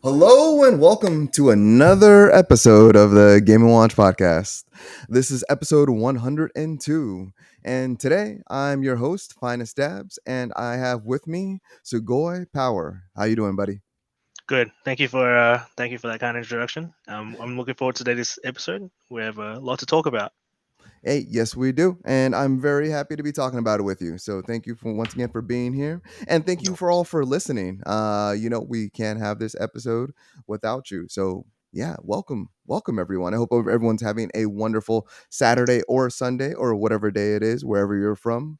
Hello and welcome to another episode of the Game & Watch podcast. This is episode 102, and today I'm your host, Finest Dabs, and I have with me Sugoi Power. How you doing, buddy? Good. Thank you for that kind of introduction. I'm looking forward to today's episode. We have a lot to talk about. Hey, yes, we do, and I'm very happy to be talking about it with you. So thank you for once again for being here, and thank you No. for all for listening. We can't have this episode without you. So yeah, welcome everyone. I hope everyone's having a wonderful Saturday or Sunday or whatever day it is, wherever you're from.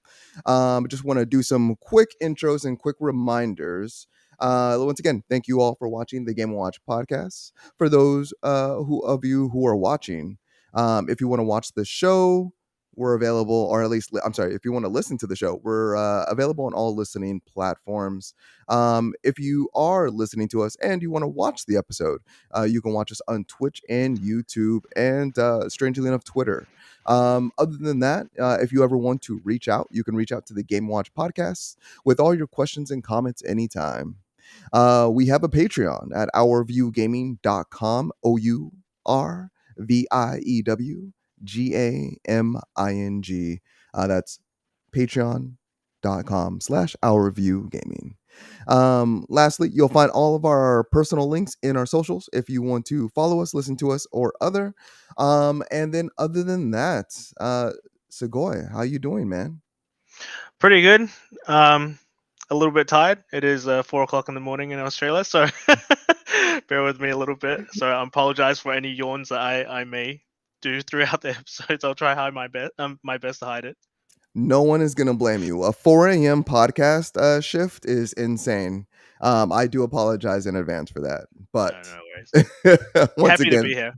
Just want to do some quick intros and quick reminders. Once again, thank you all for watching the Game & Watch podcast. For those of you who are watching. If you want to watch the show, we're available, or at least, I'm sorry, if you want to listen to the show, we're available on all listening platforms. If you are listening to us and you want to watch the episode, you can watch us on Twitch and YouTube and, strangely enough, Twitter. Other than that, if you ever want to reach out, you can reach out to the Game Watch podcast with all your questions and comments anytime. We have a Patreon at ourviewgaming.com, VIEWGAMING. That's patreon.com/ourviewgaming. Lastly, you'll find all of our personal links in our socials if you want to follow us, listen to us, or other. And then other than that, Sugoi, how you doing, man? Pretty good. A little bit tired. It is 4 o'clock in the morning in Australia, so bear with me a little bit. So I apologize for any yawns that I may do throughout the episodes. I'll try my best to hide it. No one is gonna blame you. A 4 a.m. podcast shift is insane. I do apologize in advance for that, but No worries. once Happy to again, be here.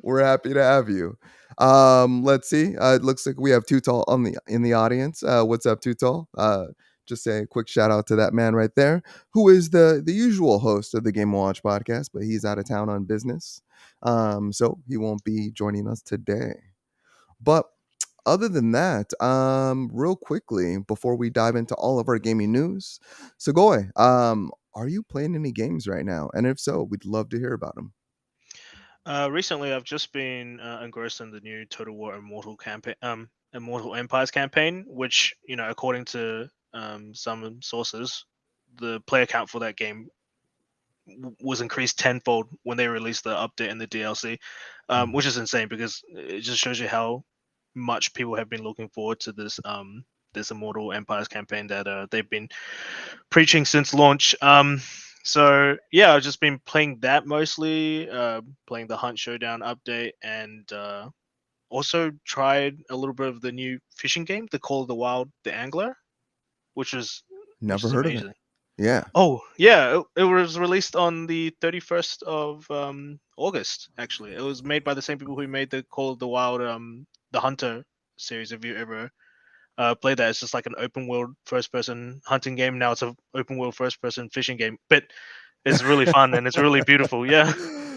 we're happy to have you. Let's see. It looks like we have Tutal in the audience. What's up, Tutal? Just say a quick shout out to that man right there, who is the usual host of the Game Watch podcast, but he's out of town on business, so he won't be joining us today. But other than that, real quickly before we dive into all of our gaming news, Sugoi, are you playing any games right now? And if so, we'd love to hear about them. Recently, I've just been engrossed in the new Total War Immortal Empires campaign, which according to some sources, the player count for that game was increased tenfold when they released the update and the DLC, which is insane because it just shows you how much people have been looking forward to this Immortal Empires campaign that they've been preaching since launch. So yeah, I've just been playing that mostly, playing the Hunt Showdown update, and also tried a little bit of the new fishing game, the Call of the Wild, the Angler, which is Never heard of it. amazing. Yeah. Oh yeah, it was released on the 31st of August. Actually, it was made by the same people who made the Call of the Wild, the Hunter series. If you ever played that, it's just like an open world first person hunting game. Now it's an open world first person fishing game, but It's really fun and it's really beautiful. Yeah.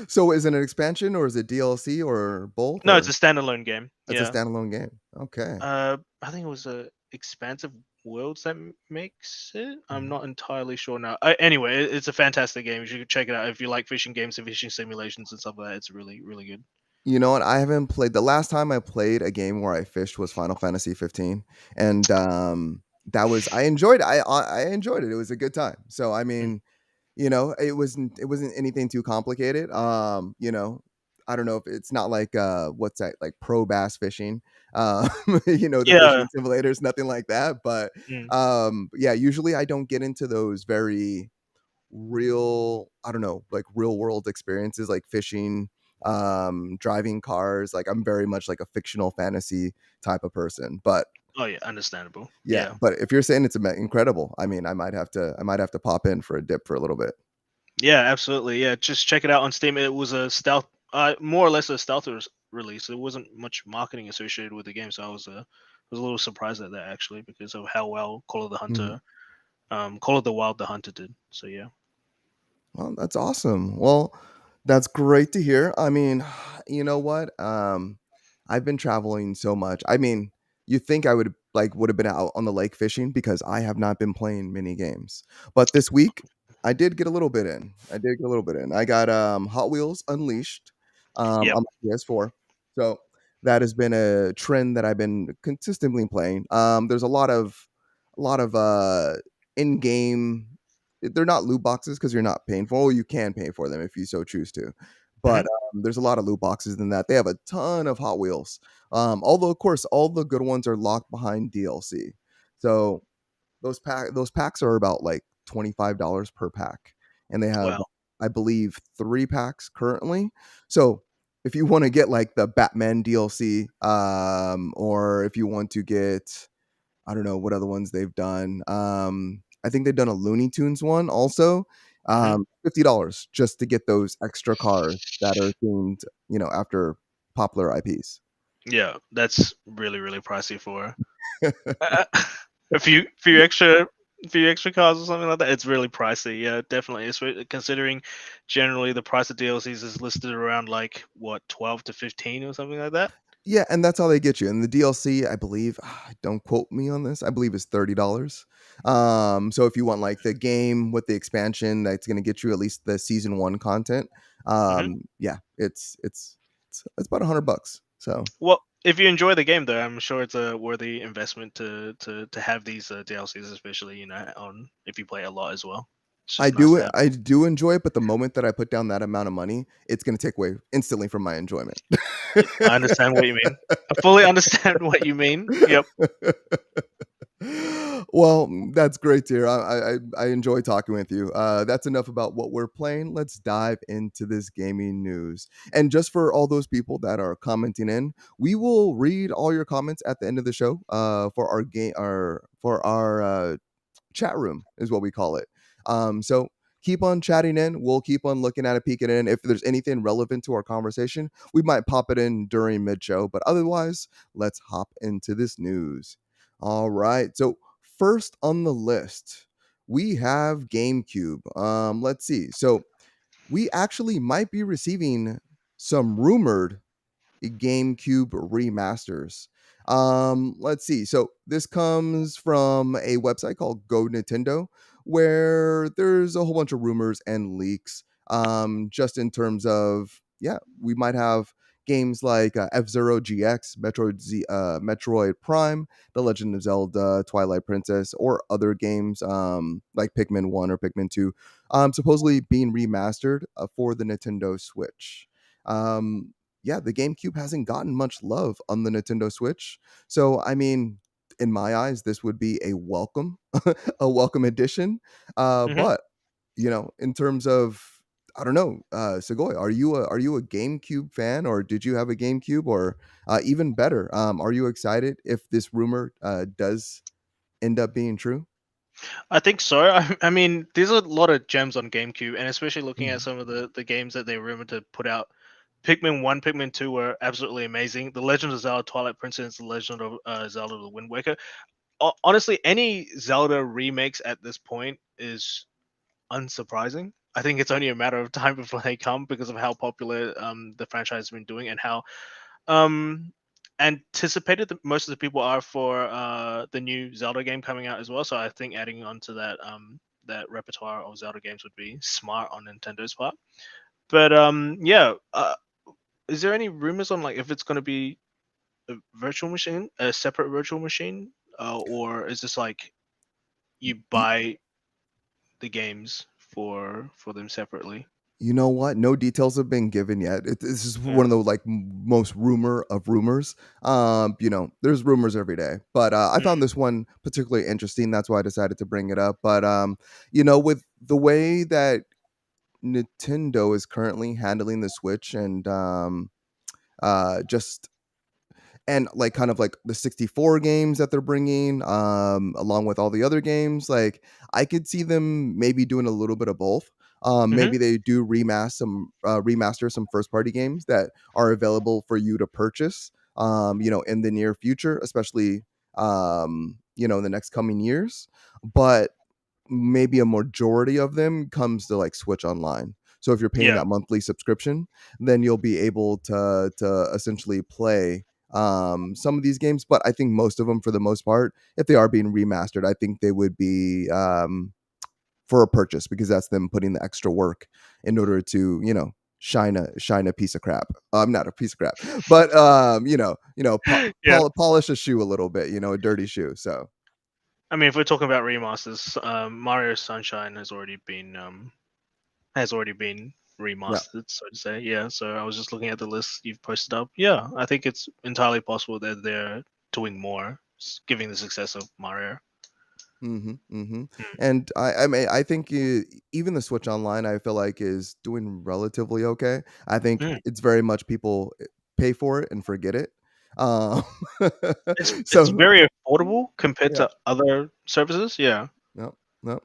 So is it an expansion or is it DLC or both, No, it's or a standalone game. it's a Yeah. standalone game? Okay. I think it was expansive worlds that makes it. I'm Mhm. not entirely sure now. Anyway, it's a fantastic game. You should check it out if you like fishing games and fishing simulations and stuff like that. It's really, really good. You know what? I haven't played the last time I played a game where I fished was Final Fantasy 15, and, that was I enjoyed it. I enjoyed it. It was a good time. So, I Mm. mean, it wasn't anything too complicated. I don't know if it's not like, what's that, like pro bass fishing, the Yeah. fishing simulators, nothing like that, but, Mm. yeah, usually I don't get into those very real, I don't know, like real world experiences like fishing, driving cars. Like I'm very much like a fictional fantasy type of person. But Oh yeah, understandable. yeah, Yeah. but if you're saying it's incredible, I mean, I might have to pop in for a dip for a little bit. Yeah, absolutely. Yeah, just check it out on Steam. It was a stealth, more or less a stealth release. There wasn't much marketing associated with the game, so I was a little surprised at that actually because of how well Mhm. Call of the Wild the Hunter did. So yeah. Well, that's awesome. Well, that's great to hear. I mean, you know what? I've been traveling so much. I mean, you think I would have been out on the lake fishing because I have not been playing mini games. But this week I did get a little bit in. I did get a little bit in. I got Hot Wheels Unleashed Yep. on my PS4. So that has been a trend that I've been consistently playing. There's a lot of in-game, they're not loot boxes because you're not paying for. Well, you can pay for them if you so choose to, Hmm. but there's a lot of loot boxes in that. They have a ton of Hot Wheels. Although of course all the good ones are locked behind DLC. So those packs are about like $25 per pack, and they have, Wow. I believe, 3 packs currently. So if you want to get like the Batman DLC, or if you want to get, I don't know what other ones they've done. I think they've done a Looney Tunes one also. Hmm. $50 just to get those extra cars that are themed, after popular IPs. Yeah, that's really really pricey for uh, a few extra cars or something like that. It's really pricey. Yeah, definitely. Considering generally the price of DLCs is listed around like what 12 to 15 or something like that. Yeah, and that's how they get you. And the DLC, I believe, don't quote me on this, I believe is $30. So if you want like the game with the expansion, that's going to get you at least the season 1 content. Hmm. Yeah, it's about $100. So Well, if you enjoy the game, though, I'm sure it's a worthy investment to have these DLCs, especially on if you play a lot as well. It's I just nice to do have. I do enjoy it, but the moment that I put down that amount of money, it's gonna take away instantly from my enjoyment. Yeah, I understand what you mean. I fully understand what you mean. Yep. Well, that's great to hear. I enjoy talking with you. That's enough about what we're playing. Let's dive into this gaming news. And just for all those people that are commenting in, we will read all your comments at the end of the show. For our game, for our chat room is what we call it. So keep on chatting in. We'll keep on looking at it, peeking in. If there's anything relevant to our conversation, we might pop it in during mid show. But otherwise, let's hop into this news. All right. So first on the list, we have GameCube. Let's see. So we actually might be receiving some rumored GameCube remasters. Let's see. So this comes from a website called Go Nintendo, where there's a whole bunch of rumors and leaks. Just in terms of, yeah, we might have games like F Zero GX, Metroid Prime, The Legend of Zelda, Twilight Princess, or other games like Pikmin 1 or Pikmin 2, supposedly being remastered for the Nintendo Switch. Um, yeah, the GameCube hasn't gotten much love on the Nintendo Switch. So, I mean, in my eyes, this would be a welcome, a welcome addition. Hmm. But in terms of, I don't know, Segoy, are you a GameCube fan, or did you have a GameCube, or even better, are you excited if this rumor does end up being true? I think so. I mean, there's a lot of gems on GameCube, and especially looking at Mhm. some of the games that they rumored to put out. Pikmin 1, Pikmin 2 were absolutely amazing. The Legend of Zelda Twilight Princess, The Legend of Zelda The Wind Waker. Honestly, any Zelda remakes at this point is unsurprising. I think it's only a matter of time before they come because of how popular the franchise has been doing and how um anticipated most of the people are for the new Zelda game coming out as well. So I think adding on to that repertoire of Zelda games would be smart on Nintendo's part. But yeah, is there any rumors on like if it's going to be a virtual machine, a separate virtual machine, or is this like you buy the games for them separately? You know what? No details have been given yet. This is Yeah. one of the like most rumor of rumors. There's rumors every day, but I Mm, found this one particularly interesting. That's why I decided to bring it up. But with the way that Nintendo is currently handling the Switch and just and like kind of like the 64 games that they're bringing along with all the other games, like I could see them maybe doing a little bit of both. mhm. Maybe they do remaster some first party games that are available for you to purchase in the near future, especially in the next coming years, but maybe a majority of them comes to like Switch Online. So if you're paying Yeah. that monthly subscription, then you'll be able to essentially play some of these games. But I think most of them, for the most part, if they are being remastered, I think they would be for a purchase, because that's them putting the extra work in order to shine a piece of crap. Not a piece of crap, but Yeah. polish a shoe a little bit, a dirty shoe. So I mean, if we're talking about remasters, Mario Sunshine has already been yeah. remastered, so to say. Yeah. So I was just looking at the list you've posted up. Yeah, I think it's entirely possible that they're doing more, giving the success of Mario. Mhm, mhm, Mm, and I mean, I think, even the Switch Online, I feel like, is doing relatively okay. I think mm. it's very much people, pay for it and forget it. Um, It's so very affordable compared yeah, to other services. Yeah. no, no.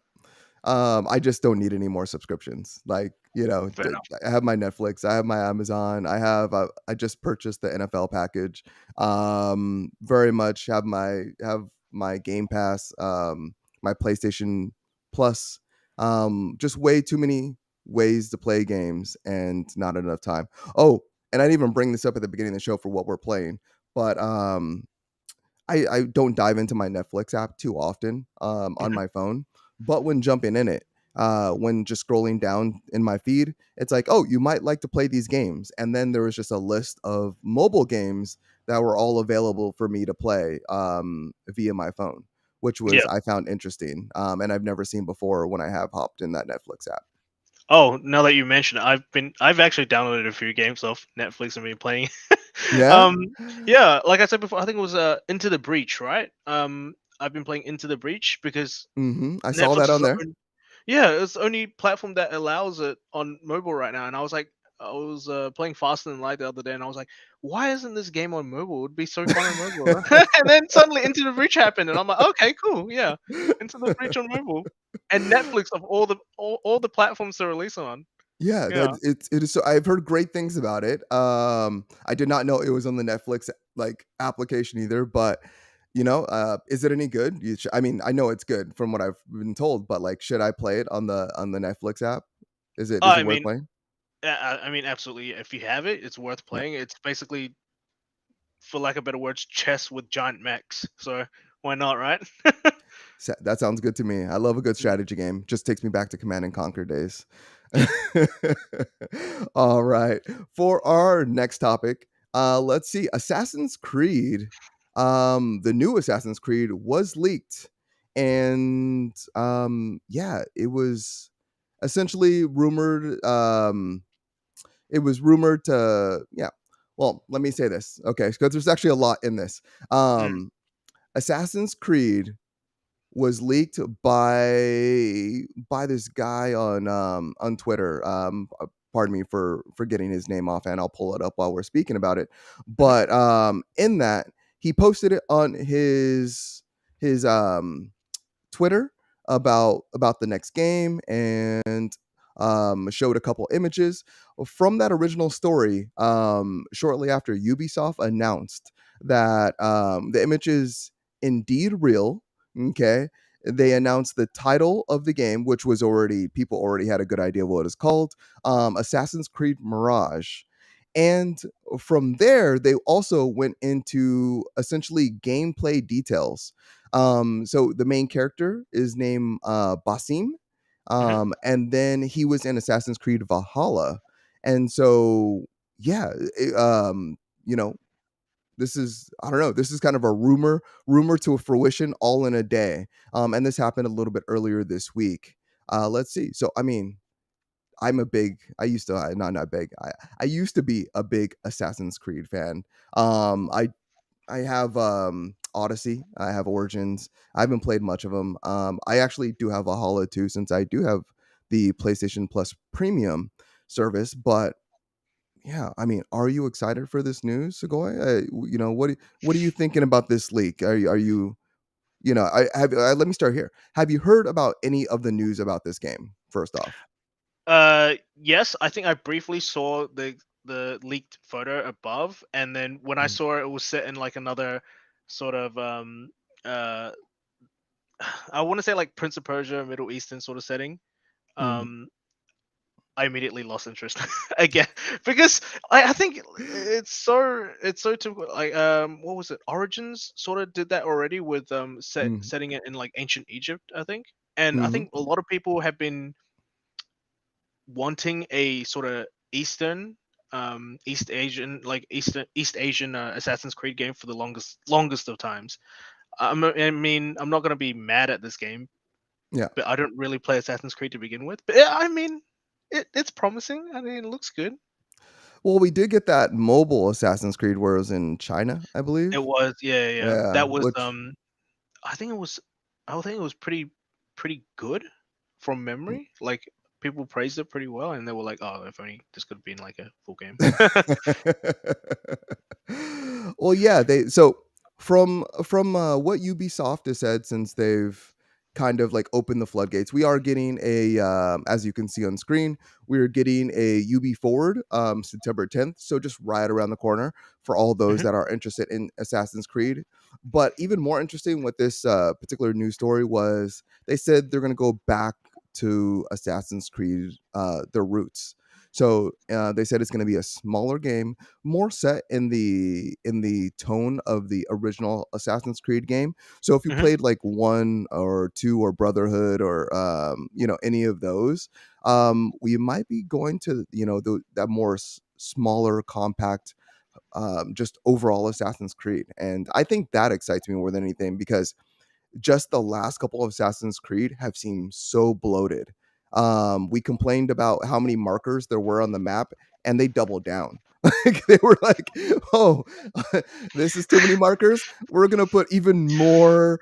I just don't need any more subscriptions. Like, Fair enough. I have my Netflix, I have my Amazon, I just purchased the NFL package. Very much have my Game Pass, my PlayStation Plus. Just way too many ways to play games and not enough time. Oh, and I didn't even bring this up at the beginning of the show for what we're playing, but I don't dive into my Netflix app too often on Mhm. my phone, but when jumping in it, when just scrolling down in my feed, it's like, oh, you might like to play these games, and then there was just a list of mobile games that were all available for me to play via my phone, which was Yeah. I found interesting, and I've never seen before when I have hopped in that Netflix app. Oh, now that you mention it, I've actually downloaded a few games off Netflix and been playing. Yeah. um, yeah, like I said before, I think it was Into the Breach, right? I've been playing Into the Breach because I saw Netflix that is on the there. only, yeah, it's the only platform that allows it on mobile right now. And I was like, I was playing Faster Than Light the other day, and I was like, why isn't this game on mobile? It would be so fun on mobile. And then suddenly Into the Breach happened, and I'm like, okay, cool, yeah, Into the Breach on mobile, and Netflix of all the platforms to release on. Yeah, Yeah. it is so I've heard great things about it. I did not know it was on the Netflix, like, application either, but, is it any good? I mean, I know it's good from what I've been told, but, like, should I play it on the Netflix app? Is it I worth mean, playing? I mean, absolutely. If you have it, it's worth Yeah. playing. It's basically, for lack of better words, chess with giant mechs. So why not, right? That sounds good to me. I love a good strategy game. Just takes me back to Command and Conquer days. All right. For our next topic, let's see. Assassin's Creed. The new Assassin's Creed was leaked. And yeah, it was essentially rumored. It was rumored to, yeah. Well, let me say this. Okay, because there's actually a lot in this. Mm, Assassin's Creed was leaked by this guy on Twitter. Pardon me for getting his name off, and I'll pull it up while we're speaking about it. mhm. But in that, he posted it on his Twitter about the next game, and showed a couple images from that original story. Shortly after Ubisoft announced that the image is indeed real. Okay. they announced the title of the game, which was already people already had a good idea of what it's called, Assassin's Creed Mirage. And from there, they also went into essentially gameplay details. So the main character is named Basim, Hmm. and then he was in Assassin's Creed Valhalla, and so yeah, you know, this is I don't know. This is kind of a rumor to a fruition all in a day. And this happened a little bit earlier this week. Let's see. So I mean, I'm a big. I used to not big. I used to be a big Assassin's Creed fan. I have Odyssey. I have Origins. I haven't played much of them. I actually do have Valhalla too, since I do have the PlayStation Plus Premium service. But yeah, I mean, are you excited for this news, Segoy? What are you thinking about this leak? I have. Let me start here. Have you heard about any of the news about this game? First off. Yes, I think I briefly saw the leaked photo above, and then when I Mm, saw it was set in like another sort of uh I want to say like Prince of Persia, Middle Eastern sort of setting. mhm, Um, I immediately lost interest again because I think it's so typical. Like what was it? Origins sort of did that already with mhm, setting it in like ancient Egypt, I think. And I mhm, think a lot of people have been wanting a sort of Eastern, East Asian, like East Asian Assassin's Creed game for the longest of times. I mean, I'm not gonna be mad at this game, yeah. but I don't really play Assassin's Creed to begin with. But yeah, I mean, it's promising. I mean, it looks good. Well, we did get that mobile Assassin's Creed where it was in China, I It believe. was, yeah, yeah, yeah. Yeah, That was, which I think it was, I think it was pretty good from memory. Like people praised it pretty well, and they were like, "Oh, if only this could have been like a full game." well, yeah, they so from what Ubisoft has said since they've kind of like opened the floodgates, we are getting a as you can see on screen, we're getting a UB Forward September 10th, so just right around the corner for all those Hmm. that are interested in Assassin's Creed. But even more interesting with this particular news story was they said they're going to go back to Assassin's Creed their roots. So they said it's going to be a smaller game, more set in the tone of the original Assassin's Creed game. So if you Hmm. played like one or two or Brotherhood or any of those, we might be going to that more smaller, compact, just overall Assassin's Creed, and I think that excites me more than anything because just the last couple of Assassin's Creed have seemed so bloated. We complained about how many markers there were on the map, and they doubled down. Like, they were like, "Oh, this is too many markers. We're gonna put even more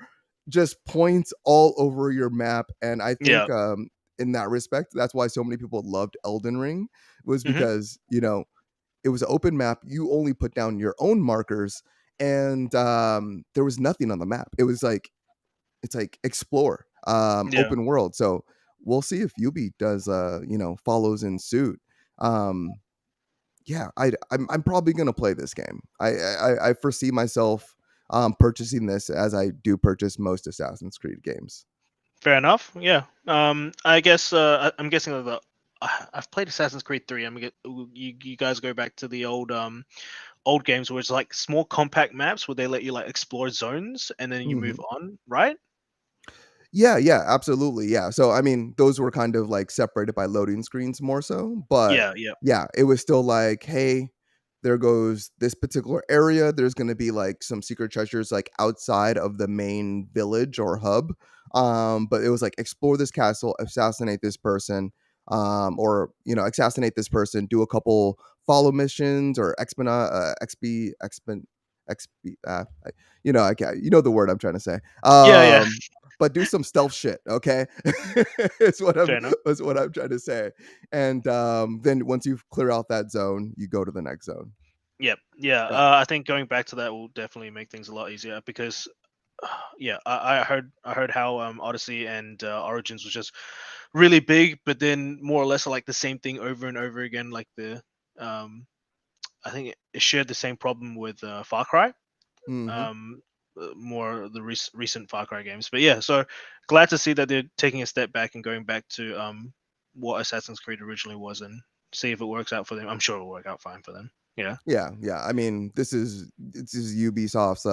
just points all over your map." And I Yeah. think in that respect, that's why so many people loved Elden Ring was Hmm. because it was an open map. You only put down your own markers, and there was nothing on the map. It's like explore, Yeah. open world. So we'll see if Yubi does, follows in suit. Um, yeah, I'm probably gonna play this game. I foresee myself purchasing this as I do purchase most Assassin's Creed games. Fair enough. Yeah. I guess I'm guessing that I've played Assassin's Creed 3. You guys go back to the old games where it's like small compact maps where they let you like explore zones and then you move Mhm. on, right? Yeah, yeah, absolutely. Yeah. So I mean, those were kind of like separated by loading screens more so, but Yeah, yeah. yeah, it was still like, hey, there goes this particular area. There's going to be like some secret treasures like outside of the main village or hub. But it was like explore this castle, assassinate this person, or assassinate this person, do a couple follow missions or XP, I can't, the word I'm trying to say. Yeah, yeah. But do some stealth shit, okay? It's Fair enough. what I'm trying to say. And then once you clear out that zone, you go to the next zone. Yep. Yeah. Yeah. I think going back to that will definitely make things a lot easier because yeah, I heard how Odyssey and Origins was just really big, but then more or less like the same thing over and over again. Like um, I think it shared the same problem with Far Cry. Hmm. Um, more the recent Far Cry games. But yeah, so glad to see that they're taking a step back and going back to what Assassin's Creed originally was, and see if it works out for them. I'm sure it'll work out fine for them. Yeah. Yeah, yeah. I mean, this is Ubisoft's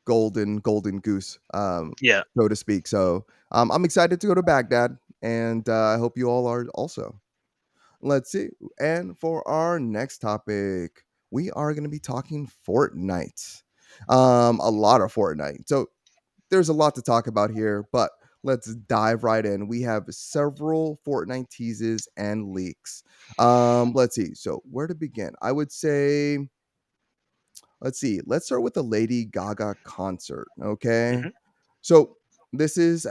golden goose, Yeah. so to speak. So I'm excited to go to Baghdad, and I hope you all are also. Let's see. And for our next topic, we are going to be talking Fortnite. A lot of Fortnite. So there's a lot to talk about here, but let's dive right in. We have several Fortnite teases and leaks. Let's see. So where to begin? I would say, let's see. Let's start with the Lady Gaga concert. Okay. Hmm. So this is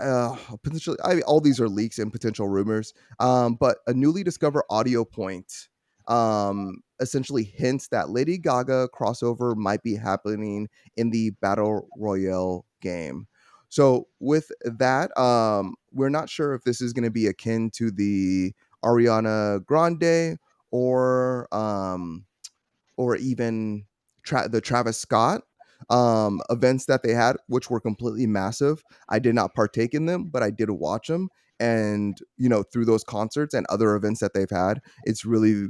potentially. All these are leaks and potential rumors. But a newly discovered audio point essentially hints that Lady Gaga crossover might be happening in the battle royale game. So with that, we're not sure if this is going to be akin to the Ariana Grande or or even the Travis Scott events that they had, which were completely massive. I did not partake in them, but I did watch them. And, through those concerts and other events that they've had, it's really,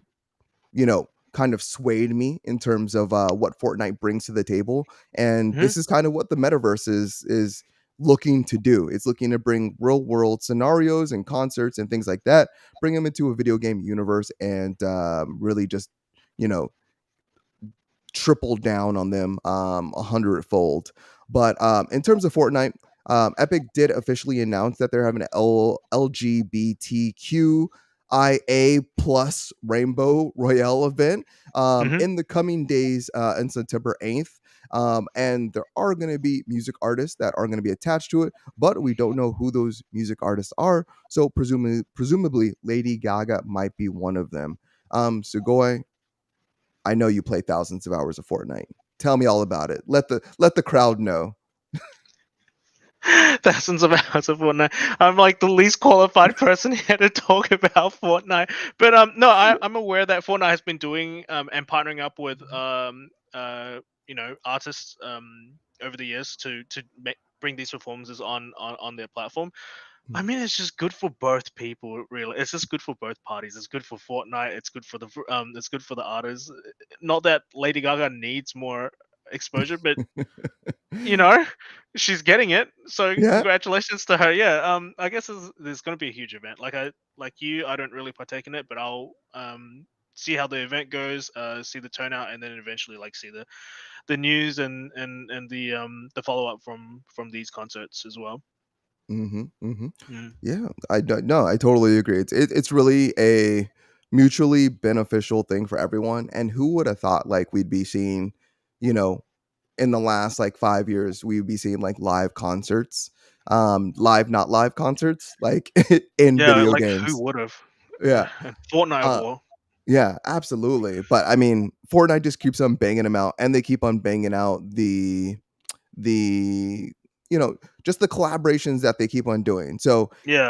kind of swayed me in terms of what Fortnite brings to the table. And Hmm. this is kind of what the metaverse is looking to do. It's looking to bring real world scenarios and concerts and things like that, bring them into a video game universe, and really just, you know, triple down on them a hundredfold. But in terms of Fortnite, Epic did officially announce that they're having an LGBTQIA plus Rainbow Royale event Hmm. in the coming days in September 8th. And there are going to be music artists that are going to be attached to it, but we don't know who those music artists are. So presumably Lady Gaga might be one of them. Sugoi, I know you play thousands of hours of Fortnite. Tell me all about it. Let the crowd know. Thousands of hours of Fortnite. I'm like the least qualified person here to talk about Fortnite. But no, I'm aware that Fortnite has been doing and partnering up with artists over the years to bring these performances on their platform. I mean, it's just good for both people, really. It's just good for both parties. It's good for Fortnite. It's good for it's good for the artists. Not that Lady Gaga needs more exposure, but you know, she's getting it. So Yeah. congratulations to her. Yeah. I guess there's going to be a huge event. Like you, I don't really partake in it, but I'll see how the event goes, see the turnout, and then eventually like see the news and the follow up from these concerts as well. Mm-hmm. Mm. Yeah. I don't no, I totally agree. It's really a mutually beneficial thing for everyone. And who would have thought like we'd be seeing, you know, in the last like 5 years, we'd be seeing like live concerts, live, not live concerts, like in Yeah, video like who games. would have? Yeah. And Fortnite Uh, War. Yeah, absolutely. But I mean, Fortnite just keeps on banging them out, and they keep on banging out the just the collaborations that they keep on doing. So Yeah.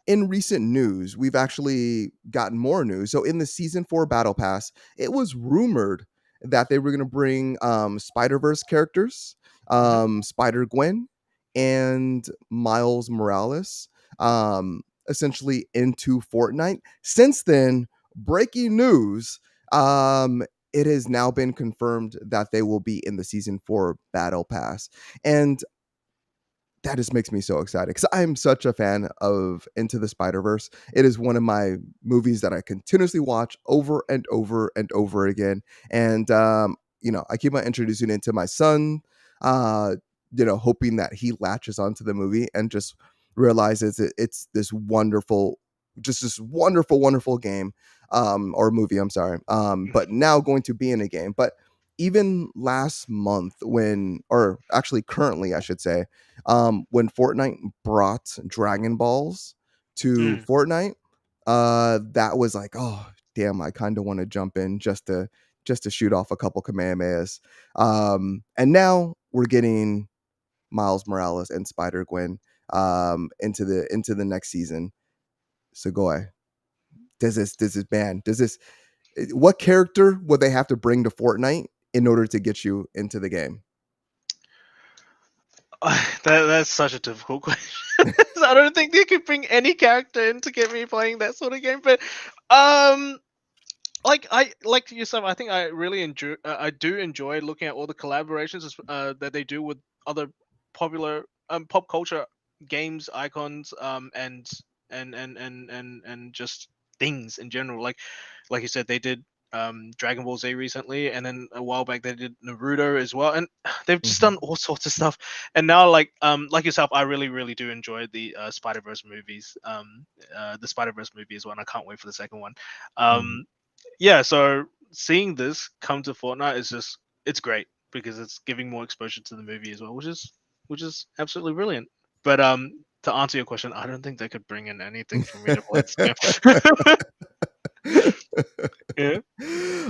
in recent news, we've actually gotten more news. So in the season 4 battle pass, it was rumored that they were going to bring Spider-Verse characters, Hmm. Spider Gwen and Miles Morales essentially into Fortnite. Since then, breaking news, it has now been confirmed that they will be in the season 4 battle pass. And that just makes me so excited because I'm such a fan of Into the Spider Verse. It is one of my movies that I continuously watch over and over and over again. And I keep on introducing it to my son, uh, hoping that he latches onto the movie and just realizes it's this wonderful, wonderful game, or movie. I'm sorry, but now going to be in a game. But even last month, or actually currently, I should say, when Fortnite brought Dragon Balls to Mm. Fortnite, that was like, oh damn, I kind of want to jump in just to shoot off a couple Kamehamehas. And now we're getting Miles Morales and Spider Gwen into the next season. So does this band does this what character would they have to bring to Fortnite in order to get you into the game? That's such a difficult question. I don't think they could bring any character in to get me playing that sort of game. But um, like yourself, I think I really enjoy. I do enjoy looking at all the collaborations that they do with other popular pop culture games icons, and just things in general. Like you said, they did Dragon Ball Z recently, and then a while back they did Naruto as well, and they've just Mhm, done all sorts of stuff. And now, like yourself, I really do enjoy the Spider Verse movies. The Spider Verse movie is one. I can't wait for the second one. mhm. Um, yeah, so seeing this come to Fortnite is just it's great because it's giving more exposure to the movie as well, which is absolutely brilliant. But to answer your question, I don't think they could bring in anything for me to play this game. Yeah,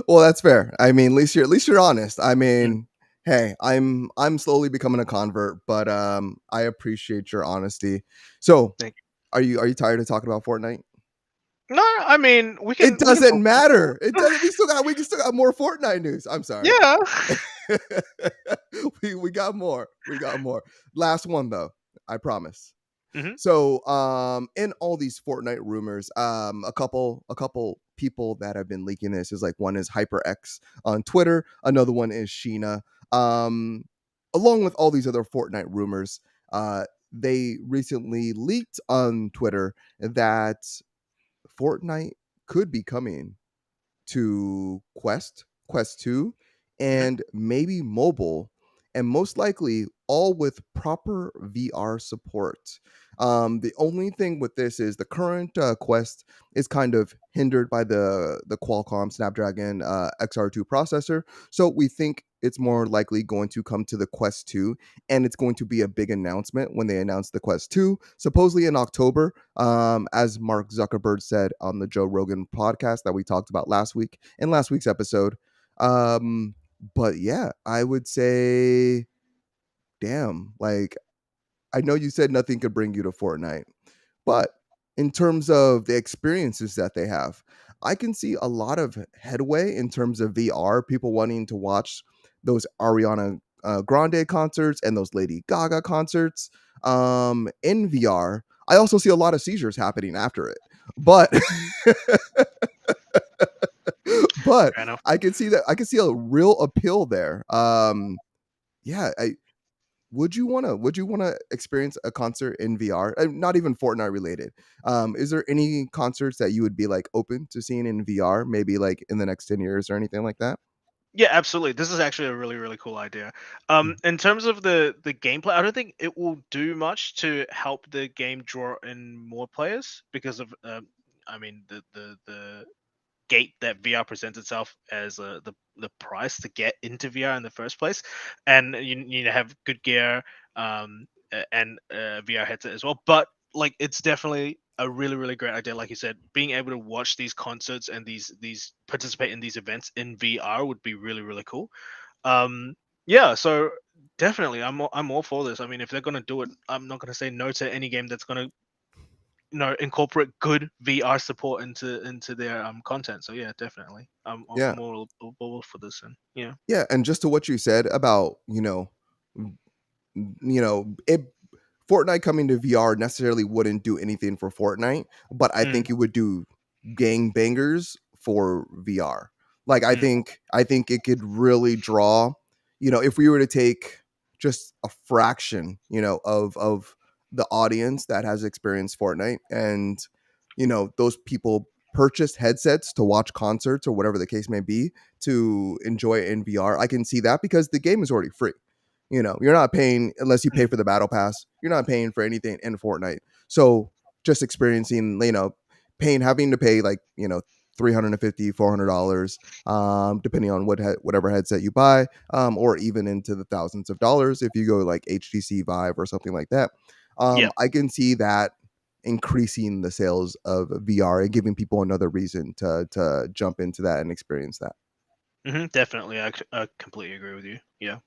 Well, that's fair. I mean, at least you're honest. I mm, mean, hey, I'm slowly becoming a convert, but I appreciate your honesty. So, thank are you tired of talking about Fortnite? you. No, I mean It we can doesn't talk about it more. matter. It doesn't. We still got more Fortnite news. I'm sorry. Yeah. We got more. We got more. Last one though. I promise. Hmm. So, in all these Fortnite rumors, a couple people that have been leaking this is like one is HyperX on Twitter, another one is Sheena. Um, Along with all these other Fortnite rumors, they recently leaked on Twitter that Fortnite could be coming to Quest 2, Hmm. and maybe mobile, and most likely all with proper VR support. The only thing with this is the current Quest is kind of hindered by the Qualcomm Snapdragon XR2 processor, so we think it's more likely going to come to the Quest 2, and it's going to be a big announcement when they announce the Quest 2, supposedly in October, as Mark Zuckerberg said on the Joe Rogan podcast that we talked about last week in last week's episode. Um, but yeah, I would say, damn, like I know you said nothing could bring you to Fortnite, but in terms of the experiences that they have, I can see a lot of headway in terms of VR. People wanting to watch those Ariana Grande concerts and those Lady Gaga concerts in VR. I also see a lot of seizures happening after it, but but Fair enough. I can see a real appeal there. Yeah, would you wanna experience a concert in VR? Not even Fortnite related. Is there any concerts that you would be, like, open to seeing in VR, maybe, like, in the next 10 years or anything like that? Yeah, absolutely. This is actually a really cool idea. Mm, In terms of the gameplay, I don't think it will do much to help the game draw in more players because of I mean the gate that VR presents itself as the price to get into VR in the first place, and you need to have good gear, and VR headset as well. But like, it's definitely a really great idea. Like you said, being able to watch these concerts and these participate in these events in VR would be really cool. Um, yeah, so definitely, I'm all for this. I mean, if they're gonna do it, I'm not gonna say no to any game that's gonna incorporate good VR support into their content. So yeah, definitely, yeah. I'm all for this. And yeah. Yeah, and just to what you said about, it Fortnite coming to VR necessarily wouldn't do anything for Fortnite, but I Mm, think it would do gangbangers for VR. Like I mm, think I think it could really draw, if we were to take just a fraction, of the audience that has experienced Fortnite, and those people purchased headsets to watch concerts or whatever the case may be to enjoy it in VR. I can see that because the game is already free. You're not paying unless you pay mm, for the battle pass. You're not paying for anything in Fortnite. So just experiencing, having to pay like, $350, $400, depending on whatever headset you buy, or even into the thousands of dollars if you go like HTC Vive or something like that. yeah. I can see that increasing the sales of VR and giving people another reason to jump into that and experience that. Definitely, I completely agree with you. Yeah.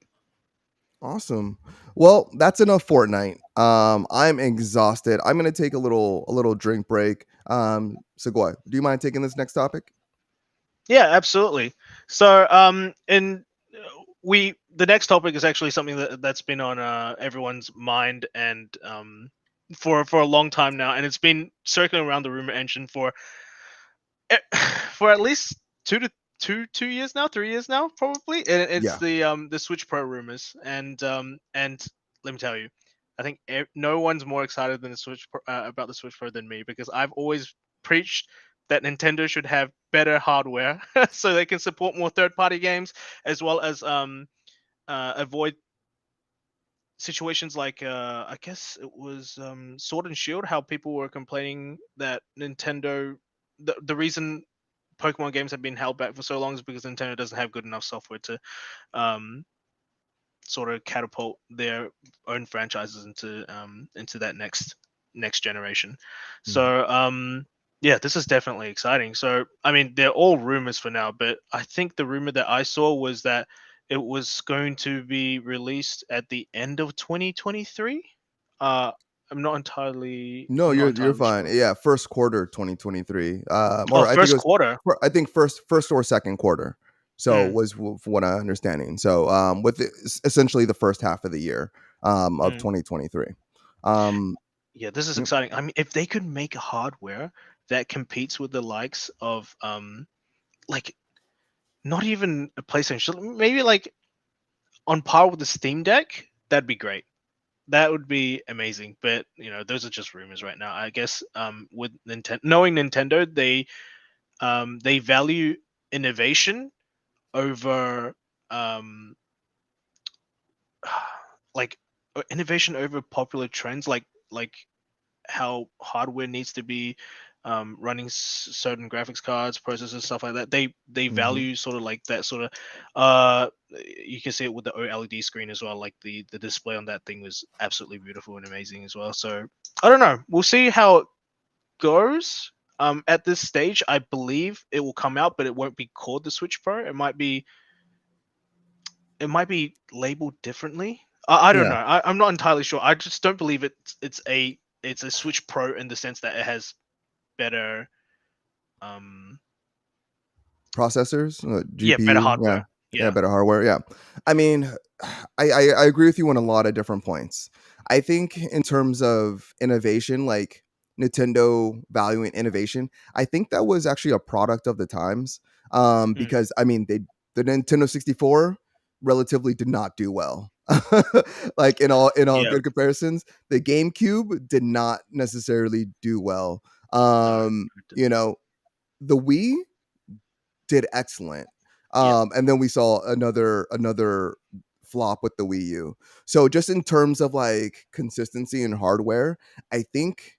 Awesome. Well, that's enough Fortnite. I'm exhausted. I'm gonna take a little drink break. So go ahead. Do you mind taking this next topic? Yeah, absolutely. So, and we the next topic is actually something that's been on everyone's mind and for a long time now, and it's been circling around the rumor engine for for at least 2 years now, 3 years now, probably. And it's Yeah. the Switch Pro rumors, and let me tell you, I think no one's more excited than the about the Switch Pro than me, because I've always preached that Nintendo should have better hardware so they can support more third-party games, as well as avoid situations like I guess it was Sword and Shield, how people were complaining that Nintendo, the reason Pokemon games have been held back for so long is because Nintendo doesn't have good enough software to um, sort of catapult their own franchises into that next generation. Mhm. So yeah, this is definitely exciting. So I mean, they're all rumors for now, but I think the rumor that I saw was that it was going to be released at the end of 2023. Uh, No, I'm not you're entirely fine. sure. Yeah, first quarter 2023. Oh, Or I think it first was quarter. I think first or second quarter. So Mm, was from what I'm understanding. So with essentially the first half of the year of mm. 2023. Um Yeah, this is yep, exciting. I mean, if they could make a hardware that competes with the likes of like not even a PlayStation, maybe like on par with the Steam Deck, that'd be great. That would be amazing. But those are just rumors right now. I guess with Nintendo, knowing Nintendo, they value innovation over um like innovation over popular trends, like how hardware needs to be running certain graphics cards, processors, stuff like that. They mhm. value sort of like that sort of. You can see it with the OLED screen as well. Like the display on that thing was absolutely beautiful and amazing as well. So I don't know. We'll see how it goes. At this stage, I believe it will come out, but it won't be called the Switch Pro. It might be labeled differently. I don't know. Yeah, I'm not entirely sure. I just don't believe it's a Switch Pro in the sense that it has better um processors, better GPU, yeah. hardware. Yeah, Yeah. better hardware. Yeah. I mean, I agree with you on a lot of different points. I think in terms of innovation, like Nintendo valuing innovation, I think that was actually a product of the times. Mm, Because I mean, the Nintendo 64 relatively did not do well. Like in all yeah. good comparisons, the GameCube did not necessarily do well. No, it You didn't. know, the Wii did excellent. Yep. And then we saw another flop with the Wii U. So just in terms of like consistency and hardware, I think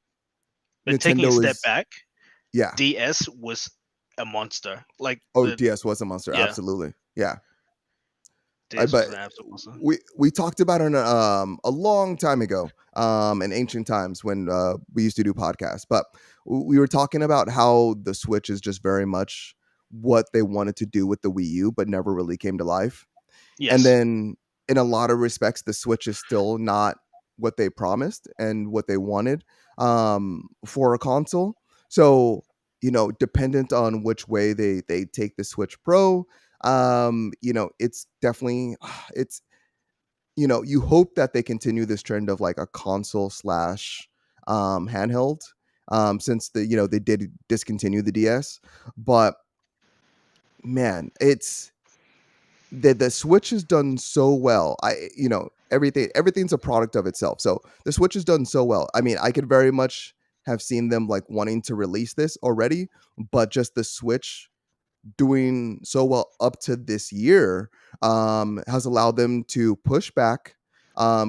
But taking a Nintendo step is, back, yeah. DS was a monster. Like Oh, the DS was a monster, yeah, absolutely. Yeah. DS But was an absolute monster. we talked about it a long time ago, in ancient times when we used to do podcasts. But we were talking about how the Switch is just very much what they wanted to do with the Wii U, but never really came to life. And Yes. then in a lot of respects, the Switch is still not what they promised and what they wanted for a console. So, dependent on which way they take the Switch Pro, it's definitely it's you hope that they continue this trend of like a console slash handheld, since they did discontinue the DS. But man, it's the Switch has done so well. Everything's a product of itself. So the Switch has done so well. I mean, I could very much have seen them like wanting to release this already, but just the Switch doing so well up to this year has allowed them to push back,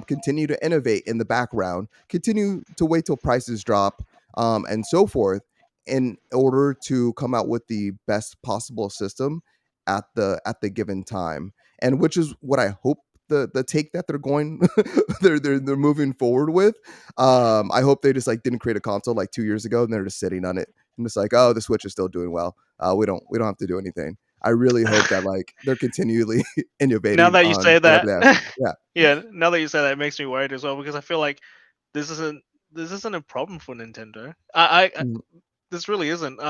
continue to innovate in the background, continue to wait till prices drop, and so forth, in order to come out with the best possible system at the given time, and which is what I hope the take that they're going they're moving forward with. I hope they just like didn't create a console like 2 years ago and they're just sitting on it and just like, oh, the Switch is still doing well, we don't have to do anything. I really hope that like they're continually Now innovating that you on say whatever that, they have. Yeah. yeah, now that you say that, it makes me worried as well, because I feel like this isn't this isn't a problem for Nintendo. Mm, This really isn't.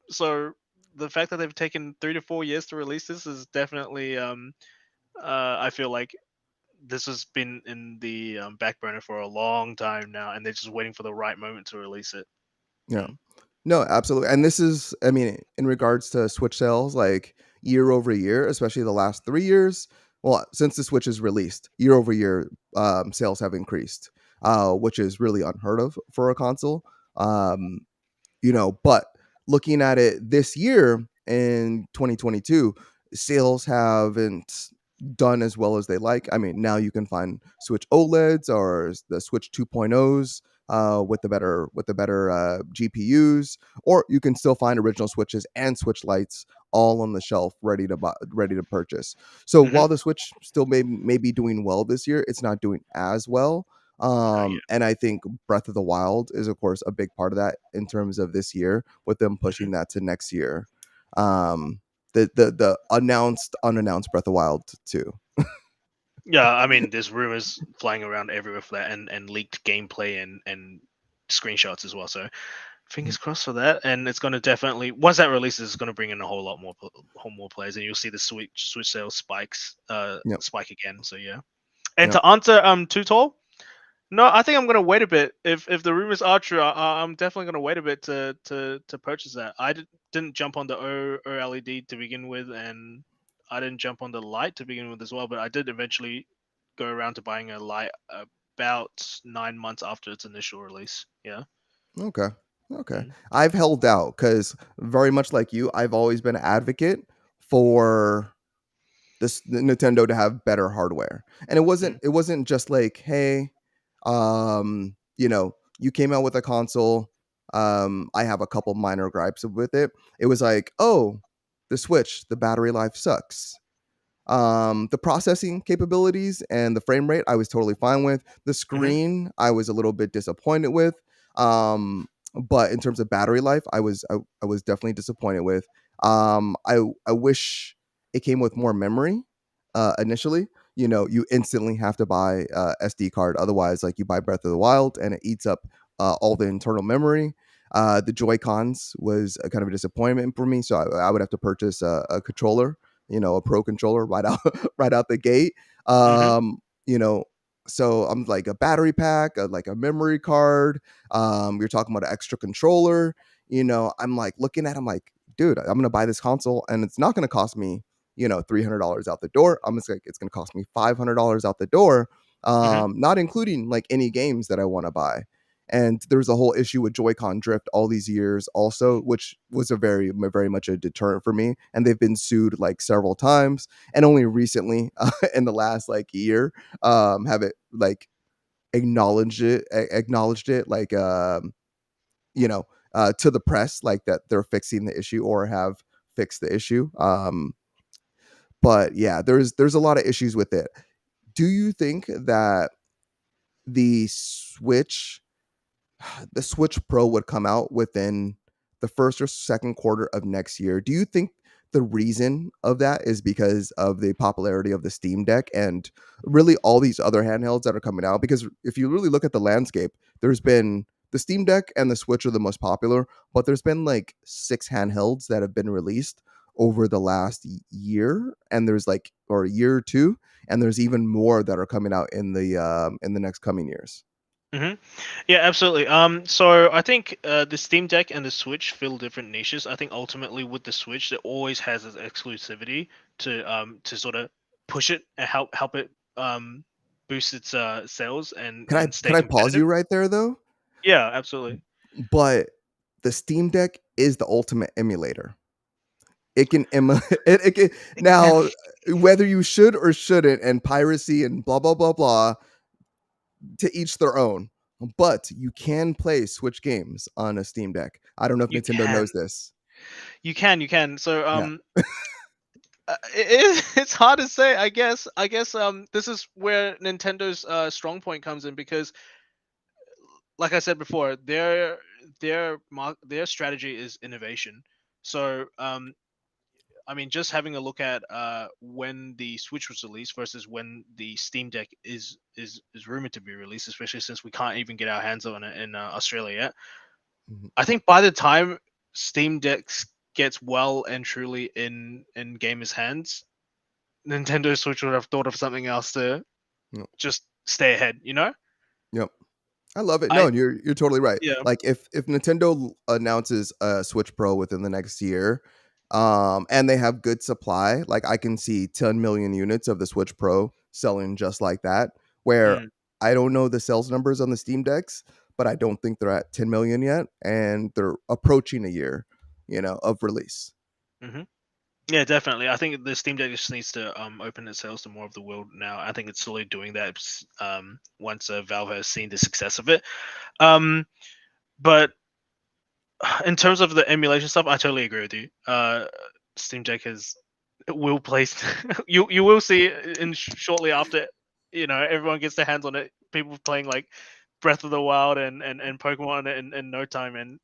So the fact that they've taken 3 to 4 years to release this is definitely I feel like this has been in the back burner for a long time now, and they're just waiting for the right moment to release it. Yeah. Mm. No, absolutely. And this is, I mean, in regards to Switch sales, like year over year, especially the last 3 years. Well, since the Switch is released, year over year, sales have increased, which is really unheard of for a console. Um, but looking at it this year in 2022, sales haven't done as well as they like. I mean, now you can find Switch OLEDs or the Switch 2.0s with the better GPUs, or you can still find original Switches and Switch Lights all on the shelf ready to buy, ready to purchase. So Hmm. while the Switch still may be doing well this year, it's not doing as well. Yeah. And I think Breath of the Wild is, of course, a big part of that in terms of this year, with them Mhm. pushing that to next year. Um, the announced unannounced Breath of the Wild too. Yeah, I mean, there's rumors flying around everywhere for that, and leaked gameplay and screenshots as well. So fingers crossed for that. And it's going to definitely, once that releases, it's going to bring in a whole lot more whole more players, and you'll see the Switch sales Yep, spike again. So yeah. And yep. to answer Too Tall, no, I think I'm gonna wait a bit. If the rumors are true, I'm definitely gonna wait a bit to purchase that. Didn't jump on the OLED to begin with, and I didn't jump on the light to begin with as well. But I did eventually go around to buying a light about 9 months after its initial release. Yeah. Okay, okay. Mm. I've held out because very much like you, I've always been an advocate for this the Nintendo to have better hardware. And Mm. it wasn't just like, hey, you came out with a console. I have a couple minor gripes with it. It was like, oh, the Switch, the battery life sucks. The processing capabilities and the frame rate, I was totally fine with. The Mhm. screen, I was a little bit disappointed with. Um, but in terms of battery life, I was definitely disappointed with. I wish it came with more memory. Initially, you instantly have to buy SD card. Otherwise, like you buy Breath of the Wild and it eats up all the internal memory. The Joy Cons was a kind of a disappointment for me, so I would have to purchase a controller, a pro controller right out right out the gate. Mhm. Um, you know, so I'm like a battery pack, like a memory card. You're talking about an extra controller. I'm like looking at, I'm like, dude, I'm gonna buy this console, and it's not gonna cost me, $300 out the door. I'm just like, it's gonna cost me $500 out the door. Mhm. Not including like any games that I want to buy. And there's a whole issue with Joy-Con drift all these years also, which was a very much a deterrent for me. And they've been sued like several times, and only recently, in the last like year, have it like acknowledged it, like to the press, like that they're fixing the issue or have fixed the issue. But yeah, there's a lot of issues with it. Do you think that the Switch the Switch Pro would come out within the first or second quarter of next year? Do you think the reason of that is because of the popularity of the Steam Deck and really all these other handhelds that are coming out? Because if you really look at the landscape, there's been the Steam Deck and the Switch are the most popular, but there's been like 6 handhelds that have been released over the last year, and there's like, or a year or two, and there's even more that are coming out in the next coming years. Hmm. Yeah, absolutely. So I think the Steam Deck and the Switch fill different niches. I think ultimately with the Switch, it always has its exclusivity to sort of push it and help it boost its sales and stay Can I pause competitive. you right there though? Yeah, absolutely. But the Steam Deck is the ultimate emulator. It can it can It can. now, whether you should or shouldn't, and piracy and blah blah blah blah, to each their own. But you can play Switch games on a Steam Deck. I don't know if You Nintendo knows can. this. You can. So Yeah. it's hard to say. I guess this is where Nintendo's strong point comes in because like I said before, their strategy is innovation. So I mean, just having a look at when the Switch was released versus when the Steam Deck is rumored to be released, especially since we can't even get our hands on it in Australia yet. Mhm. I think by the time Steam Deck gets well and truly in gamers' hands, Nintendo Switch would have thought of something else to Yep. just stay ahead. You know, Yep. I love it. No, I you're totally right. yeah. Like if Nintendo announces a Switch Pro within the next year, and they have good supply, like I can see 10 million units of the Switch Pro selling just like that. Where Mm, I don't know the sales numbers on the Steam Decks, but I don't think they're at 10 million yet, and they're approaching a year, of release. hmm Yeah, definitely. I think the Steam Deck just needs to open its sales to more of the world now. I think it's slowly doing that once Valve has seen the success of it. Um, but in terms of the emulation stuff, I totally agree with you. Steam Deck has will place you will see in shortly after everyone gets their hands on it. People playing like Breath of the Wild and Pokemon in no time, and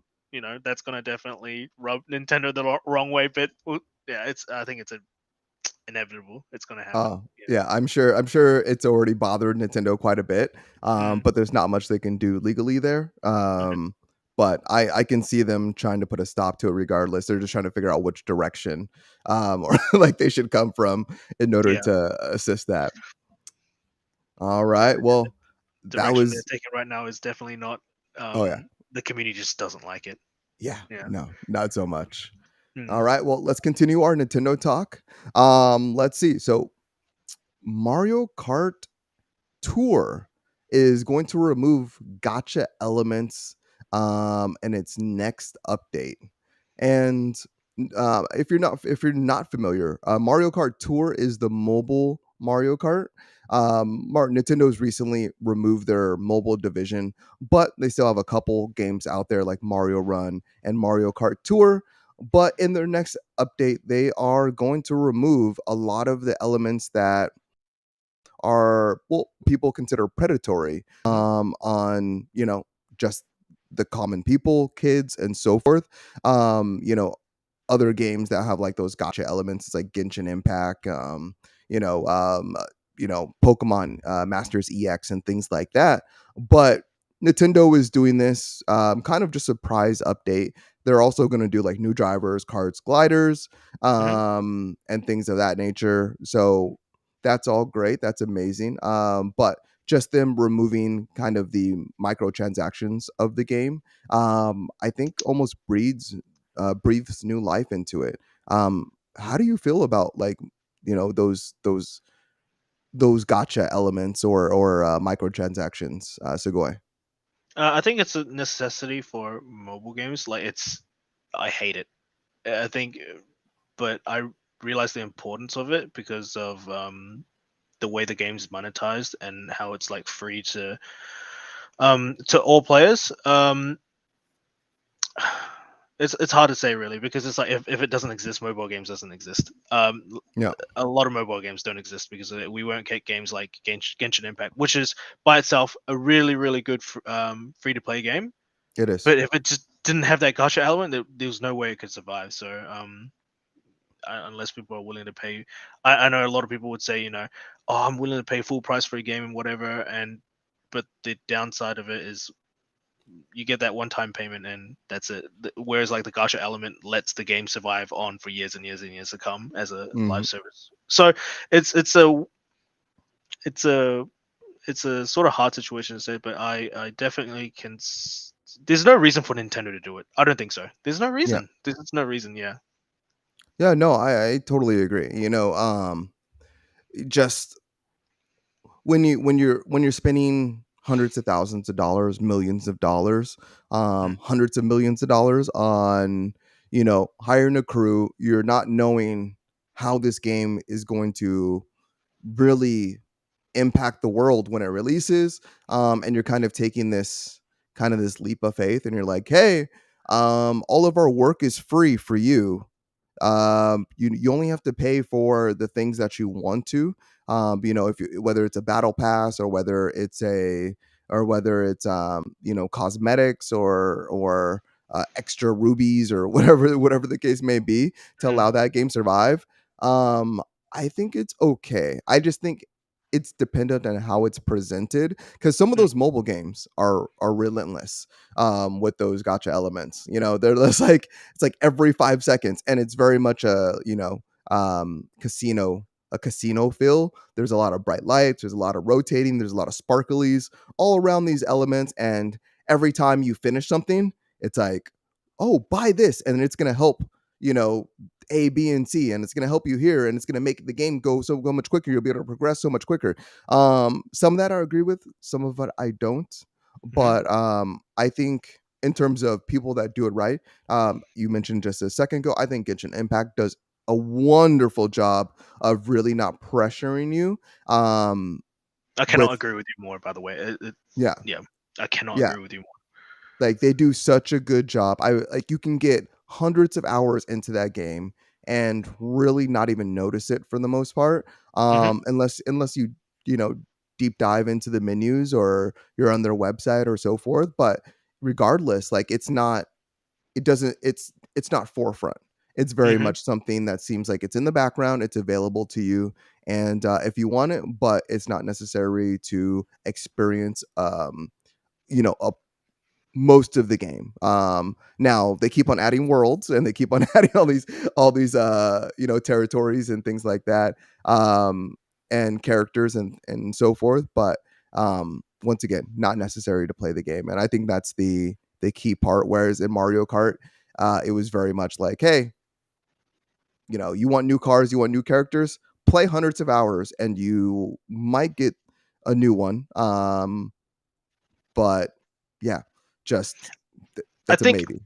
that's gonna definitely rub Nintendo the wrong way. But yeah, it's I think it's inevitable. It's gonna happen. Yeah, I'm sure it's already bothered Nintendo quite a bit. Mm, But there's not much they can do legally there. mhm. But I can see them trying to put a stop to it regardless. They're just trying to figure out which direction or like they should come from in order Yeah, to assist that. All yeah. right. And the Well, that direction they're was taking right now is definitely not. oh yeah. The community just doesn't like it. Yeah. Yeah. No, not so much. Mm, All right. Well, let's continue our Nintendo talk. Let's see. So Mario Kart Tour is going to remove gotcha elements in its next update. And if you're not familiar, Mario Kart Tour is the mobile Mario Kart. Nintendo's recently removed their mobile division, but they still have a couple games out there like Mario Run and Mario Kart Tour. But in their next update, they are going to remove a lot of the elements that are well people consider predatory mhm, on just the common people, kids and so forth. um you know Other games that have like those gotcha elements, it's like Genshin Impact, you know um Pokemon Masters EX and things like that. But Nintendo is doing this kind of just surprise update. They're also going to do like new drivers, cards, gliders, mhm, and things of that nature. So that's all great. That's amazing. But just them removing kind of the microtransactions of the game, I think almost breathes new life into it. How do you feel about like those gotcha elements or microtransactions, Sugoi? I think it's a necessity for mobile games. Like I hate it. I think, but I realize the importance of it because of the way the game's monetized and how it's like free to all players. It's hard to say really because it's like if it doesn't exist, mobile games doesn't exist. Yeah, A lot of mobile games don't exist because we won't get games like Genshin Impact, which is by itself a really good free to play game. it is. But if it just didn't have that gotcha element, there was no way it could survive. So unless people are willing to pay, I know a lot of people would say, oh, I'm willing to pay full price for a game and whatever, and but the downside of it is you get that one time payment and that's it. Whereas like the gacha element lets the game survive on for years and years and years to come as a live Mhm. service. So it's it's a it's a it's a sort of hard situation to say, but I definitely can. There's no reason for Nintendo to do it. I don't think so. There's no Yeah. reason. There's no reason. Yeah. Yeah, no, I totally agree. Just when you're spending hundreds of thousands of dollars, millions of dollars, Mm, hundreds of millions of dollars on hiring a crew, you're not knowing how this game is going to really impact the world when it releases. And you're kind of taking this leap of faith, and you're like, hey, all of our work is free for you. You only have to pay for the things that you want to. If you, whether it's a battle pass or whether it's cosmetics or extra rubies or whatever the case may be to mm, allow that game survive. um I think it's okay. I just think it's dependent on how it's presented, because some of mm, those mobile games are relentless with those gotcha elements. They're just like it's like every 5 seconds, and it's very much a casino a casino feel. There's a lot of bright lights, there's a lot of rotating, there's a lot of sparklies all around these elements, and every time you finish something, it's like, oh, buy this, and it's gonna help, you know, A, B, and C, and it's gonna help you here, and it's gonna make the game go much quicker. You'll be able to progress so much quicker. Some of that I agree with, some of it I don't. Hmm. But I think in terms of people that do it right, you mentioned just a second ago, I think Genshin Impact does a wonderful job of really not pressuring you. I cannot With agree with you more. By the way, Yeah, yeah, I cannot yeah, agree with you more. like they do such a good job. I like you can get hundreds of hours into that game and really not even notice it for the most part. Hmm. Unless you you know deep dive into the menus or you're on their website or so forth. But regardless, like it doesn't it's not forefront. It's very Hmm. much something that seems like it's in the background, it's available to you, and if you want it, but it's not necessary to experience you know a most of the game. Now they keep on adding worlds and they keep on adding all these territories and things like that, and characters and so forth. But once again, not necessary to play the game, and I think that's the key part. Whereas in Mario Kart, it was very much like, hey, you want new cars, you want new characters, play hundreds of hours, and you might get a new one. But yeah, just I that's a think maybe.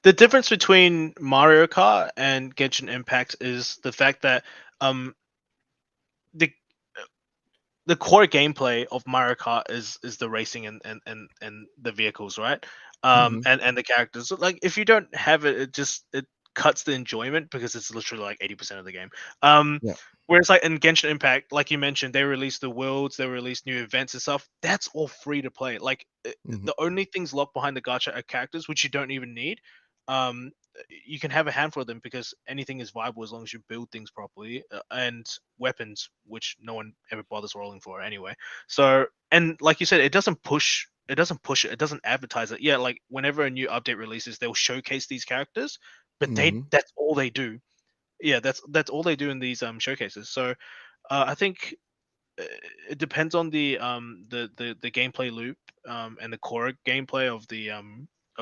the difference between Mario Kart and Genshin Impact is the fact that um the the core gameplay of Mario Kart is the racing and the vehicles, right? Mhm. And the characters. So, like if you don't have it, it cuts the enjoyment because it's literally like 80% of the game. Um, Yeah. Whereas like in Genshin Impact, like you mentioned, they release the worlds, they release new events and stuff. That's all free to play. Like Mhm. the only things locked behind the gacha are characters, which you don't even need. Um, you can have a handful of them because anything is viable as long as you build things properly, and weapons, which no one ever bothers rolling for anyway. So, and like you said, it doesn't advertise it. Yeah, like whenever a new update releases, they'll showcase these characters, but Mhm. that's all they do. Yeah, that's all they do in these showcases. So, I think uh, it depends on the gameplay loop and the core gameplay of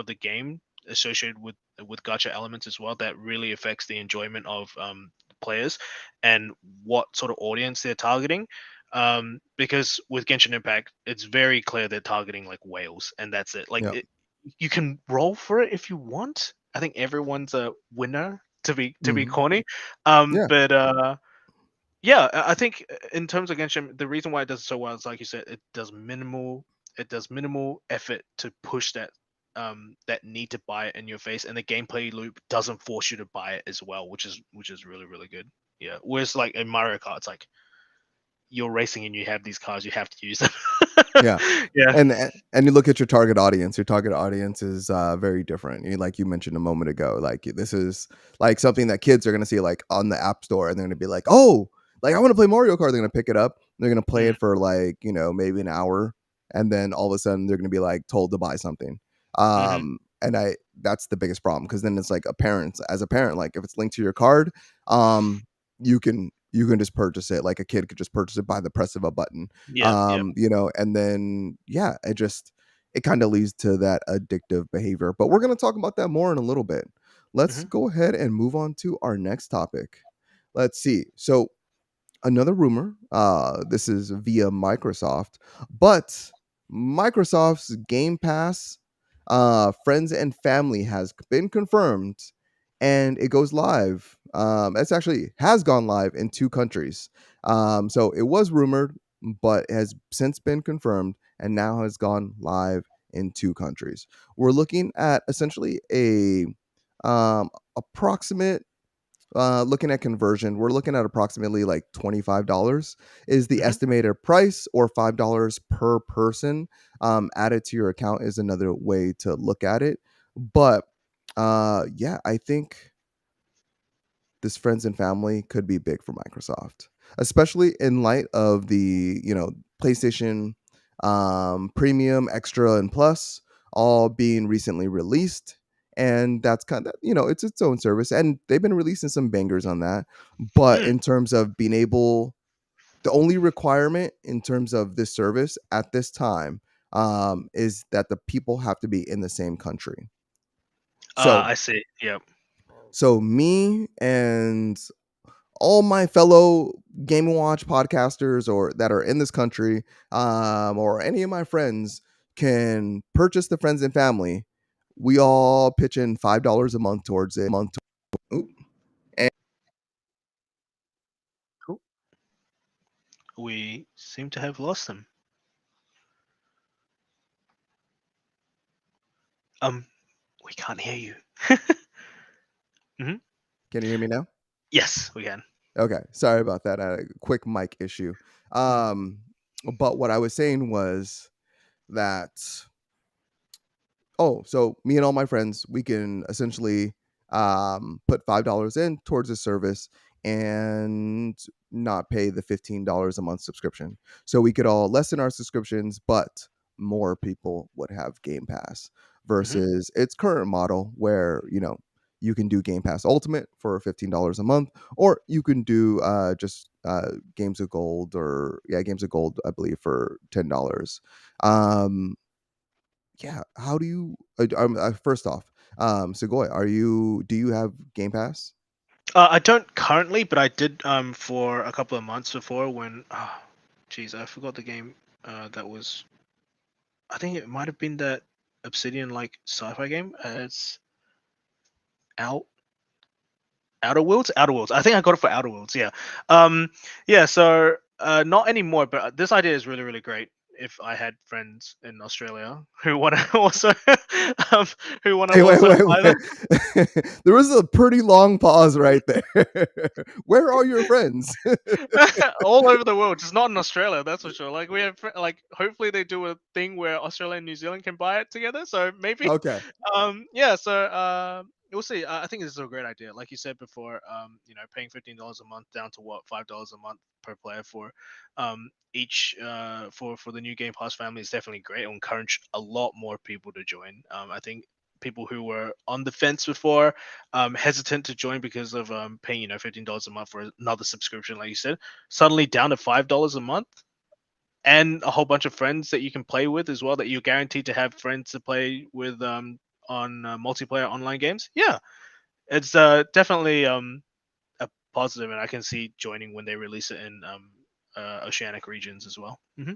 the game associated with gacha elements as well that really affects the enjoyment of players and what sort of audience they're targeting. Because with Genshin Impact, it's very clear they're targeting like whales, and that's it. Yeah. You can roll for it if you want. I think everyone's a winner to be Mhm. corny, Yeah. but yeah, I think in terms of Genshin, the reason why it does so well is like you said, it does minimal effort to push that need to buy it in your face, and the gameplay loop doesn't force you to buy it as well, which is really really good. Yeah, whereas like in Mario Kart, it's like you're racing and you have these cars, you have to use them. Yeah. Yeah. And you look at your target audience. Your target audience is very different. Like you mentioned a moment ago, like this is like something that kids are going to see like on the App Store, and they're going to be like, "Oh, like I want to play Mario Kart." They're going to pick it up. They're going to play Mhm, it for like maybe an hour, and then all of a sudden they're going to be like told to buy something. mhm. And I That's the biggest problem, because then it's like as a parent, like if it's linked to your card, you can just purchase it, like a kid could just purchase it by the press of a button. Yeah, yeah. And then yeah, it kind of leads to that addictive behavior. But we're going to talk about that more in a little bit. Let's Mhm, go ahead and move on to our next topic. Let's see. So another rumor, this is via Microsoft, but Microsoft's Game Pass friends and family has been confirmed, and it goes live. It's actually has gone live in 2 countries. So it was rumored, but has since been confirmed and now has gone live in 2 countries. We're looking at essentially a approximate, looking at conversion, we're looking at approximately like $25 is the mhm. estimated price, or $5 per person. Added to your account is another way to look at it. But yeah, I think this friends and family could be big for Microsoft, especially in light of the PlayStation Premium, Extra, and Plus all being recently released, and that's kind of, it's its own service, and they've been releasing some bangers on that. But Mm. in terms of being able, the only requirement in terms of this service at this time is that the people have to be in the same country. So I see. Yep. me and all my fellow Game Watch podcasters or that are in this country, or any of my friends can purchase the friends and family. We all pitch in $5 a month towards it. Oop. And Cool. We seem to have lost them. Um, we can't hear you. Hmm. can you hear me now? Yes, we can. Okay, sorry about that. I had a quick mic issue. Mm. Um, but what I was saying was that, oh, so me and all my friends, we can essentially put $5 in towards the service and not pay the $15 a month subscription. So we could all lessen our subscriptions, but more people would have Game Pass Hmm. versus its current model where, you can do Game Pass Ultimate for $15 a month, or you can do just Games of Gold, or yeah, Games of Gold, I believe, for $10. Um, yeah, how do you first off, Segoy, do you have Game Pass? I don't currently, but I did for a couple of months before when, jeez, I forgot the game. That was, I think it might have been that Obsidian like sci-fi game. It's out Outer Worlds. Outer Worlds. I think I got it for Outer Worlds. Yeah. Yeah. So not anymore. But this idea is really really great. If I had friends in Australia who want to also um, who want to Wait, also wait, buy wait, wait. There was a pretty long pause right there. Where are your friends? all over the world, just not in Australia. That's for sure. Like we have, like hopefully they do a thing where Australia and New Zealand can buy it together. So maybe, Okay. yeah. So we'll see. I think this is a great idea. Like you said before, paying $15 a month down to what, $5 a month per player for, each for the new Game Pass family is definitely great. It'll encourage a lot more people to join. I think people who were on the fence before, hesitant to join because of paying $15 a month for another subscription, like you said, suddenly down to $5 a month, and a whole bunch of friends that you can play with as well. That you're guaranteed to have friends to play with on multiplayer online games. Yeah, it's definitely a positive, and I can see joining when they release it in oceanic regions as well. Hmm.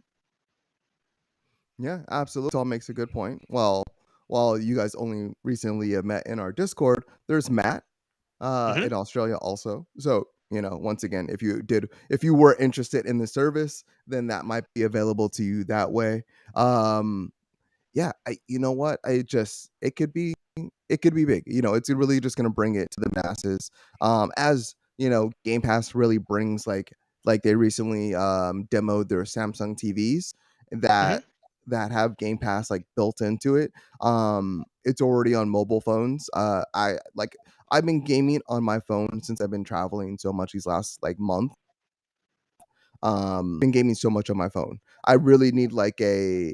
Yeah, absolutely. All makes a good point. Well, while you guys only recently have met in our Discord, there's Matt Hmm. in Australia also. So, once again, if you were interested in the service, then that might be available to you that way. Um, yeah, you know what? It could be big. It's really just gonna bring it to the masses. As Game Pass really brings, like they recently demoed their Samsung TVs Hmm. that have Game Pass like built into it. It's already on mobile phones. I've been gaming on my phone since I've been traveling so much these last like month. Been gaming so much on my phone. I really need like a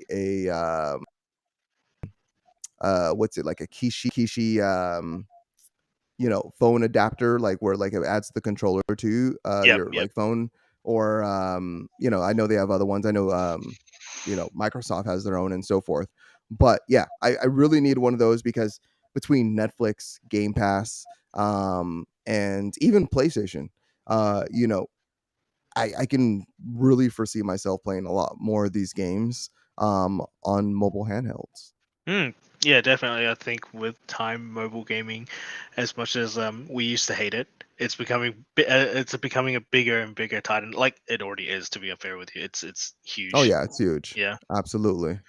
what's it, like a Kishi phone adapter, like where like it adds the controller to Yep. your Yep. like phone, or I know they have other ones. I know Microsoft has their own and so forth. But yeah, I really need one of those because between Netflix, Game Pass, and even PlayStation, uh, you know, I can really foresee myself playing a lot more of these games on mobile handhelds. Mm, yeah, definitely. I think with time, mobile gaming, as much as we used to hate it, it's becoming a bigger and bigger titan. Like it already is. To be fair with you, it's Oh huge. yeah, it's huge. Yeah. Absolutely.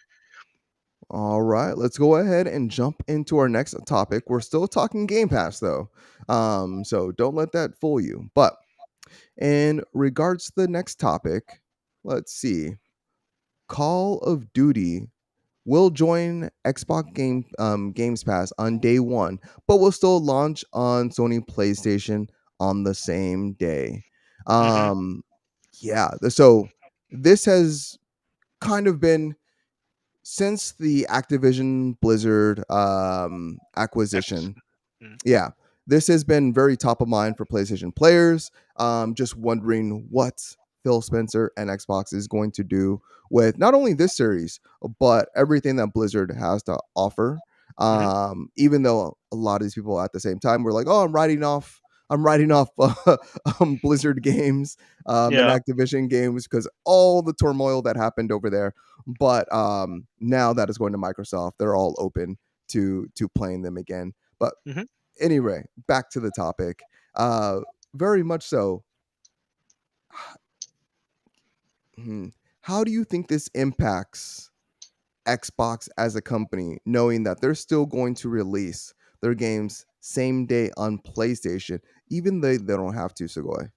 All right, let's go ahead and jump into our next topic. We're still talking Game Pass though. So don't let that fool you. But in regards to the next topic, let's see. Call of Duty will join Xbox Games Pass on day one, but will still launch on Sony PlayStation on the same day. Hmm. Yeah, so this has kind of been since the Activision Blizzard acquisition, Acquisition. Mm. yeah, this has been very top of mind for PlayStation players. Just wondering what Phil Spencer and Xbox is going to do with not only this series, but everything that Blizzard has to offer. Mhm. Even though a lot of these people at the same time were like, "Oh, I'm writing off Blizzard games and Yeah. Activision games because all the turmoil that happened over there." But now that it's going to Microsoft, they're all open to playing them again. But Mhm. anyway, back to the topic. Uh, very much so. Hmm. How do you think this impacts Xbox as a company, knowing that they're still going to release their games same day on PlayStation, even though they don't have to, Sugoi?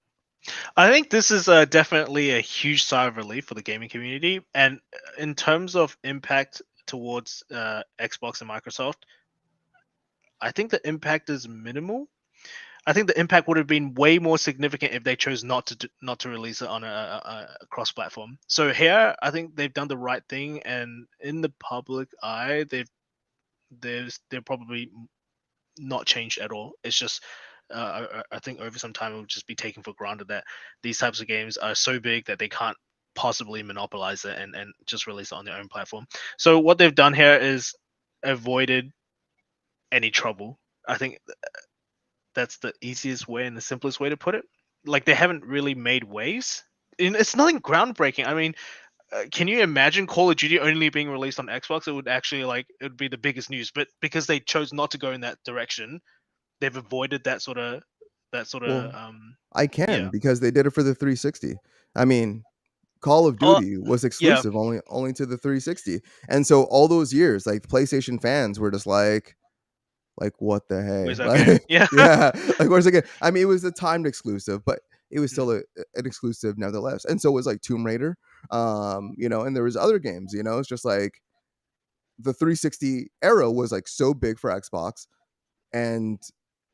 I think this is definitely a huge sigh of relief for the gaming community, and in terms of impact towards Xbox and Microsoft, I think the impact is minimal. I think the impact would have been way more significant if they chose not to release it on a cross platform. So here, I think they've done the right thing, and in the public eye, they're probably not changed at all. It's just I think over some time it will just be taken for granted that these types of games are so big that they can't possibly monopolize it and just release it on their own platform. So what they've done here is avoided any trouble. I think that's the easiest way and the simplest way to put it. Like they haven't really made waves. And it's nothing groundbreaking. I mean, can you imagine Call of Duty only being released on Xbox? It would actually like it would be the biggest news. But because they chose not to go in that direction, they've avoided that sort of Well, I can yeah. because they did it for the 360. I mean, Call of Oh Duty was yeah, exclusive only to the 360. And so all those years, like PlayStation fans were just like what the where's hey? that game? Like Yeah. yeah, like where's it again? I mean, it was a timed exclusive, but it was Mm, still an exclusive nevertheless. And so was like Tomb Raider. And there was other games, it's just like the 360 era was like so big for Xbox and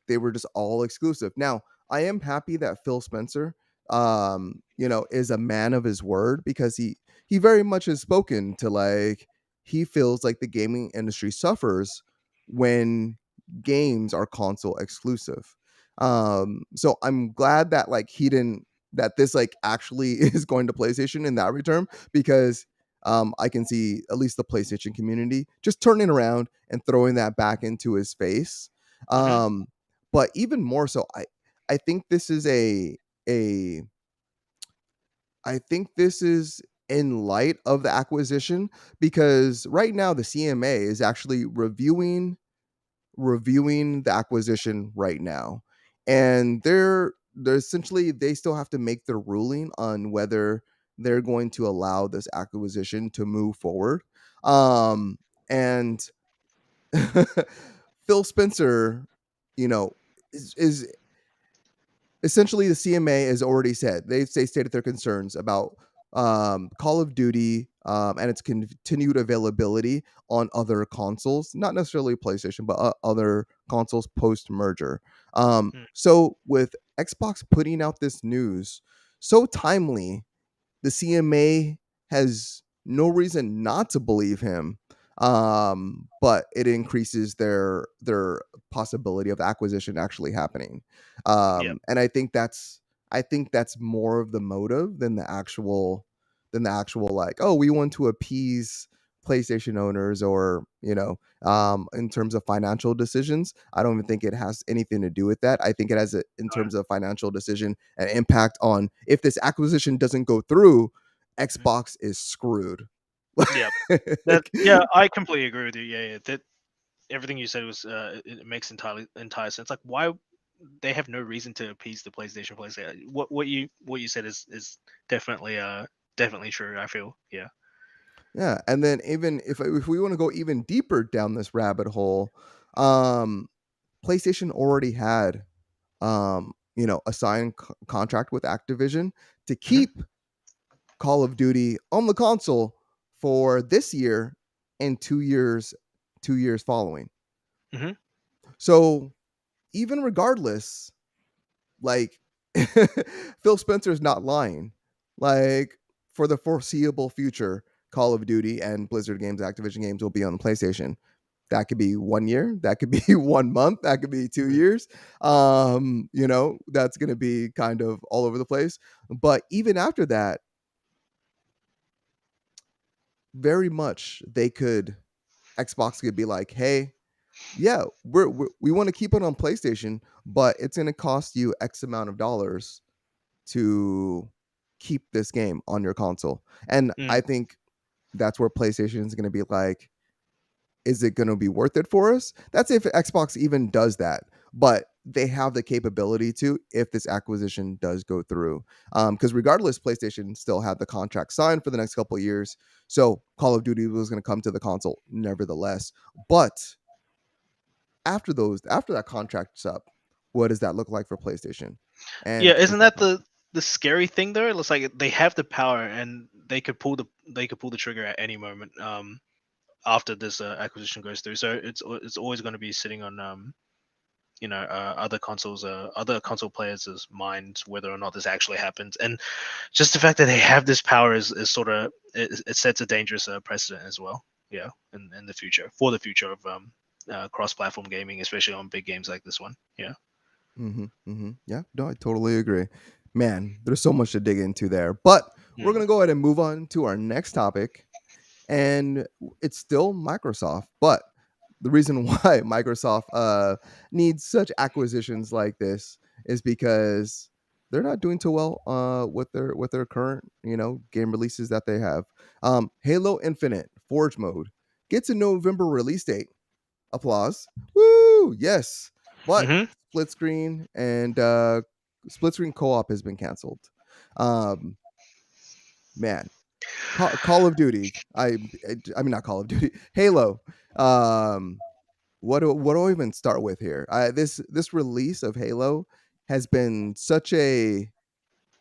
they were just all exclusive. Now, I am happy that Phil Spencer, is a man of his word because he very much has spoken to like he feels like the gaming industry suffers when games are console exclusive. So I'm glad that like he didn't that this like actually is going to PlayStation in that return because I can see at least the PlayStation community just turning around and throwing that back into his face. mhm, um but even more so, I think this is a I think this is in light of the acquisition because right now the CMA is actually reviewing the acquisition right now, and they're essentially they still have to make their ruling on whether they're going to allow this acquisition to move forward. And Phil Spencer, you know, is essentially the CMA has already said they stated their concerns about Call of Duty and its continued availability on other consoles, not necessarily PlayStation, but other consoles post merger. mm, So with Xbox putting out this news so timely, the CMA has no reason not to believe him. But it increases their possibility of acquisition actually happening. yeah. And I think that's more of the motive than the actual like, oh, we want to appease PlayStation owners or, in terms of financial decisions. I don't even think it has anything to do with that. I think it has in terms of financial decision and impact on if this acquisition doesn't go through, Mhm. Xbox is screwed. Yeah. That Like, yeah, I completely agree with you. Yeah, yeah. That everything you said was it makes entire sense. Like why they have no reason to appease the PlayStation. What you said is definitely definitely true. I feel yeah. yeah, and then even if we want to go even deeper down this rabbit hole, um, PlayStation already had a signed contract with Activision to Hmm. keep Call of Duty on the console for this year and 2 years following. Hmm. So even regardless, like Phil Spencer's not lying. Like for the foreseeable future, Call of Duty and Blizzard games, Activision games will be on the PlayStation. That could be 1 year, that could be 1 month, that could be two Mhm. years. That's going to be kind of all over the place. But even after that, very much they could Xbox could be like, hey, yeah, we want to keep it on PlayStation, but it's going to cost you X amount of dollars to keep this game on your console. And Mm. I think that's where PlayStation is going to be like, is it going to be worth it for us? That's if Xbox even does that. But they have the capability to if this acquisition does go through. Because regardless, PlayStation still had the contract signed for the next couple of years. So Call of Duty was going to come to the console nevertheless. But after that contract's up, what does that look like for PlayStation? Yeah, And is isn't that that the scary thing though? It looks like they have the power and they could pull the trigger at any moment. After this acquisition goes through, so it's always going to be sitting on other console players' minds whether or not this actually happens. And just the fact that they have this power is sort of it sets a dangerous precedent as well. Yeah, in the future for the future of cross-platform gaming, especially on big games like this one. Yeah. Yeah, no, I totally agree. Man, there's so much to dig into there. But we're Mm. gonna go ahead and move on to our next topic, and it's still Microsoft. But the reason why Microsoft needs such acquisitions like this is because they're not doing too well with their current game releases that they have. Halo Infinite Forge Mode gets a November release date. Applause. Woo! Yes. But Hmm. split screen and split screen co-op has been canceled. Um man, Call of Duty. I mean not Call of Duty. Halo. Um what do I even start with here? This release of Halo has been such a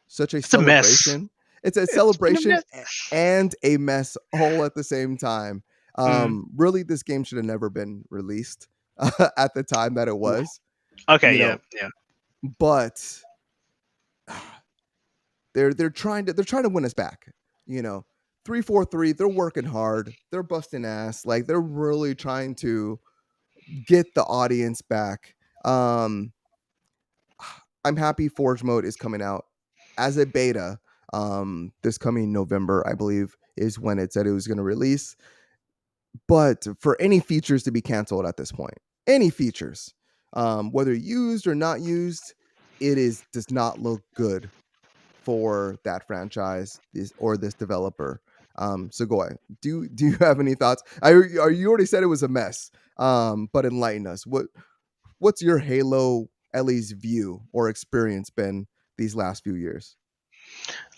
It's a mess. celebration. It's a It's been a celebration mess. and a mess all at the same time. Mm. Really, this game should have never been released at the time that it Ooh. was, Okay. you Yeah. know. Yeah. But they're trying to win us back. You know, 343. They're working hard. They're busting ass. Like they're really trying to get the audience back. Um, I'm happy Forge Mode is coming out as a beta. This coming November, I believe, is when it said it was going to release. But for any features to be canceled at this point, any features, whether used or not used, it is does not look good for that franchise or this developer. So go ahead. Do you have any thoughts? You already said it was a mess. But enlighten us. What's your Halo Ellie's view or experience been these last few years?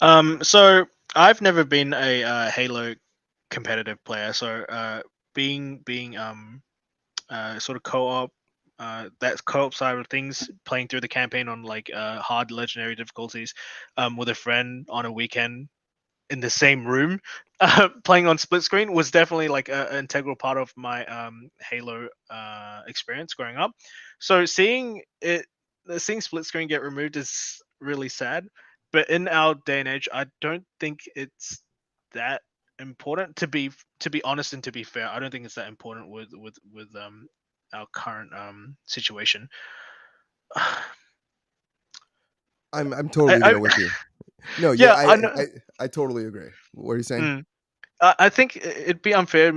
So I've never been a Halo competitive player. So being sort of co-op, that co-op side of things, playing through the campaign on like hard legendary difficulties, with a friend on a weekend in the same room, playing on split screen was definitely like an integral part of my Halo experience growing up. So seeing split screen get removed is really sad. But in our day and age, I don't think it's that important. To be honest and to be fair, I don't think it's that important with our current situation. I'm I, totally I there with you. No, yeah, yeah, I know. I totally agree. What are you saying? Mm. I think it'd be unfair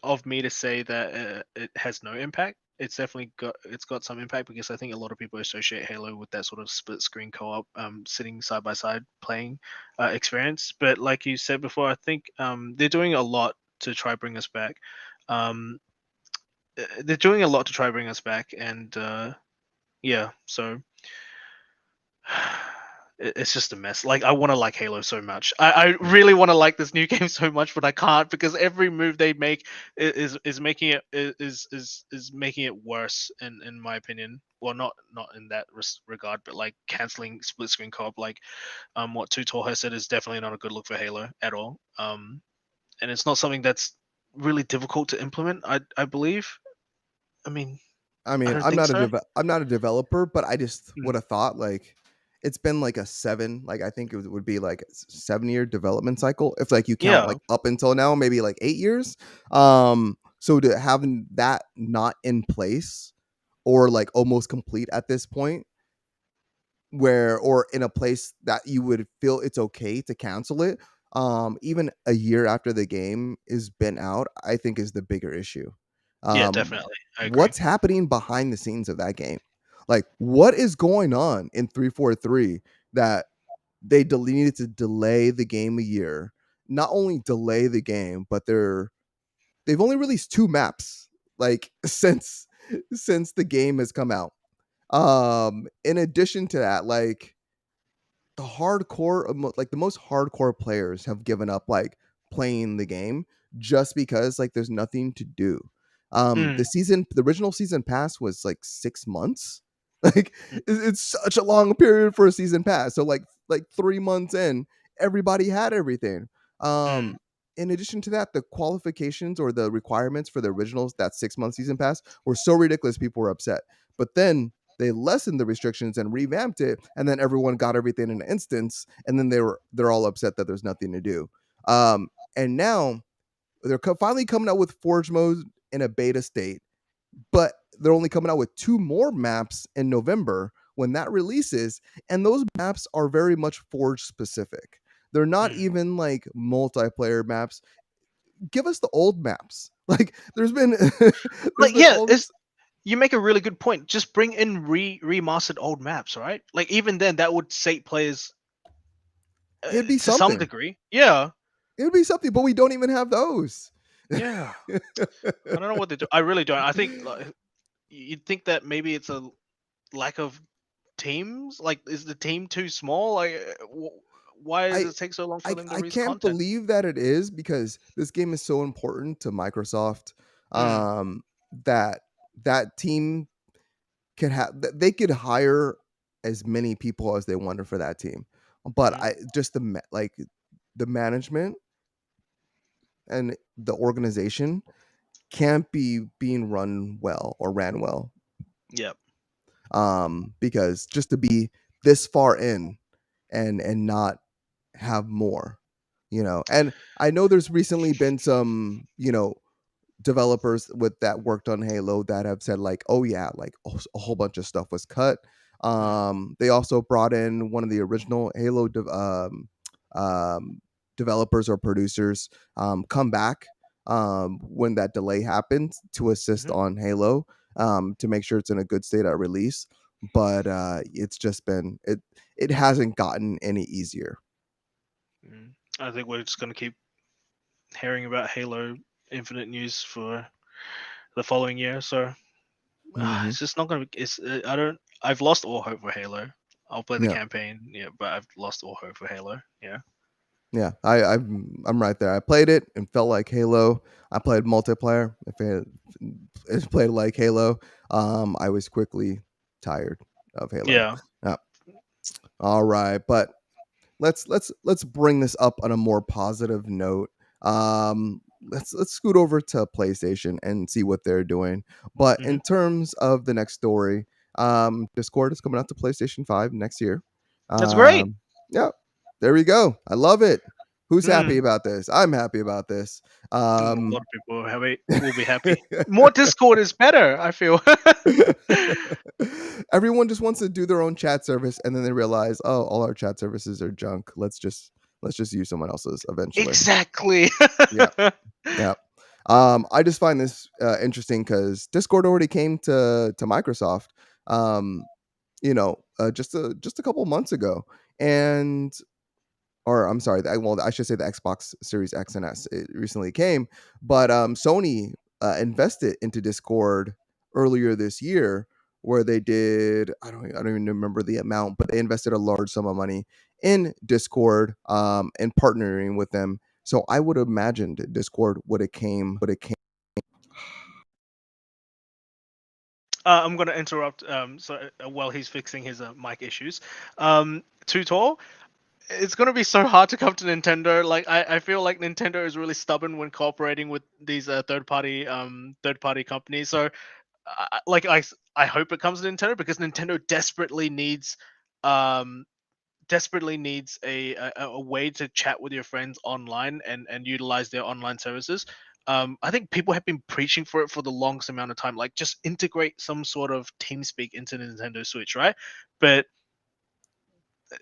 of me to say that it has no impact. It's got some impact because I think a lot of people associate Halo with that sort of split screen co-op, sitting side by side playing experience. But like you said before, I think they're doing a lot to try bring us back. Um, they're doing a lot to try bring us back, and yeah, so it's just a mess. Like I want to like Halo so much. I really want to like this new game so much, but I can't because every move they make is making it is making it worse in my opinion. Well, not in that regard, but like canceling split screen co-op, like what Tutor has said is definitely not a good look for Halo at all. And it's not something that's really difficult to implement. I believe. I mean, I I mean, don't think so. I'm not a developer, but I just would Mm. have thought like it's been like a 7, like, I think it would be like 7-year development cycle if, like, you count, Yeah. like, up until now, maybe, like, 8 years. So to having that not in place or, like, almost complete at this point where or in a place that you would feel it's okay to cancel it, even a year after the game is been out, I think is the bigger issue. Yeah, Um, definitely. I agree. what's happening behind the scenes of that game? Like, what is going on in 343 that needed to delay the game a year? Not only delay the game, but they've only released 2 maps, like, since the game has come out. In addition to that, like the hardcore like the most hardcore players have given up like playing the game just because like there's nothing to do. Mm, The original season pass was like 6 months. Like mm, it's such a long period for a season pass. So like 3 months in, everybody had everything. mm, Um, in addition to that, the qualifications or the requirements for the originals that 6 month season pass were so ridiculous, people were upset. But then they lessened the restrictions and revamped it, and then everyone got everything in an instance, and then they're all upset that there's nothing to do. Um, and now they're finally coming out with Forge mode in a beta state, but they're only coming out with 2 more maps in November when that releases, and those maps are very much Forge specific. They're not mm. even like multiplayer maps. Give us the old maps. Like there's been there's Like, been yeah, all it's this. you make a really good point. Just bring in remastered old maps, right? Like even then, that would sate players It'd be to some something. degree. Yeah, It'd be something, but we don't even have those. yeah. I don't know what they do. I really don't. I think like, you'd think that maybe it's a lack of teams. Like, is the team too small? Like, why does I it take so long for I them to I release can't content? believe that it is because this game is so important to Microsoft, Mm, um, that that team they could hire as many people as they wanted for that team. But mm, I just like the management and the organization can't be being run well or ran well. yep. Because just to be this far in and not have more, and I know there's recently been some, developers with that worked on Halo that have said like, oh yeah, like a whole bunch of stuff was cut. Mm, They also brought in one of the original Halo um, developers or producers, come back when that delay happened to assist mhm, on Halo, to make sure it's in a good state at release. But it's just been it hasn't gotten any easier. mm. I think we're just gonna keep hearing about Halo Infinite news for the following year. So Hmm. it's just not gonna. It's I don't. I've lost all hope for Halo. I'll play the Yeah. campaign, yeah, but I've lost all hope for Halo. Yeah. Yeah, I'm right there. I played it and felt like Halo. I played multiplayer. If it played like Halo, I was quickly tired of Halo. Yeah. Yeah. All right, but let's bring this up on a more positive note. Let's scoot over to PlayStation and see what they're doing. But Hmm. in terms of the next story, Discord is coming out to PlayStation 5 next year. That's great. Um, yeah, there we go. I love it. Who's happy Mm. about this? I'm happy about this. A lot Um, of people will be happy. More Discord is better, I feel. everyone just wants to do their own chat service, and then they realize, oh, all our chat services are junk. Let's just use someone else's eventually. Exactly. Yeah, yeah. I just find this interesting because Discord already came to Microsoft, um, just a couple months ago, and or I'm sorry, well, I should say the Xbox Series X and S. It recently came, but Sony invested into Discord earlier this year, where they did I don't even remember the amount, but they invested a large sum of money in Discord, and partnering with them. So I would have imagined Discord would have came. I'm gonna interrupt. So while he's fixing his mic issues, Too Tall. It's gonna be so hard to come to Nintendo. Like I feel like Nintendo is really stubborn when cooperating with these third party companies. So like I hope it comes to Nintendo because Nintendo desperately needs desperately needs a way to chat with your friends online and utilize their online services. I think people have been preaching for it for the longest amount of time. Like, just integrate some sort of TeamSpeak into the Nintendo Switch, right? But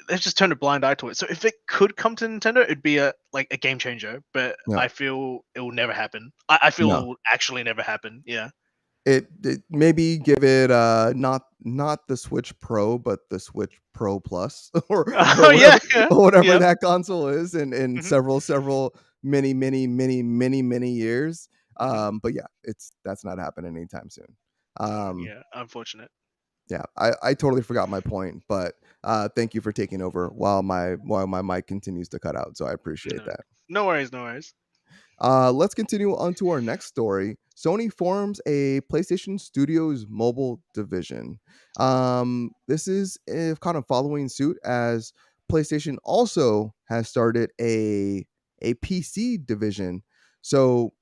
they've just turned a blind eye to it. So if it could come to Nintendo, it'd be a game changer. But Yeah. I feel it will never happen. I feel it No. will actually never happen. Yeah. It maybe give it, not the Switch Pro, but the Switch Pro Plus or Oh yeah, whatever yeah, or whatever yeah. that console is in Hmm. several many years. Hmm. But yeah, that's not happening anytime soon. Oh, Um, yeah, unfortunate. yeah, I totally forgot my point, but, thank you for taking over while my mic continues to cut out, so I appreciate No, that. no worries, no worries. Let's continue on to our next story. Sony forms a PlayStation Studios mobile division. This is kind of following suit as PlayStation also has started a PC division. So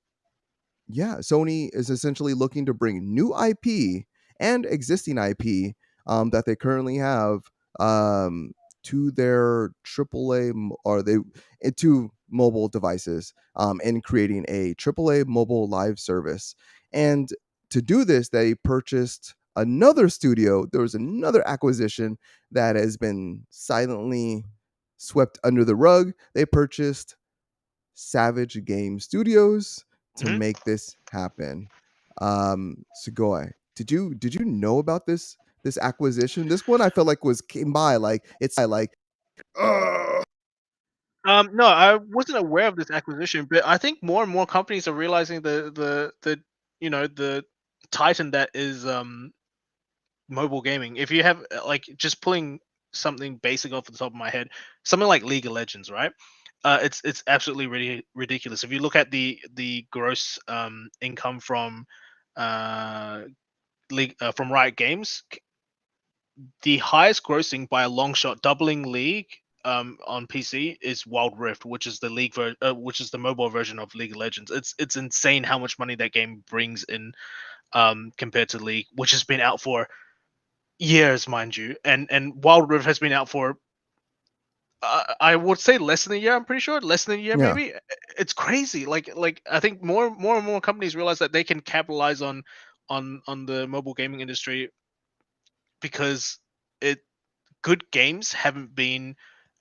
yeah, Sony is essentially looking to bring new IP and existing IP that they currently have um, to their AAA or they to mobile devices and creating a AAA mobile live service. And to do this, they purchased another studio. There was another acquisition that has been silently swept under the rug. They purchased Savage Game Studios to Hmm. make this happen. Sugoi, did you know about this acquisition? This one I felt like was came by like "Ugh." No, I wasn't aware of this acquisition, but I think more and more companies are realizing the titan that is mobile gaming. If you have just pulling something basic off the top of my head, something like League of Legends, right? It's absolutely ridiculous. If you look at the gross income from uh league from Riot Games, the highest grossing by a long shot, doubling League on PC, is Wild Rift, which is which is the mobile version of League of Legends. It's insane how much money that game brings in compared to League, which has been out for years, mind you, and Wild Rift has been out for I would say less than a year. I'm pretty sure less than a year, Yeah, maybe. It's crazy. Like I think more and more companies realize that they can capitalize on the mobile gaming industry because it good games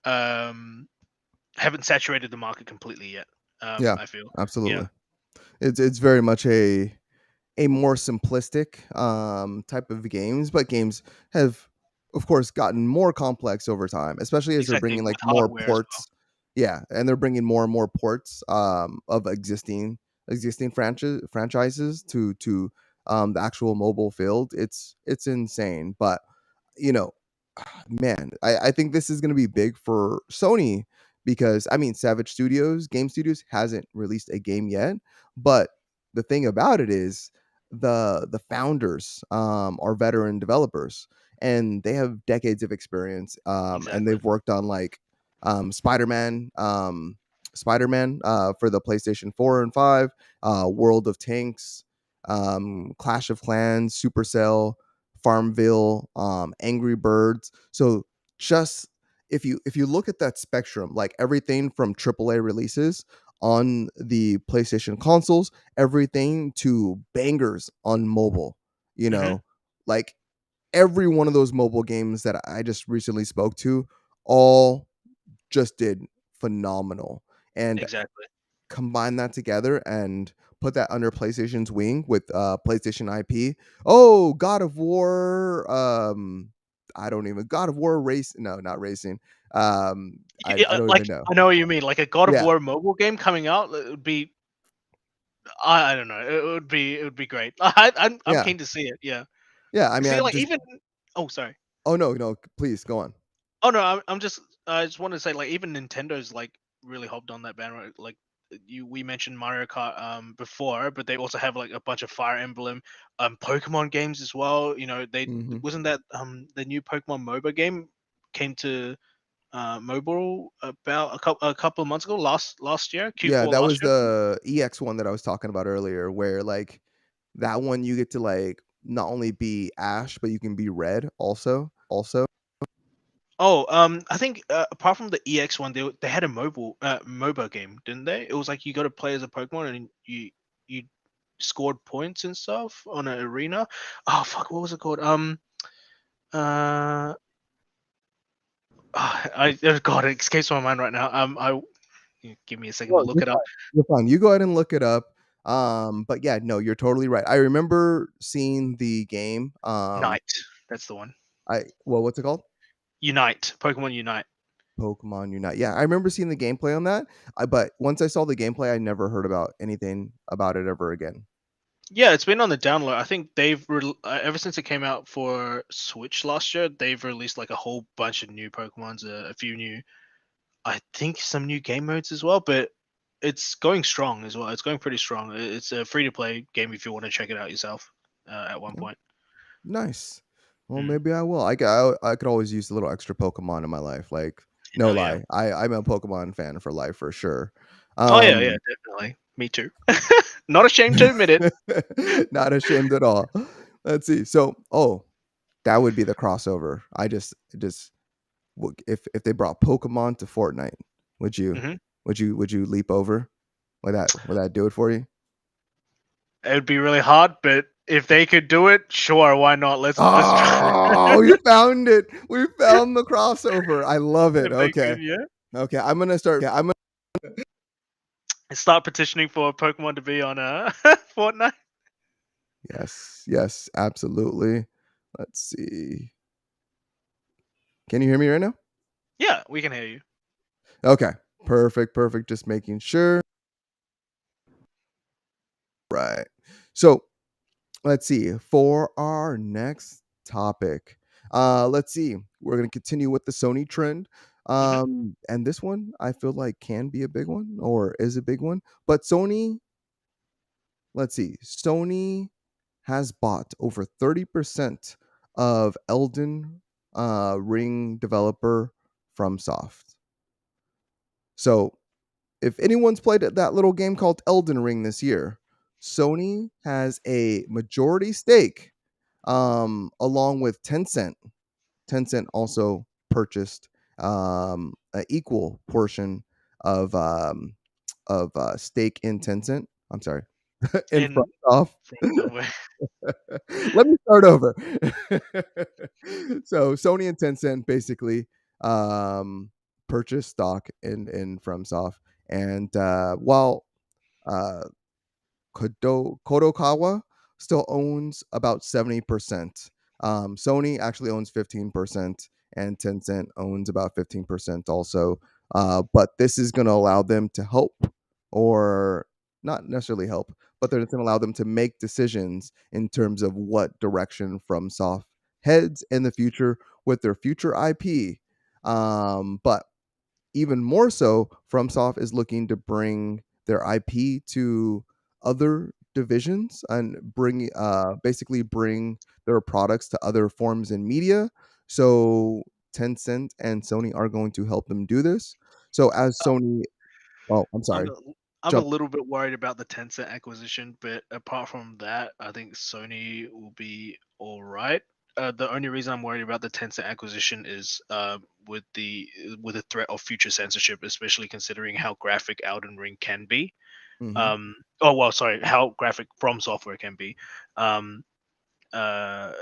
um haven't saturated the market completely yet. yeah, I feel. Yeah, absolutely. It's very much a more simplistic type of games, but games have, of course, gotten more complex over time, especially as they're exactly, bringing with like more hardware as well. ports. Yeah, and they're bringing more and more ports of existing franchises to the actual mobile field. It's insane, but you know, man, I think this is going to be big for Sony because I mean, Game Studios hasn't released a game yet, but the thing about it is the founders are veteran developers and they have decades of experience and Exactly. they've worked on like Spider-Man Spider-Man for the PlayStation 4 and 5, World of Tanks, Clash of Clans, Supercell, Farmville, Angry Birds. So just if you look at that spectrum, like everything from AAA releases on the PlayStation consoles, everything to bangers on mobile, you Hmm. know, like every one of those mobile games that I just recently spoke to, all just did phenomenal. And Exactly. combine that together and put that under PlayStation's wing with PlayStation IP. Oh, God of War. I don't even God of War race. No, not racing. I Yeah, don't like even know. I know what you mean. Like a God of Yeah, War mobile game coming out, it would be. I don't know. It would be great. I'm yeah, keen to see it. Yeah. yeah. I mean, See, I'm like just. even. Oh, sorry. Oh no, no. Please go on. Oh no, I'm just. I just want to say, like, even Nintendo's like really hopped on that bandwagon. Like we mentioned Mario Kart before, but they also have like a bunch of Fire Emblem, Pokemon games as well. They Hmm. wasn't that the new Pokemon MOBA game came to mobile about a couple of months ago, last year, Yeah, Q4 that last was year. the EX one that I was talking about earlier, where like that one you get to like not only be Ash, but you can be Red also. Oh, I think apart from the EX one, they had a MOBA game, didn't they? It was like you got to play as a Pokemon and you scored points and stuff on an arena. Oh fuck, what was it called? Uh, God, it escapes my mind right now. Give me a second to Well, look you're it up. fine. You're fine. You go ahead and look it up. But yeah, no, you're totally right. I remember seeing the game. Unite, that's the one. What's it called? Unite, Pokemon Unite. Pokemon Unite. Yeah, I remember seeing the gameplay on that. But once I saw the gameplay, I never heard about anything about it ever again. Yeah, it's been on the download. I think ever since it came out for Switch last year, they've released like a whole bunch of new Pokemons, a few new, I think some new game modes as well. But it's going strong as well. It's going pretty strong. It's a free to play game if you want to check it out yourself. At one Yeah, point. nice. Well, Mm. maybe I will. I could always use a little extra Pokemon in my life. Like, no Hell yeah. lie, I'm a Pokemon fan for life for sure. Oh yeah, yeah, Um, definitely. Me too. Not ashamed to admit it. not ashamed at all. Let's see. So, that would be the crossover. If they brought Pokemon to Fortnite, would you Hmm. would you leap over? Would that do it for you? It would be really hard, but if they could do it, sure, why not? Let's try. Oh, you found it. We found the crossover. I love it. If they Okay. could, yeah. Okay, I'm gonna start. Yeah, I'm Start petitioning for Pokemon to be on Fortnite. Yes, yes, absolutely. Let's see. Can you hear me right now? Yeah, we can hear you. Okay. Perfect, perfect. Just making sure. Right. So let's see. For our next topic, let's see. We're gonna continue with the Sony trend. Hmm. And this one I feel like can be a big one or is a big one. But Sony, let's see. Sony has bought over 30% of Elden Ring developer FromSoft. So if anyone's played that little game called Elden Ring this year, Sony has a majority stake, along with Tencent. Tencent also purchased an equal portion of stake in Tencent. I'm sorry, in In FromSoft. from way. Let me start over. So Sony and Tencent basically purchased stock in FromSoft, and while uh, Kodokawa still owns about 70%. Sony actually owns 15%, and Tencent owns about 15% also. But this is going to allow them to help, or not necessarily help, but they're going to allow them to make decisions in terms of what direction FromSoft heads in the future with their future IP. But even more so, FromSoft is looking to bring their IP to other divisions and basically bring their products to other forms in media. So Tencent and Sony are going to help them do this. So as Sony, oh, I'm I'm sorry, a, I'm a jump. little bit worried about the Tencent acquisition, but apart from that, I think Sony will be all right. The only reason I'm worried about the Tencent acquisition is with the threat of future censorship, especially considering how graphic Elden Ring can be. Hmm. Oh well, sorry, how graphic From Software can be. Um, uh,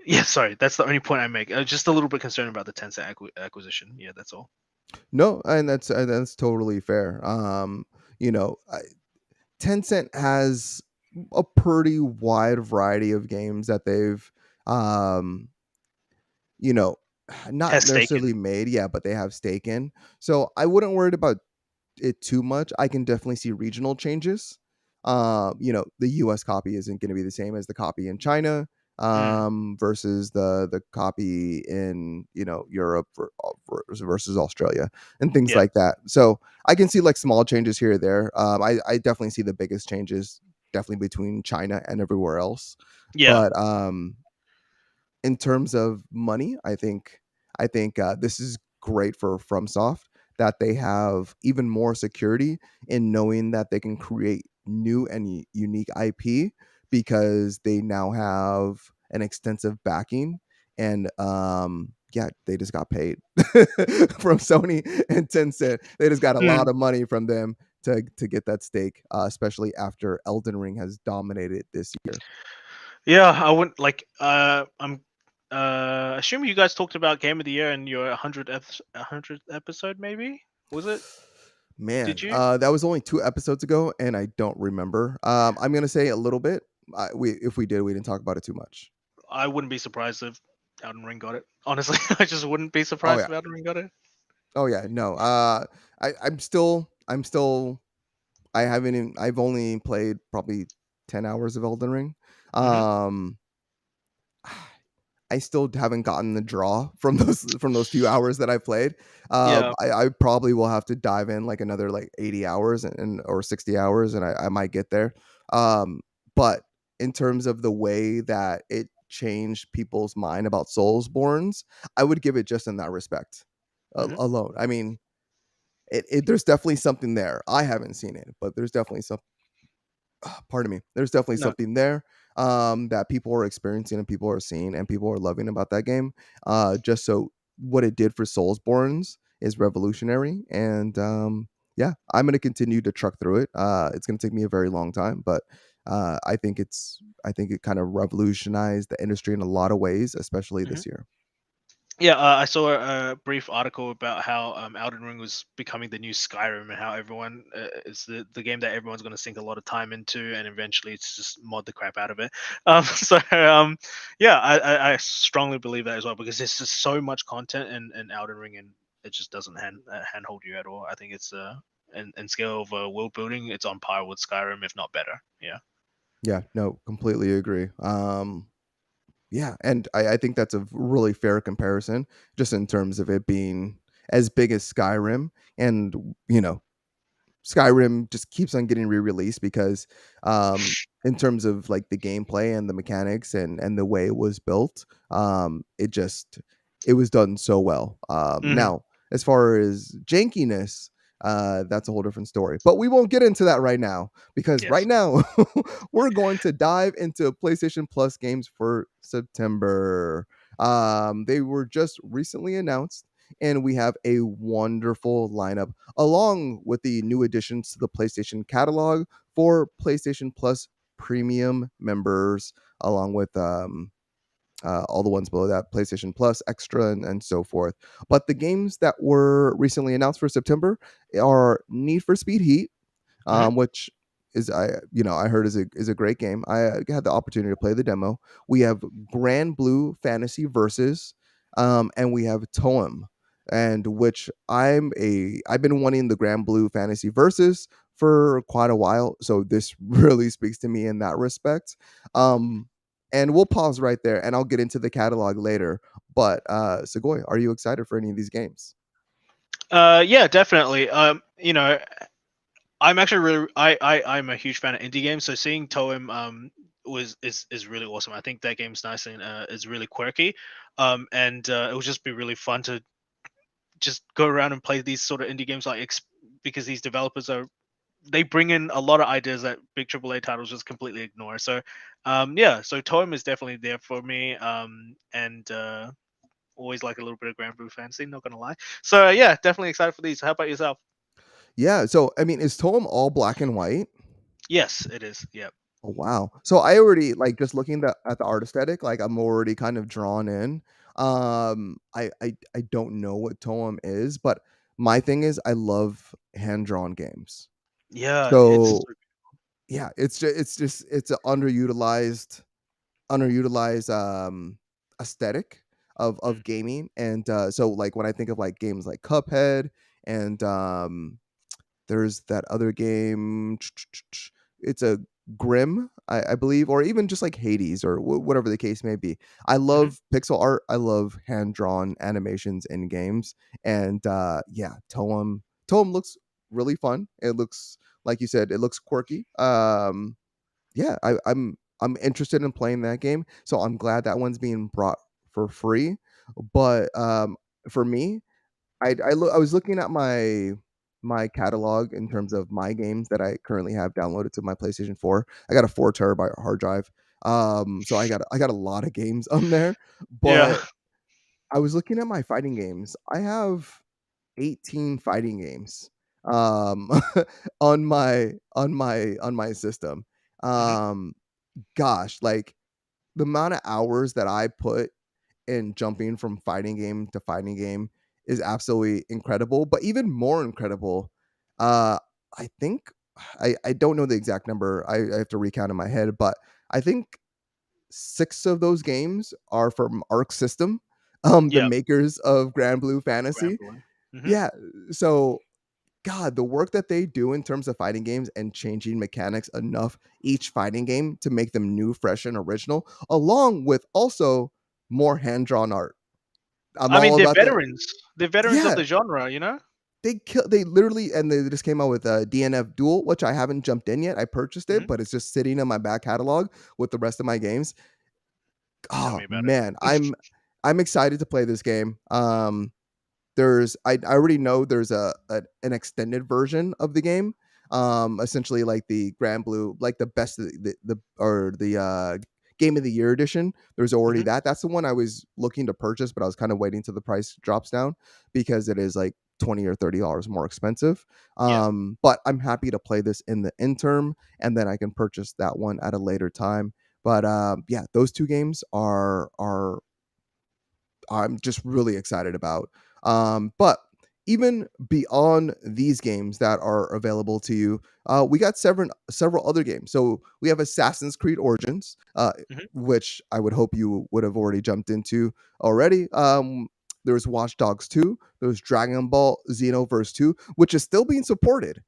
yeah, sorry, that's the only point I make. Just a little bit concerned about the Tencent acquisition. Yeah, that's all. No, and that's totally fair. You know, Tencent has a pretty wide variety of games that they've um you know, not Has taken. necessarily made, yeah, but they have stake in. So I wouldn't worry about it too much. I can definitely see regional changes. The US copy isn't going to be the same as the copy in China, Mm, versus the copy in, Europe versus Australia and things yeah, like that. So I can see like small changes here or there. I definitely see the biggest changes definitely between China and everywhere else. yeah. But in terms of money, I think this is great for FromSoft that they have even more security in knowing that they can create new and unique IP because they now have an extensive backing and yeah, they just got paid from Sony and Tencent. They just got a lot Mm. of money from them to get that stake, especially after Elden Ring has dominated this year. Yeah, I wouldn't like. I'm assuming you guys talked about Game of the Year in your 100th episode, maybe was it? Did Man, you? that was only 2 episodes ago, and I don't remember. I'm gonna say a little bit. If we did, we didn't talk about it too much. I wouldn't be surprised if Elden Ring got it. Honestly, I just wouldn't be Oh surprised yeah, if Elden Ring got it. oh yeah. No, I'm still. I haven't. I've only played probably 10 hours of Elden Ring. Hmm. Um, I still haven't gotten the draw from those few hours that I played. Yeah. I probably will have to dive in like another like 80 hours or 60 hours, and I might get there. But in terms of the way that it changed people's mind about Soulsborns, I would give it just in that respect Hmm. alone. I mean, there's definitely something there. I haven't seen it, but there's definitely some pardon me, there's definitely No. something there that people are experiencing and people are seeing and people are loving about that game. Just so what it did for Soulsborns is revolutionary, and yeah, I'm going to continue to truck through it. It's going to take me a very long time, but I think it kind of revolutionized the industry in a lot of ways, especially Mhm. this year. Yeah, I saw a brief article about how Elden Ring was becoming the new Skyrim, and how everyone it's the game that everyone's going to sink a lot of time into, and eventually it's just mod the crap out of it. Yeah, I strongly believe that as well, because there's just so much content in Elden Ring, and it just doesn't handhold you at all. I think it's in scale of world building, it's on par with Skyrim, if not better. Yeah. Yeah, no, completely agree. Yeah, and I think that's a really fair comparison, just in terms of it being as big as Skyrim, and Skyrim just keeps on getting re-released because, in terms of like the gameplay and the mechanics and the way it was built, it was done so well. Hmm. Now, as far as jankiness, that's a whole different story. But we won't get into that right now because Yes. right now we're going to dive into PlayStation Plus games for September. They were just recently announced, and we have a wonderful lineup along with the new additions to the PlayStation catalog for PlayStation Plus premium members, along with all the ones below that, PlayStation Plus Extra, and so forth. But the games that were recently announced for September are Need for Speed Heat, Hmm. which is I heard is a great game. I had the opportunity to play the demo. We have Grand Blue Fantasy Versus, and we have Toem, and which I've been wanting the Grand Blue Fantasy Versus for quite a while, so this really speaks to me in that respect. Um, and we'll pause right there, and I'll get into the catalog later. But Segoy, are you excited for any of these games? Yeah, definitely. I'm actually really I'm a huge fan of indie games, so seeing Toem was is really awesome. I think that game's nice and is really quirky, and it would just be really fun to just go around and play these sort of indie games, like because these developers are, they bring in a lot of ideas that big AAA titles just completely ignore. So yeah, so Toem is definitely there for me, and always like a little bit of Grand Blue Fantasy, not gonna lie. So yeah, definitely excited for these. How about yourself? Yeah. So I mean, is Toem all black and white? Yes, it is. Yep. Oh, wow. So I already like just looking at the art aesthetic, like I'm already kind of drawn in. I don't know what Toem is, but my thing is I love hand drawn games. Yeah, it's So yeah, it's an underutilized aesthetic mm, of gaming, and so like when I think of like games like Cuphead and there's that other game. It's a Grim, I believe, or even just like Hades or whatever the case may be. I mhm. love pixel art. I love hand drawn animations in games, and yeah, Toem looks really fun. It looks like you said, it looks quirky. Yeah, I'm interested in playing that game, so I'm glad that one's being brought for free. But for me, I was looking at my catalog in terms of my games that I currently have downloaded to my PlayStation 4. I got a 4 terabyte hard drive. So I got a lot of games on there, Yeah. but I was looking at my fighting games. I have 18 fighting games um on my system. Hmm. Um gosh, like the amount of hours that I put in jumping from fighting game to fighting game is absolutely incredible, but even more incredible, uh I think I don't know the exact number. I have to recount in my head, but I think 6 of those games are from Arc System, the Yeah, makers of Grand Blue Grand Fantasy. Blue. Hmm. Yeah, so God, the work that they do in terms of fighting games and changing mechanics enough each fighting game to make them new, fresh, and original, along with also more hand-drawn art. I'm I mean, all they're about that. veterans. They're veterans of Yeah, the genre, you know. they literally, and they just came out with a DNF Duel, which I haven't jumped in yet. I purchased it, Hmm. but it's just sitting in my back catalog with the rest of my games. Tell Oh me about man, it. I'm excited to play this game. I already know there's an extended version of the game. Essentially like the Grand Blue, like the best of the or the game of the year edition. There's already Hmm. that. That's the one I was looking to purchase, but I was kind of waiting till the price drops down because it is like 20 or $30 more expensive. Yeah. But I'm happy to play this in the interim, and then I can purchase that one at a later time. But yeah, those two games are I'm just really excited about. But even beyond these games that are available to you, we got several other games. So we have Assassin's Creed Origins, Hmm. which I would hope you would have already jumped into already. There's Watch Dogs 2. There's Dragon Ball Xenoverse 2, which is still being supported,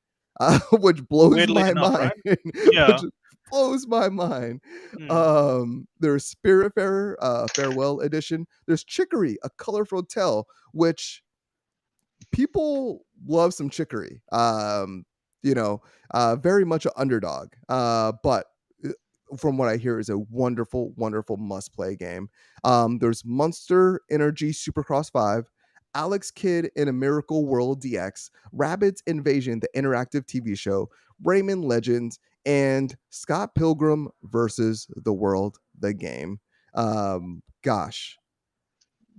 which blows Weirdly my enough, mind. right? Yeah. which blows my mind. Mm. There's Spiritfarer, Farewell Edition. There's Chicory, A Colorful Tale, which people love some Chicory. Very much an underdog. But from what I hear is a wonderful, wonderful must play game. There's Monster Energy Supercross 5, Alex Kidd in a Miracle World DX, Rabbids Invasion, the interactive TV show, Rayman Legends, and Scott Pilgrim versus the World, the game. Gosh,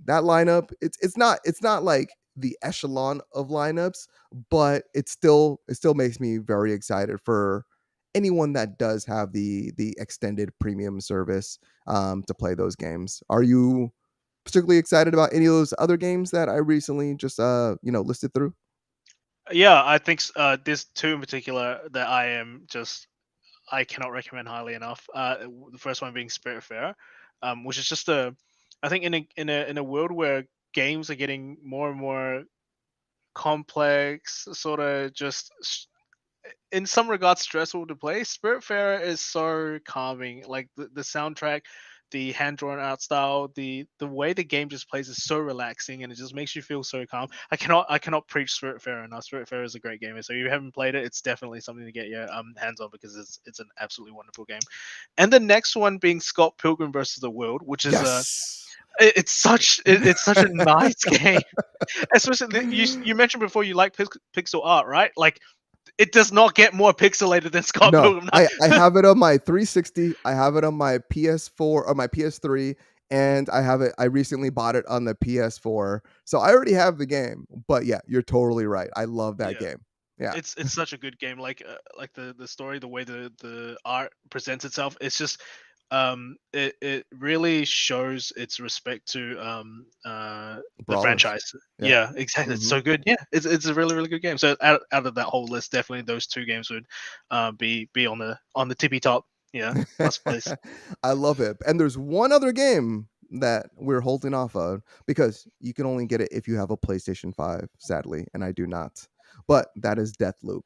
that lineup, it's not like the echelon of lineups, but it still makes me very excited for anyone that does have the extended premium service to play those games. Are you particularly excited about any of those other games that I recently just listed through? Yeah, I think there's two in particular that I cannot recommend highly enough. The first one being Spiritfarer, which is just I think in a world where games are getting more and more complex, sort of in some regards stressful to play. Spiritfarer is so calming. Like the soundtrack, the hand drawn out style, the way the game just plays is so relaxing and it just makes you feel so calm. I cannot preach Spiritfarer enough. Spiritfarer is a great game. So if you haven't played it, it's definitely something to get your hands on because it's an absolutely wonderful game. And the next one being Scott Pilgrim versus the World, which is Yes. it's such a nice game. Especially you mentioned before you like pixel art, right? Like it does not get more pixelated than Scott No, Pilgrim. I have it on my 360. I have it on my PS4 or my PS3, and I recently bought it on the PS4. So I already have the game. But yeah, you're totally right. I love that Yeah, game. Yeah. it's such a good game. Like the story, the way the art presents itself, it's just it really shows its respect to the Brawlers. franchise. Yeah. Yeah, exactly. It's Mhm. so good. Yeah, it's a really good game. So out of that whole list, definitely those two games would be on the tippy top. Yeah, must plays. I love it. And there's one other game that we're holding off on because you can only get it if you have a PlayStation 5, sadly, and I do not. But that is Deathloop,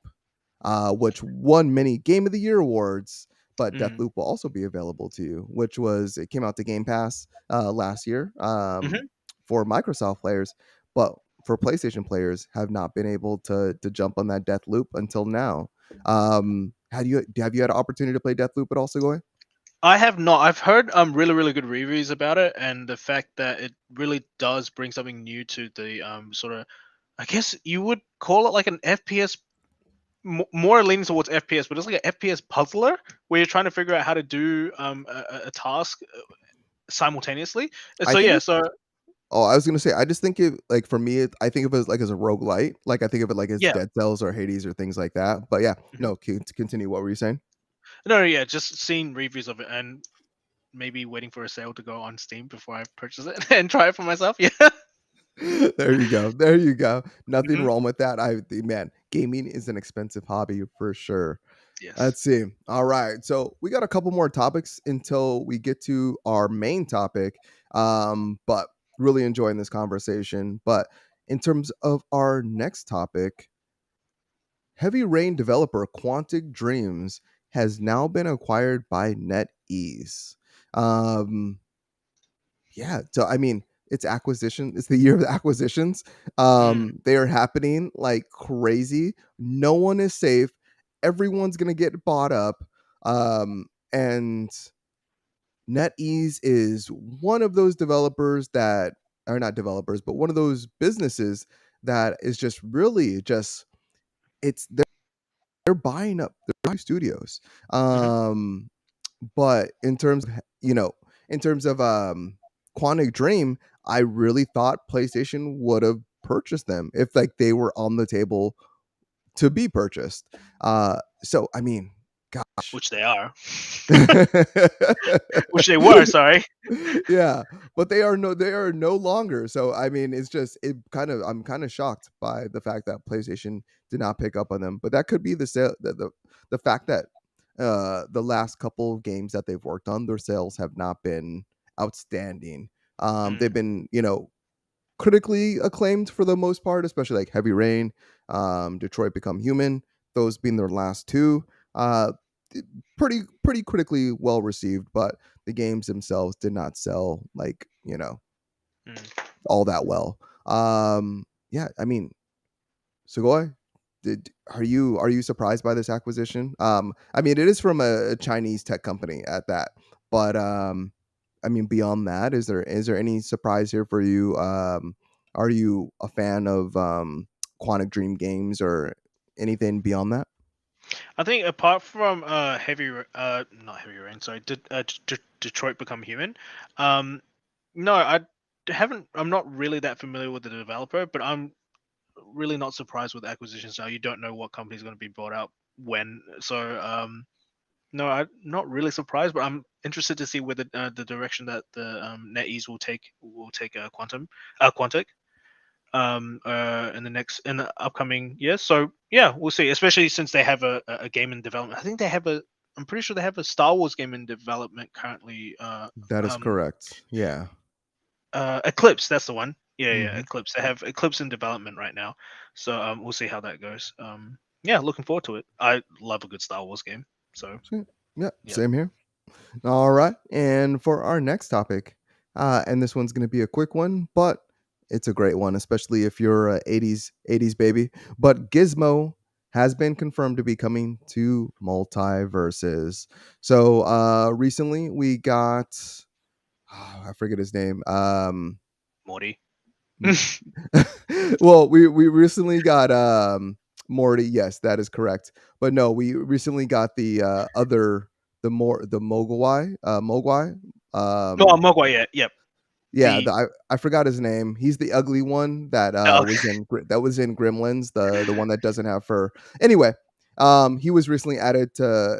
which won many Game of the Year awards. But Mm. Deathloop will also be available to you, it came out to Game Pass last year Hmm. for Microsoft players, but for PlayStation players have not been able to jump on that Deathloop until now. Have you had an opportunity to play Deathloop at all, Segoy? I have not. I've heard really good reviews about it, and the fact that it really does bring something new to the sort of, I guess you would call it like an FPS, more leaning towards FPS, but it's like an FPS puzzler where you're trying to figure out how to do a task simultaneously. I So think yeah, it's so Oh, I was gonna say, I just think it like for me, I think of it as like as a roguelite. Like I think of it like as Yeah. Dead Cells or Hades or things like that. But yeah, Mhm. no, continue. What were you saying? No, yeah, just seeing reviews of it and maybe waiting for a sale to go on Steam before I purchase it and try it for myself. Yeah. There you go. There you go. Nothing Hmm. wrong with that. Man, gaming is an expensive hobby for sure. Yes. Let's see. All right. So we got a couple more topics until we get to our main topic. But really enjoying this conversation. But in terms of our next topic, Heavy Rain developer Quantic Dreams has now been acquired by NetEase. Um, yeah, so I mean, it's acquisition. It's the year of acquisitions. Mm, They are happening like crazy. No one is safe. Everyone's gonna get bought up. And NetEase is one of those developers that are not developers, but one of those businesses that is just really just it's they're buying up their studios. mhm. Um, but in terms of in terms of Quantic Dream, I really thought PlayStation would have purchased them if like they were on the table to be purchased. So I mean, gosh. Which they are. Which they were. Sorry. Yeah, but they are no longer. So I mean, it's just it kind of I'm kind of shocked by the fact that PlayStation did not pick up on them. But that could be the sale the fact that the last couple of games that they've worked on, their sales have not been outstanding. They've Mm, been, critically acclaimed for the most part, especially like Heavy Rain, Detroit Become Human, those being their last two. Uh, pretty critically well received, but the games themselves did not sell like mm. all that well. Yeah, I mean, Sugoi, did are you surprised by this acquisition? I mean, it is from a Chinese tech company at that, but I mean, beyond that, is there any surprise here for you? Are you a fan of Quantic Dream games or anything beyond that? I think apart from not Heavy Rain, sorry, Detroit Become Human. Um, no, I haven't. I'm not really that familiar with the developer, but I'm really not surprised with acquisitions now. You don't know what company's going to be bought out when. So no, I'm not really surprised, but I'm interested to see whether the direction that the NetEase will take Quantic in the upcoming years. So yeah, we'll see. Especially since they have a game in development. I think they have a. I'm pretty sure they have a Star Wars game in development currently. That is Um, correct. Yeah. Eclipse. That's the one. Yeah, yeah, Hmm. Eclipse. They have Eclipse in development right now. So we'll see how that goes. Yeah, looking forward to it. I love a good Star Wars game. So Yeah, yeah, same here. All right. And for our next topic, and this one's going to be a quick one, but it's a great one, especially if you're a 80s baby. But Gizmo has been confirmed to be coming to multiverses. So recently we got, I forget his name. Morty. M- well, we recently got Morty. Yes, that is correct. But no, we recently got the other the Mogwai Mogwai. No, Um, Mogwai. Yeah, yep. yeah, The I forgot his name. He's the ugly one that okay. was in that was in Gremlins, the one that doesn't have fur. Anyway, he was recently added to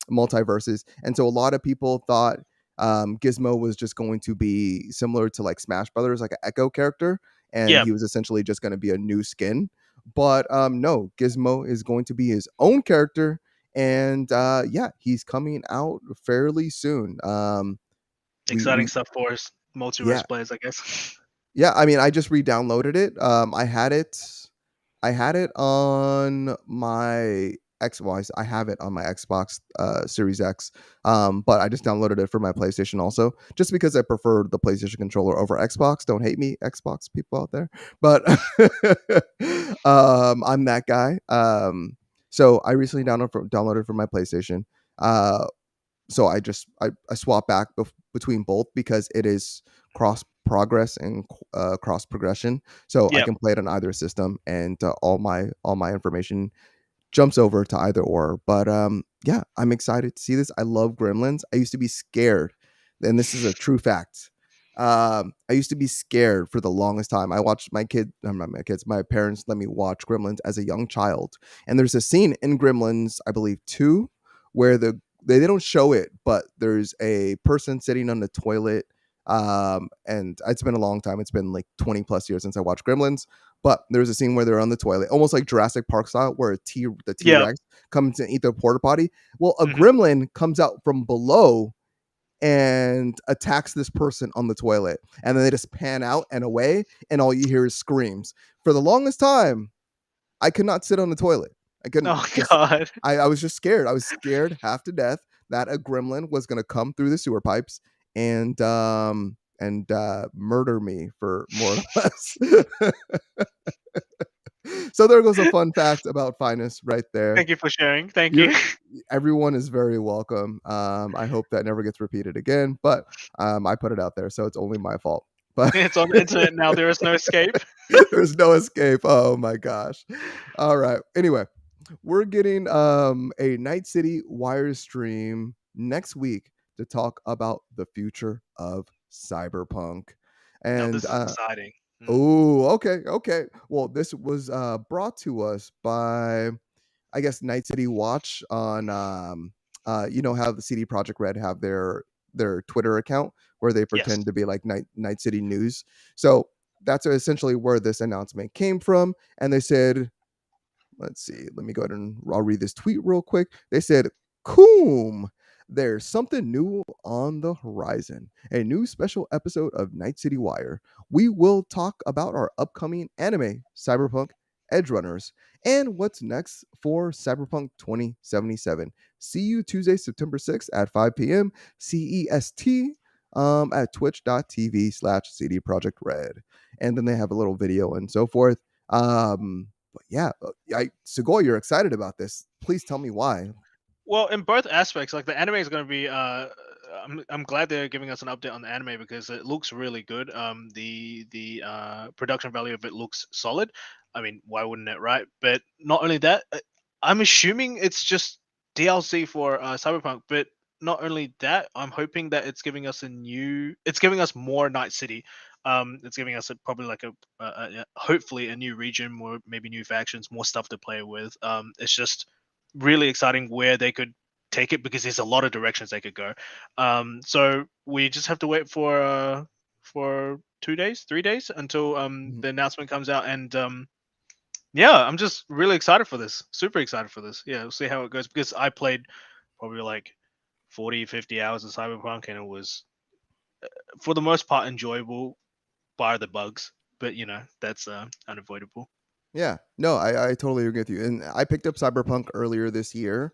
multiverses, and so a lot of people thought Gizmo was just going to be similar to like Smash Brothers, like an Echo character, and Yep. he was essentially just going to be a new skin. But no, Gizmo is going to be his own character, and yeah, he's coming out fairly soon. Exciting We stuff for us yeah, multiverse players, I guess. yeah, I mean, I just re-downloaded it. I had it on my Xbox. I have it on my Xbox Series X. But I just downloaded it for my PlayStation also, just because I prefer the PlayStation controller over Xbox. Don't hate me, Xbox people out there. But I'm that guy. So I recently downloaded from my PlayStation. Uh so I swap back between both because it is cross progress and cross progression, so I Yep. can play it on either system, and all my information jumps over to either or. But yeah, I'm excited to see this. I love Gremlins. I used to be scared, and this is a true fact. I used to be scared for the longest time. I watched not my kids, my parents let me watch Gremlins as a young child, and there's a scene in Gremlins, I believe two, where they don't show it, but there's a person sitting on the toilet. And it's been a long time. It's been like 20 plus years since I watched Gremlins. But there's a scene where they're on the toilet, almost like Jurassic Park style, where the T Yeah. Rex comes to eat the porta potty. Well, a Hmm. gremlin comes out from below and attacks this person on the toilet. And then they just pan out and away, and all you hear is screams. For the longest time, I could not sit on the toilet. I couldn't Oh just, God. I was just scared. I was scared half to death that a gremlin was going to come through the sewer pipes and murder me for more or less. So there goes a fun fact about Finest right there. Thank you for sharing. Thank You're you. Everyone is very welcome. I hope that never gets repeated again, but I put it out there, so it's only my fault. But It's on the internet now. There is no escape. there's no escape. Oh my gosh. All right. Anyway, we're getting a Night City wire stream next week to talk about the future of cyberpunk. Now And this is exciting. Mm. oh, okay, okay. Well, this was brought to us by, I guess, Night City Watch on you know how the CD Project Red have their Twitter account where they Yes. pretend to be like Night City News. So that's essentially where this announcement came from, and they said, let's see, let me go ahead and I'll read this tweet real quick. They said, "Coom, there's something new on the horizon. A new special episode of Night City Wire. We will talk about our upcoming anime, Cyberpunk Edge Runners, and what's next for Cyberpunk 2077. See you Tuesday, September 6th at 5 p.m. CEST at twitch.tv/CD Project Red." And then they have a little video and so forth. But yeah, Segoy, you're excited about this. Please tell me why. Well, in both aspects, like the anime is going to be. I'm glad they're giving us an update on the anime because it looks really good. The production value of it looks solid. I mean, why wouldn't it, right? But not only that, I'm assuming it's just DLC for Cyberpunk. But not only that, I'm hoping that it's giving us a new. It's giving us more Night City. It's giving us probably like hopefully a new region, more maybe new factions, more stuff to play with. It's just really exciting where they could take it because there's a lot of directions they could go. So we just have to wait for 2 days, 3 days until Mhm. the announcement comes out, and yeah, I'm just really excited for this. Super excited for this. Yeah, we'll see how it goes because I played probably like 40, 50 hours of Cyberpunk, and it was for the most part enjoyable, bar the bugs. But that's unavoidable. Yeah, no, I totally agree with you. And I picked up Cyberpunk earlier this year,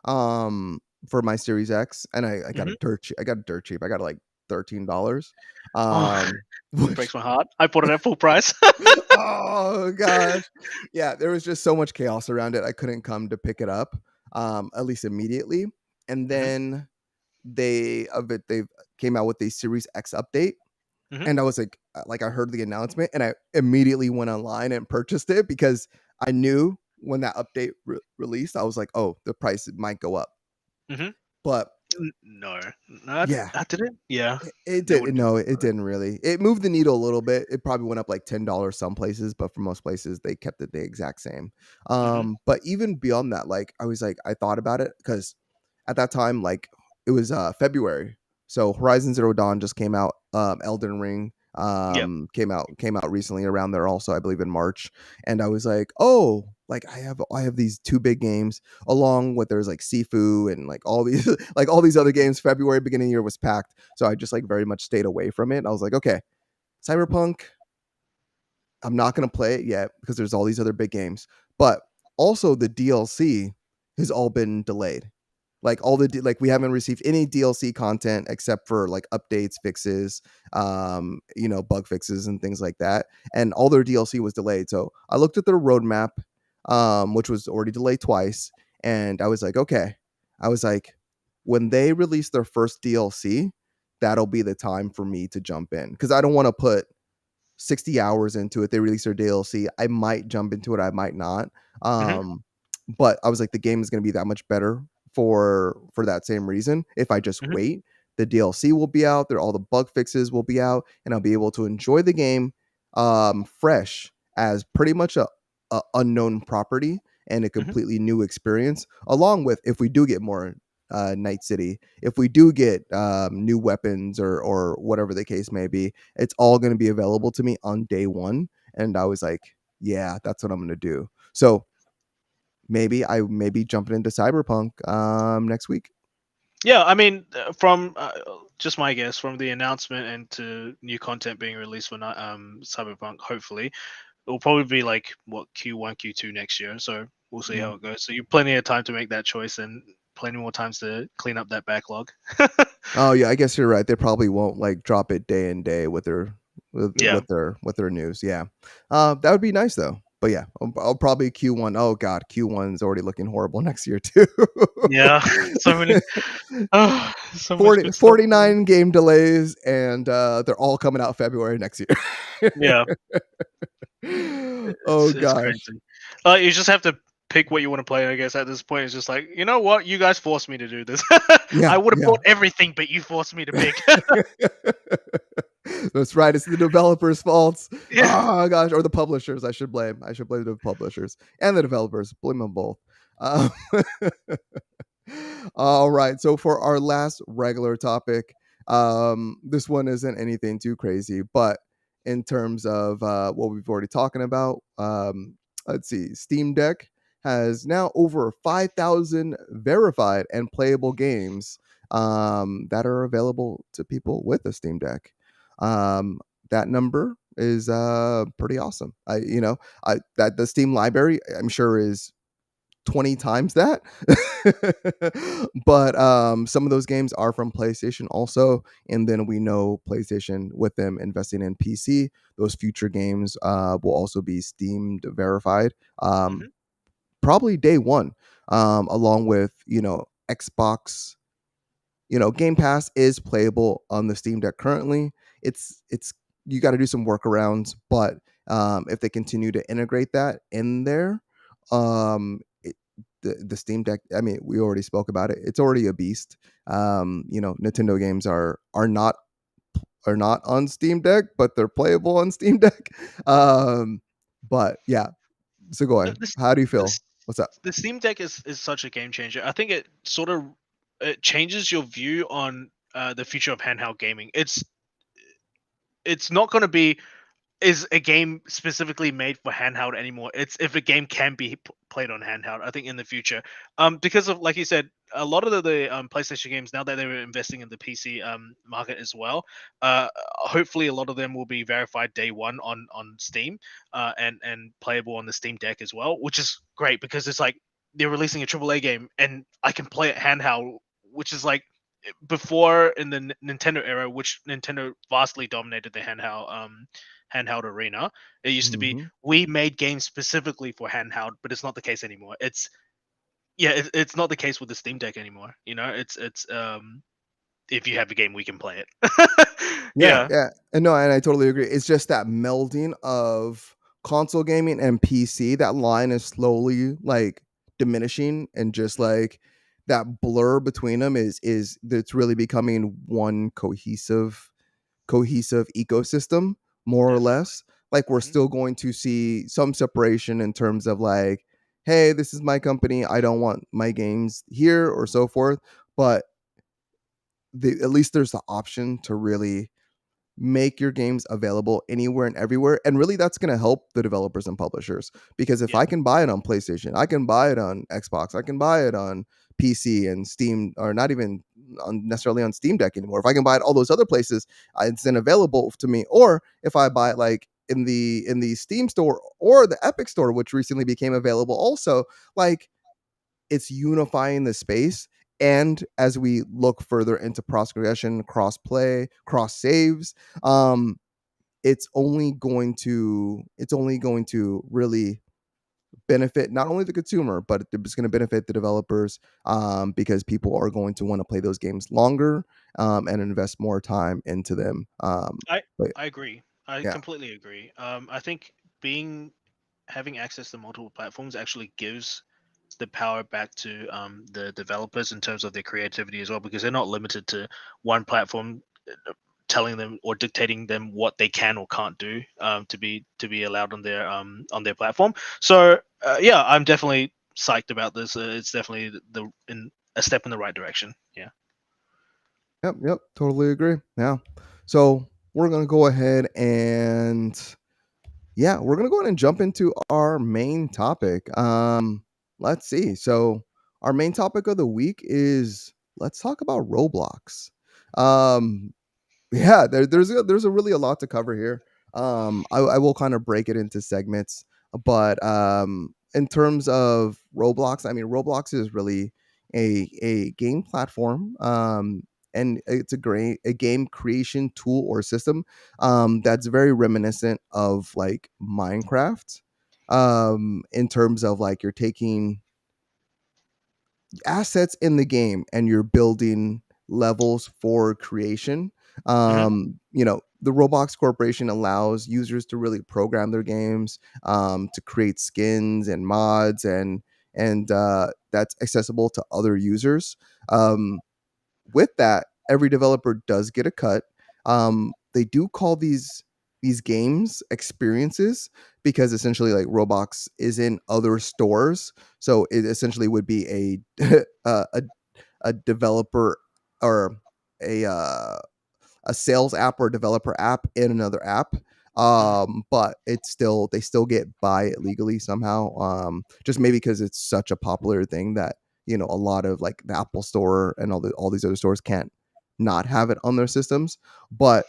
for my Series X, and I got Hmm. a dirt cheap. I got it dirt cheap. I got it like $13. Oh, Which breaks my heart. I bought it at full price. oh gosh, yeah, there was just so much chaos around it. I couldn't come to pick it up, at least immediately. And Hmm. then they came out with a Series X update. Hmm. And I was like I heard the announcement and I immediately went online and purchased it because I knew when that update released, I was like, oh, the price might go up. Hmm. But No, no, I, yeah, I didn't. Yeah, it they did. wouldn't do No, it it. didn't really. It moved the needle a little bit. It probably went up like $10 some places, but for most places, they kept it the exact same. Hmm. But even beyond that, like I was like, I thought about it because at that time, like it was February, so Horizon Zero Dawn just came out. Elden Ring Yep. came out recently around there also, I believe in March. And I was like, oh, like I have these two big games along with there's like Sifu and like all these like all these other games. February beginning of the year was packed, so I just like very much stayed away from it. I was like, okay, Cyberpunk, I'm not gonna play it yet because there's all these other big games, but also the DLC has all been delayed. Like like we haven't received any DLC content except for like updates, fixes, bug fixes and things like that. And all their DLC was delayed. So I looked at their roadmap, which was already delayed twice, and I was like, okay. I was like, when they release their first DLC, that'll be the time for me to jump in because I don't want to put 60 hours into it. They release their DLC. I might jump into it, I might not. Hmm. But I was like, the game is going to be that much better for that same reason if I just Hmm. wait. the DLC will be out, there all the bug fixes will be out, and I'll be able to enjoy the game fresh as pretty much a unknown property and a Mhm. completely new experience. Along with if we do get more Night City, if we do get new weapons or whatever the case may be, it's all going to be available to me on day one. And I was like, yeah, that's what I'm going to do. So maybe I may be jumping into Cyberpunk next week. Yeah, I mean, from just my guess, from the announcement and to new content being released for Cyberpunk, hopefully it will probably be like what Q1, Q2 next year. So we'll see how Mm. it goes. So you plenty of time to make that choice and plenty more times to clean up that backlog. Oh yeah, I guess you're right. They probably won't like drop it day and day with their Yeah, with their news. Yeah, that would be nice though. But yeah, I'll probably Q1. Oh god, Q1 is already looking horrible next year too. yeah. So many, oh, so much 40 good stuff. 49 game delays, and they're all coming out February next year. Yeah, Oh it's gosh. crazy. You just have to pick what you want to play. I guess at this point, it's just like, you know what, you guys forced me to do this. I Yeah, would have yeah. bought everything, but you forced me to pick. That's right. It's the developers' faults. Yeah. Oh gosh, or the publishers. I should blame. I should blame the publishers and the developers. Blame them both. Um, all right. So for our last regular topic, this one isn't anything too crazy, but in terms of what we've already talking about, let's see. Steam Deck has now over 5,000 verified and playable games that are available to people with a Steam Deck. Um, that number is pretty awesome. I that the Steam library I'm sure is 20 times that. But some of those games are from PlayStation also, and then we know PlayStation with them investing in PC, those future games will also be Steam verified. Hmm. Probably day one, along with Xbox. Game Pass is playable on the Steam Deck currently. It's you got to do some workarounds, but if they continue to integrate that in there, the Steam Deck. I mean, we already spoke about it. It's already a beast. Nintendo games are not on Steam Deck, but they're playable on Steam Deck. Um, but yeah, so go The, ahead. this, How do you feel? this, What's up? the Steam Deck is such a game changer. I think it sort of it changes your view on the future of handheld gaming. It's not going to be is a game specifically made for handheld anymore. It's if a game can be played on handheld, I think in the future, because of like you said, a lot of the PlayStation games now that they're investing in the PC market as well. Hopefully, a lot of them will be verified day one on Steam, and playable on the Steam Deck as well, which is great because it's like they're releasing a AAA game and I can play it handheld, which is like before in the Nintendo era, which Nintendo vastly dominated the handheld arena. It used to be Mhm. we made games specifically for handheld, but it's not the case anymore. It's not the case with the Steam Deck anymore. It's if you have a game, we can play it. Yeah, Yeah. yeah. And no, and I totally agree. It's just that melding of console gaming and PC, that line is slowly like diminishing and just Mhm. like that blur between them is that's really becoming one cohesive ecosystem more or Definitely. less. Like we're Hmm. still going to see some separation in terms of like, hey, this is my company. I don't want my games here or so forth, but at least there's the option to really make your games available anywhere and everywhere. And really, that's going to help the developers and publishers because if Yeah. I can buy it on PlayStation, I can buy it on Xbox, I can buy it on PC and Steam, or not even necessarily on Steam Deck anymore. If I can buy it all those other places, it's then available to me. Or if I buy it like in the Steam store or the Epic store, which recently became available, also like it's unifying the space. And as we look further into progression, cross play, cross saves, it's only going to really benefit not only the consumer, but it's going to benefit the developers because people are going to want to play those games longer and invest more time into them. I But I agree. I yeah, completely agree. I think being having access to multiple platforms actually gives the power back to the developers in terms of their creativity as well, because they're not limited to one platform telling them or dictating them what they can or can't do to be allowed on their platform. So yeah, I'm definitely psyched about this. It's definitely a step in the right direction. Yeah. Yep, yep, totally agree. Yeah. So we're gonna go ahead and we're gonna go ahead and jump into our main topic. Let's see. So our main topic of the week is let's talk about Roblox. Um, yeah, there's a really a lot to cover here. I will kind of break it into segments, but in terms of Roblox, I mean, Roblox is really a game platform. And it's a game creation tool or system that's very reminiscent of like Minecraft. In terms of like you're taking assets in the game and you're building levels for creation. Hmm. The Roblox Corporation allows users to really program their games, to create skins and mods, and that's accessible to other users. Um, with that, every developer does get a cut. They do call these games experiences because essentially like Roblox is in other stores, so it essentially would be a developer or a uh, a sales app or developer app in another app. Hmm. But it's still they still get by it legally somehow. Just maybe because it's such a popular thing that a lot of like the Apple Store and all these other stores can't not have it on their systems. But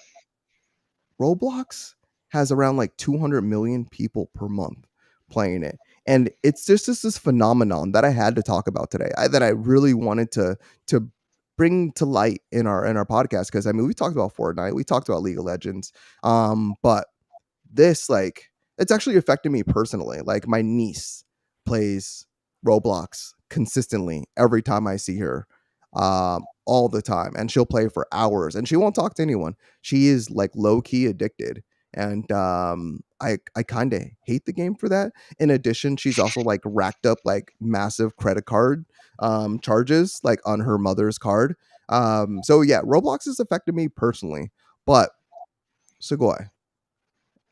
Roblox has around like 200 million people per month playing it. And it's just this phenomenon that I had to talk about today. That I really wanted to bring to light in our podcast because I mean we talked about Fortnite, we talked about League of Legends, but this like it's actually affected me personally. Like my niece plays Roblox consistently every time I see her, all the time, and she'll play for hours, and she won't talk to anyone. She is like low key addicted, and I kind of hate the game for that. In addition, she's also like racked up like massive credit card charges like on her mother's card. So yeah, Roblox has affected me personally, but Sugoi,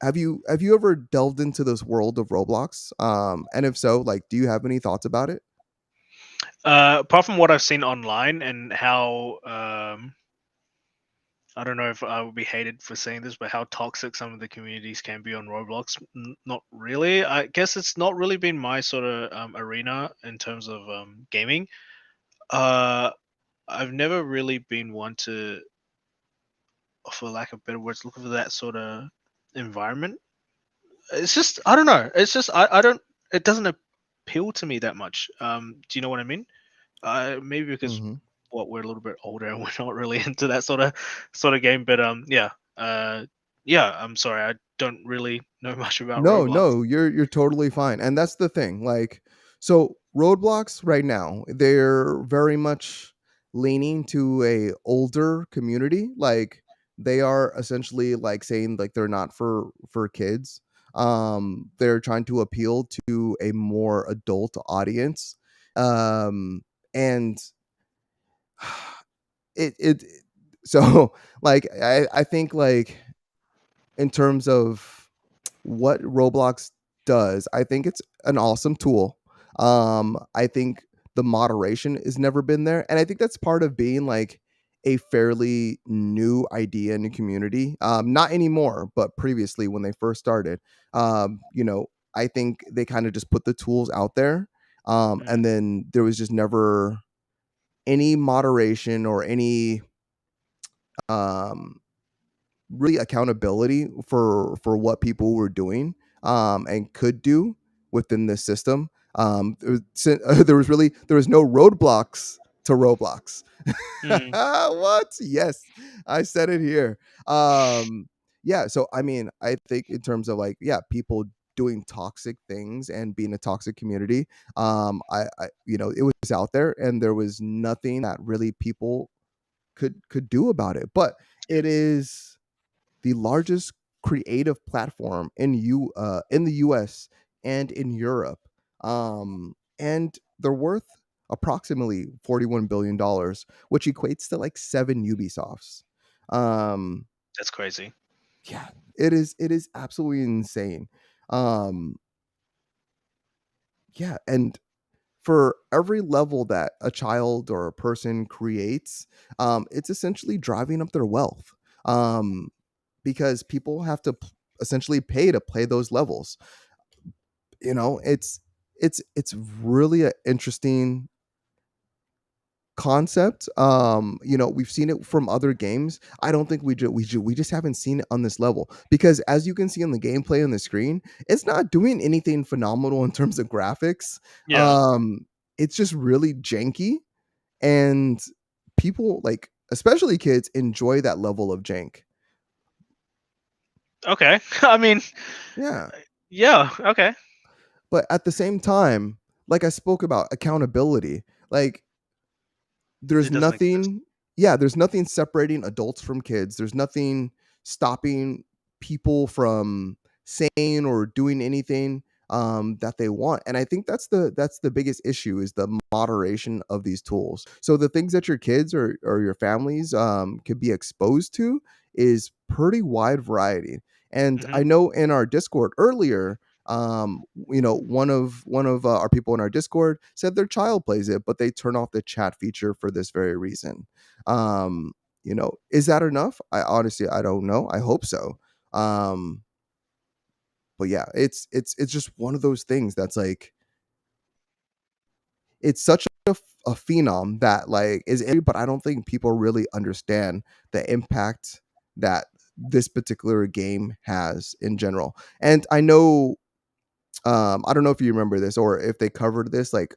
have you ever delved into this world of Roblox? And if so, like, do you have any thoughts about it? Apart from what I've seen online and how I don't know if I would be hated for saying this, but how toxic some of the communities can be on Roblox. Not really. I guess it's not really been my sort of arena in terms of gaming. Uh, I've never really been one to, for lack of better words, look for that sort of environment. It's just I don't know. It's just I don't. It doesn't appeal to me that much. Do you know what I mean? Maybe because Mhm. we're a little bit older and we're not really into that sort of game. But yeah, yeah. I'm sorry, I don't really know much about No, Roblox. no, you're totally fine. And that's the thing. Like, so Roadblocks right now, they're very much leaning to a older community. Like they are essentially like saying like they're not for kids. They're trying to appeal to a more adult audience. Um and it so like I think like in terms of what Roblox does, I think it's an awesome tool. I think the moderation has never been there, and I think that's part of being like a fairly new idea in the community. Not anymore, but previously when they first started, I think they kind of just put the tools out there, Mm, and then there was just never any moderation or any um really accountability for what people were doing and could do within the system. There was no roadblocks to Roblox. mm, What? Yes, I said it here. Yeah, so I mean, I think in terms of like, yeah, people doing toxic things and being a toxic community, I it was out there and there was nothing that really people could do about it. But yeah. it is the largest creative platform in the US and in Europe. and they're worth approximately $41 billion, which equates to like 7 Ubisofts. Um, That's crazy. yeah, it is absolutely insane. Um, yeah, and for every level that a child or a person creates, it's essentially driving up their wealth. Um, because people have to essentially pay to play those levels. It's really an interesting concept. We've seen it from other games. I don't think we just haven't seen it on this level, because as you can see on the gameplay on the screen, it's not doing anything phenomenal in terms of graphics. Yeah. um it's just really janky, and people, like especially kids, enjoy that level of jank. Okay. I mean, Yeah, yeah. Okay. but at the same time, like I spoke about accountability, like there's It doesn't exist. nothing there's nothing separating adults from kids. There's nothing stopping people from saying or doing anything that they want. And I think that's the biggest issue, is the moderation of these tools. So the things that your kids or your families could be exposed to is pretty wide variety. And Hmm. I know in our Discord earlier, one of our people in our Discord said their child plays it, but they turn off the chat feature for this very reason. um is that enough? I honestly, I don't know. I hope so. um but yeah, it's just one of those things that's like, it's such a phenom that like is but I don't think people really understand the impact that this particular game has in general. And I know, I don't know if you remember this or if they covered this like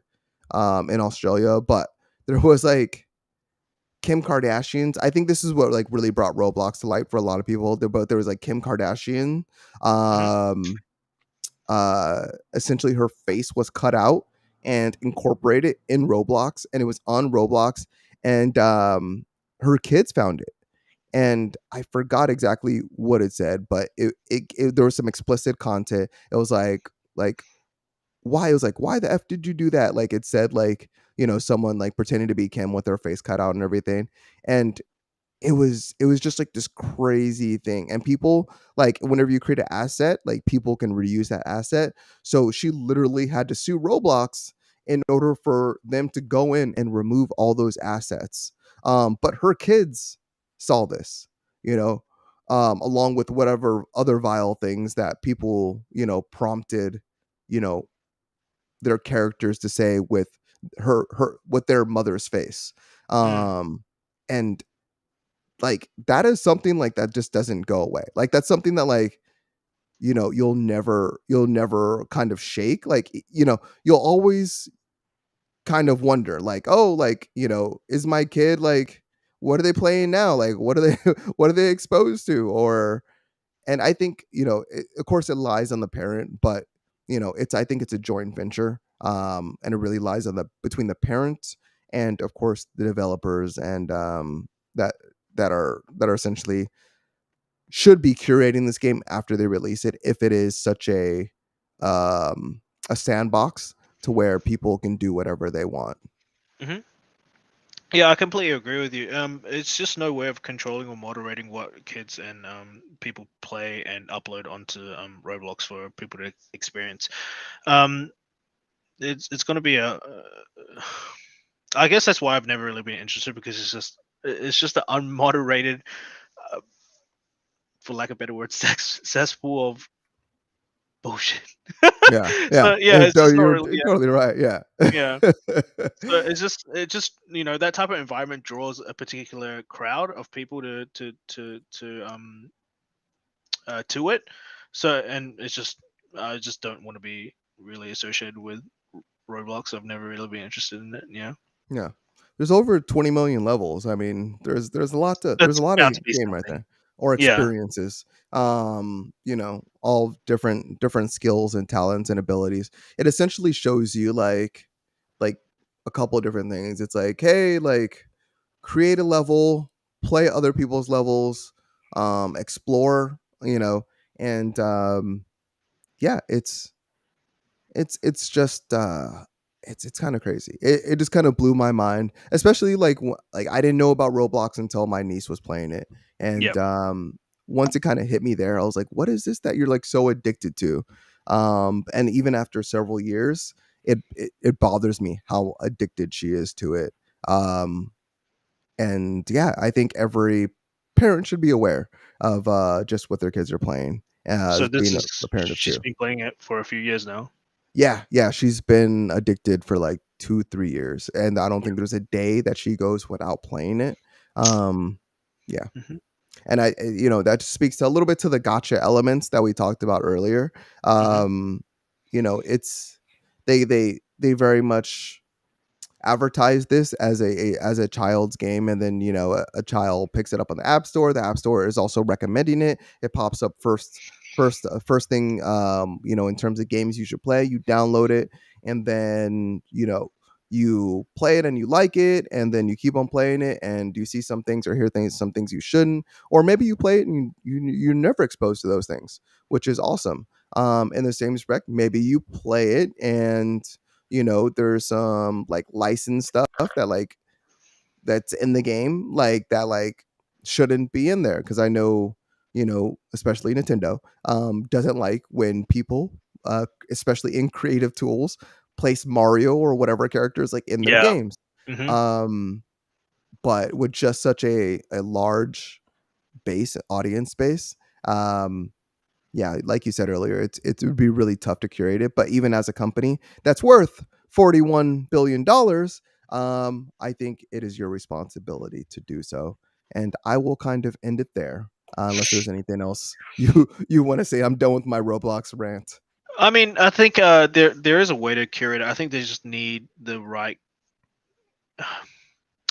in Australia, but there was like Kim Kardashian's. I think this is what like really brought Roblox to light for a lot of people. There was like Kim Kardashian. Hmm. Um, Essentially, her face was cut out and incorporated in Roblox, and it was on Roblox, and her kids found it. And I forgot exactly what it said, but there was some explicit content. It was like why? It was like, why the f did you do that? Like it said like, someone like pretending to be Kim with their face cut out and everything. And it was just like this crazy thing. And people, like, whenever you create an asset, like people can reuse that asset. So she literally had to sue Roblox in order for them to go in and remove all those assets. But her kids saw this, you know, along with whatever other vile things that people, prompted, you know, their characters to say with her with their mother's face. Mm. Um and like that is something like that just doesn't go away. Like that's something that like, you'll never kind of shake. Like, you'll always kind of wonder like, oh, like, is my kid like, what are they playing now? Like what are they what are they exposed to? Or and I think, of course it lies on the parent, but I think it's a joint venture. And it really lies on the between the parents and of course the developers, and that that are essentially should be curating this game after they release it, if it is such a sandbox to where people can do whatever they want. Hmm. Yeah, I completely agree with you. It's just no way of controlling or moderating what kids and people play and upload onto Roblox for people to experience. Um, it's going to be a. I guess that's why I've never really been interested, because it's just an unmoderated, uh, for lack of better word, cesspool of bullshit. Yeah, yeah. So yeah, it's No, just not you're really. totally right. Yeah. Yeah. So it just that type of environment draws a particular crowd of people to it. So, and it's just, I just don't want to be really associated with Roblox. I've never really been interested in it. Yeah. Yeah. There's over 20 million levels. I mean, there's That's a lot of bound to be game right something. there, or Yeah. experiences. All different skills and talents and abilities. It essentially shows you like a couple of different things. It's like, hey, like create a level, play other people's levels, explore, and yeah, it's just it's kind of crazy. It just kind of blew my mind, especially like like I didn't know about Roblox until my niece was playing it, and Yep. once it kind of hit me there, I was like, "What is this that you're like so addicted to?" And even after several years, it bothers me how addicted she is to it. Um, and yeah, I think every parent should be aware of just what their kids are playing. So this Being is a parent of she's two. been playing it for a few years now. Yeah, yeah, she's been addicted for, like, 2, 3 years, and I don't Yeah. think there's a day that she goes without playing it. Um, yeah, Hmm. and that just speaks to a little bit to the gotcha elements that we talked about earlier. Hmm. It's they very much advertise this as as a child's game, and then a child picks it up on the app store is also recommending it. It pops up first thing, in terms of games you should play. You download it, and then you play it and you like it, and then you keep on playing it, and you see some things or hear things some things you shouldn't, or maybe you play it and you're never exposed to those things, which is awesome. In the same respect, maybe you play it and there's some like licensed stuff that that's in the game like that like shouldn't be in there, because I know especially Nintendo doesn't like when people especially in creative tools place Mario or whatever characters like in their Yeah. games. Hmm. um but with just such a large base audience base, um yeah, like you said earlier, it would be really tough to curate it. But even as a company that's worth $41 billion, I think it is your responsibility to do so. And I will kind of end it there, unless there's anything else you want to say. I'm done with my Roblox rant. I mean, I think there is a way to curate it. I think they just need the right.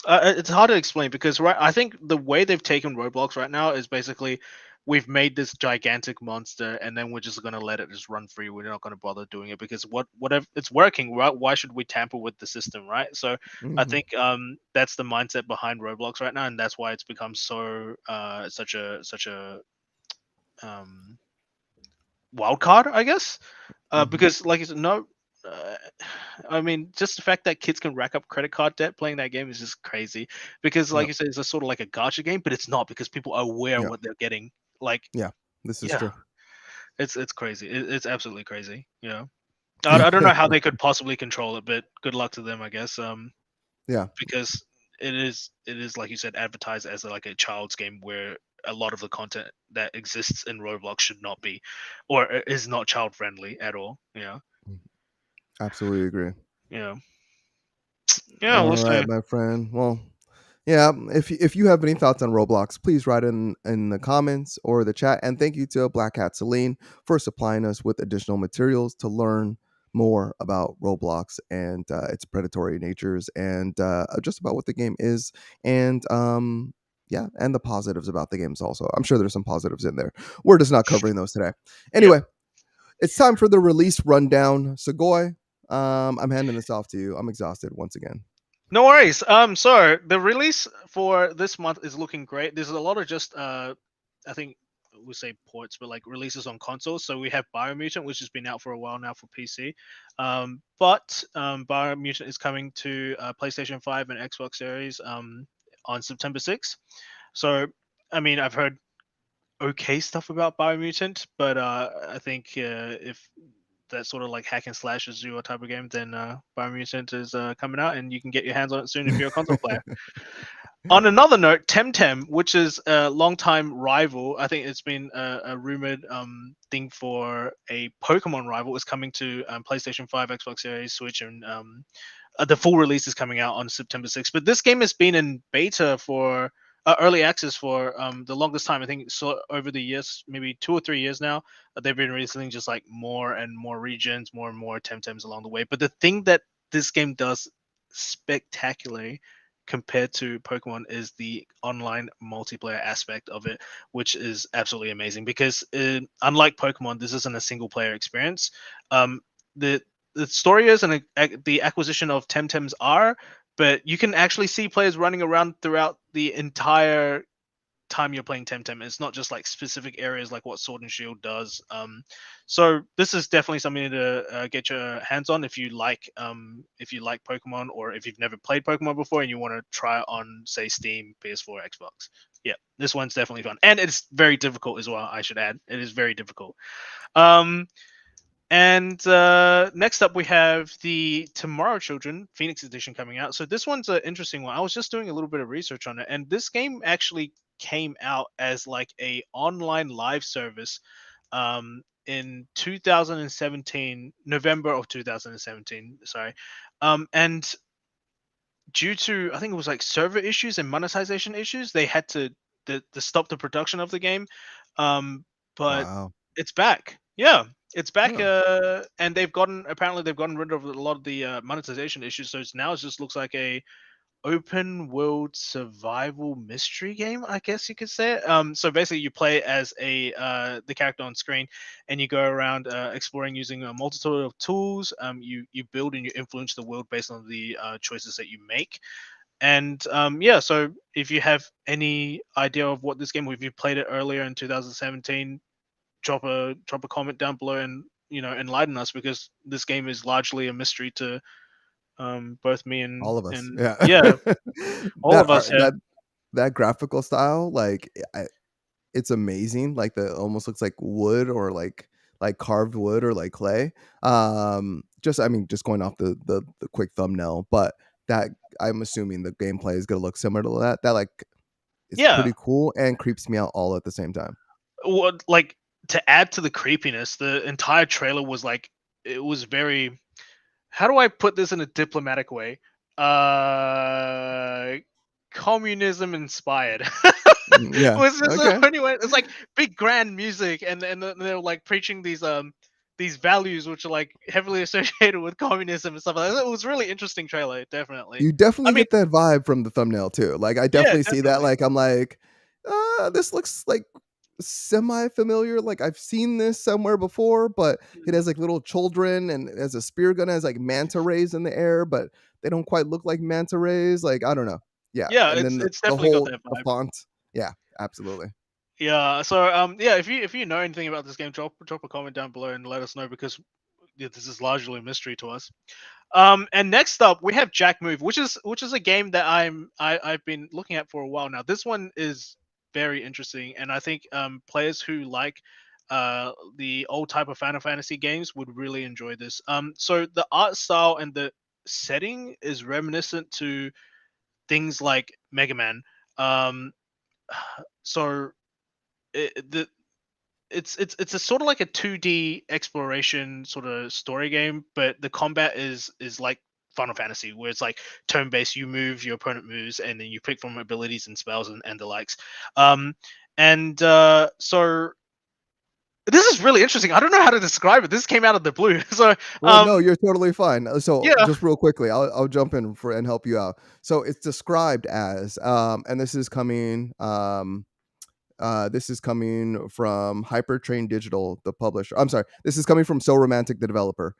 It's hard to explain because I think the way they've taken Roblox right now is basically we've made this gigantic monster and then we're just gonna let it just run free. We're not gonna bother doing it because whatever it's working, right? Why should we tamper with the system, right? So I Hmm. think that's the mindset behind Roblox right now, and that's why it's become so such a um wild card, I guess. Hmm. Because like you said, no. Uh, I mean, just the fact that kids can rack up credit card debt playing that game is just crazy. Because, like Yep. you said, it's a sort of like a gacha game, but it's not because people are aware of Yeah. what they're getting. Like, Yeah. This is yeah, true. it's crazy. It's absolutely crazy. Yeah, I don't know how they could possibly control it, but good luck to them, I guess. Yeah. Because it is like you said, advertised as like a child's game where a lot of the content that exists in Roblox should not be, or is not child friendly at all. Yeah, Absolutely agree. yeah, yeah. All We'll right, say. my friend. Well, yeah, if you have any thoughts on Roblox, please write in the comments or the chat. And thank you to Black Hat Celine for supplying us with additional materials to learn more about Roblox and its predatory natures, and just about what the game is, and yeah, and the positives about the games also. I'm sure there's some positives in there. We're just not covering those today. Yep. Anyway, it's time for the release rundown. Segoy, I'm handing this off to you. I'm exhausted once again. No worries. So the release for this month is looking great. There's a lot of just I think we say ports, but like releases on consoles. So we have Biomutant, which has been out for a while now for PC. But Biomutant is coming to PlayStation 5 and Xbox Series on September 6th. So I mean, I've heard okay stuff about Biomutant, but I think if that sort of like hack and slash is your type of game, then Biomutant is coming out, and you can get your hands on it soon if you're a console player. On another note, Temtem, which is a long-time rival, I think it's been a rumored thing for a Pokemon rival, is coming to PlayStation 5, Xbox Series, Switch, and the full release is coming out on September 6th. But this game has been in beta for early access for the longest time. I think so over the years, maybe 2 or 3 years now, they've been releasing just like more and more regions, more and more Temtems along the way. But the thing that this game does spectacularly compared to Pokemon is the online multiplayer aspect of it, which is absolutely amazing because unlike Pokemon, this isn't a single player experience. Um, the the story is and the acquisition of Temtems are, but you can actually see players running around throughout the entire time you're playing Temtem. It's not just like specific areas like what Sword and Shield does. So this is definitely something to get your hands on if you like Pokemon, or if you've never played Pokemon before and you want to try it on, say, Steam, PS4, Xbox. Yeah, this one's definitely fun, and it's very difficult as well. I should add, it is very difficult. Um, and next up, we have the Tomorrow Children Phoenix Edition coming out. So this one's an interesting one. I was just doing a little bit of research on it, and this game actually came out as like a online live service in 2017, November of 2017. Sorry, and due to, I think it was like server issues and monetization issues, they had to stop the production of the game. Um, but Wow. it's back. Yeah, it's back. Huh. And they've gotten rid of a lot of the monetization issues. So it just looks like a open world survival mystery game, I guess you could say it. So basically you play as the character on screen, and you go around exploring using a multitude of tools. You build and you influence the world based on the choices that you make. And yeah, so if you have any idea of what this game, or if you played it earlier in 2017, drop a comment down below and enlighten us, because this game is largely a mystery to both me All of us. and Yeah. yeah, all that of art us. Yeah. that graphical style, like it's amazing. Like the almost looks like wood, or like carved wood, or like clay. Just I mean, just going off the quick thumbnail, but that I'm assuming the gameplay is gonna look similar to that. That like it's Yeah. pretty cool and creeps me out all at the same time. What, like, to add to the creepiness, the entire trailer was like, it was very, how do I put this in a diplomatic way? Uh Communism inspired. Yeah. Was this the Okay. only way? It's like big grand music, and they're like preaching these values which are like heavily associated with communism and stuff like that. It was really interesting trailer, definitely. You I definitely mean, get that vibe from the thumbnail too. Like I yeah, definitely see that. definitely. Like I'm like, this looks like semi familiar. Like I've seen this somewhere before, but it has like little children and it has a spear gun, it has like manta rays in the air, but they don't quite look like manta rays. Like I don't know. Yeah, Yeah, and then it's the definitely got whole that the vibe. font. Yeah, absolutely. Yeah. So yeah, if you know anything about this game, drop a comment down below and let us know, because yeah, this is largely a mystery to us. And next up we have Jack Move, which is a game that I've been looking at for a while now. This one is very interesting, and I think players who like the old type of Final Fantasy games would really enjoy this. So the art style and the setting is reminiscent to things like Mega Man. Um, so the it's a sort of like a 2D exploration sort of story game, but the combat is like Final Fantasy, where it's like turn based. You move, your opponent moves, and then you pick from abilities and spells and the likes. Um, and so this is really interesting. I don't know how to describe it. This came out of the blue. So Well, no, you're totally fine. So yeah. just real quickly, I'll jump in for and help you out. So it's described as, and this is coming from Hypertrain Digital, the publisher. I'm sorry, this is coming from So Romantic, the developer.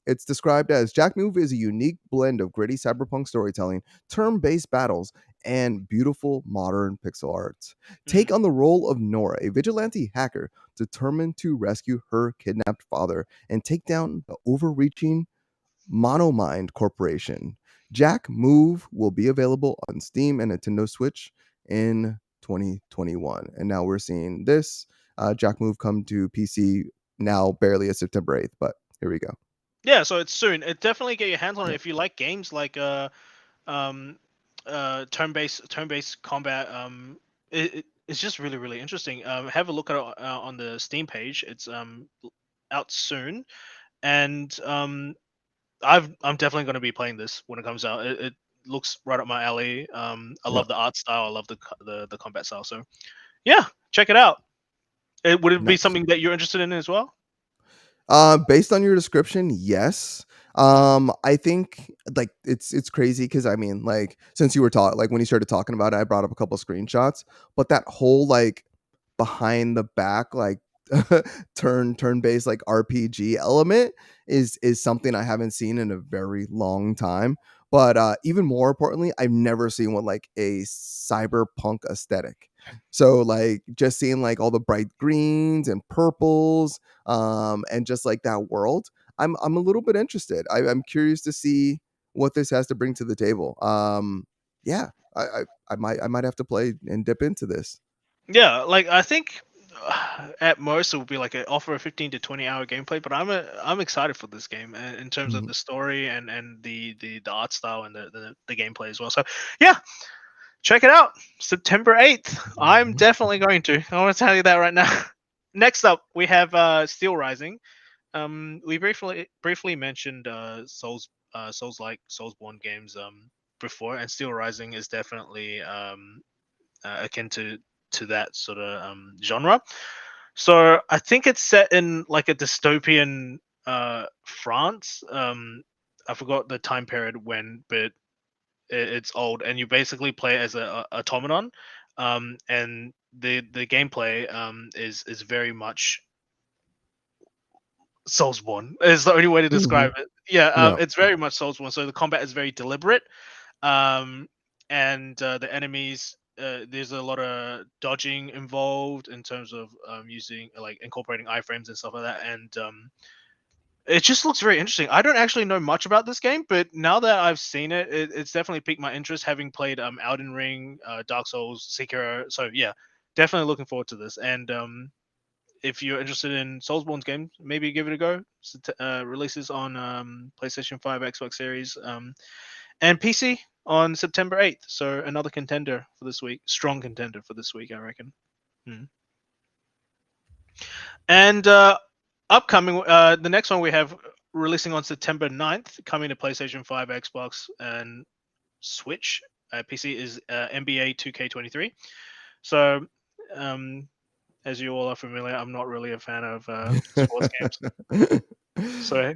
It's described as Jack Move is a unique blend of gritty cyberpunk storytelling, turn-based battles, and beautiful modern pixel arts. Take Mhm. on the role of Nora, a vigilante hacker determined to rescue her kidnapped father and take down the overreaching Monomind Corporation. Jack Move will be available on Steam and Nintendo Switch in 2021. And now we're seeing this Jack Move come to PC now, barely as September 8th, but here we go. Yeah, so it's soon. It definitely get your hands on it Yeah. if you like games like um turn-based combat. It's just really really interesting. Have a look at it on the Steam page. It's out soon, and I'm definitely going to be playing this when it comes out. It looks right up my alley. I Yeah. love the art style. I love the combat style. So yeah, check it out. Would it be Nice. something that you're interested in as well? Based on your description, yes. Mm. I think like it's crazy because I mean, like since you were talking, like when you started talking about it, I brought up a couple screenshots, but that whole like behind the back like turn based like RPG element is something I haven't seen in a very long time. But even more importantly, I've never seen what like a cyberpunk aesthetic. So like just seeing like all the bright greens and purples, and just like that world, I'm a little bit interested. I'm curious to see what this has to bring to the table. Yeah, I might have to play and dip into this. Yeah, like I think at most it will be like an offer a 15 to 20 hour gameplay, but I'm excited for this game in terms of Mhm. the story and the art style and the gameplay as well. So yeah, check it out. September 8th. I'm Mhm. definitely going to. I want to tell you that right now. Next up, we have Steel Rising. We briefly mentioned Soulsborne games before, and Steel Rising is definitely akin to that sort of genre. So I think it's set in like a dystopian France. I forgot the time period when, but it's old, and you basically play as a automaton, and the gameplay is very much Soulsborne. Is the only way to describe Mhm. it. Yeah, Yeah. it's very much Soulsborne. So the combat is very deliberate, um, and the enemies. There's a lot of dodging involved in terms of using like incorporating iframes and stuff like that, and it just looks very interesting. I don't actually know much about this game, but now that I've seen it, it's definitely piqued my interest. Having played Elden Ring, Dark Souls, Sekiro, so yeah, definitely looking forward to this. And if you're interested in Soulsborne's games, maybe give it a go. Releases on PlayStation 5, Xbox Series, and PC on September 8th. So another contender for this week, strong contender for this week, I reckon. Hmm. And upcoming, the next one we have releasing on September 9th, coming to PlayStation 5, Xbox, and Switch. PC is NBA 2K23. So, um, as you all are familiar, I'm not really a fan of sports games. So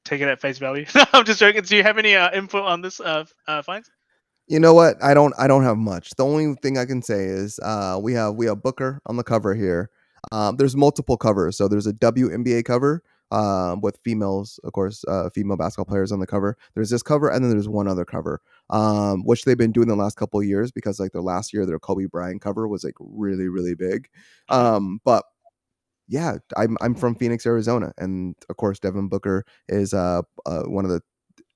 take it at face value. I'm just joking. Do you have any input on this, Fines? You know what? I don't have much. The only thing I can say is we have Booker on the cover here. There's multiple covers. So there's a WNBA cover with females, of course, female basketball players on the cover. There's this cover, and then there's one other cover, which they've been doing the last couple of years because like their last year, their Kobe Bryant cover was like really really big. Hmm. But yeah, I'm from Phoenix, Arizona, and of course Devin Booker is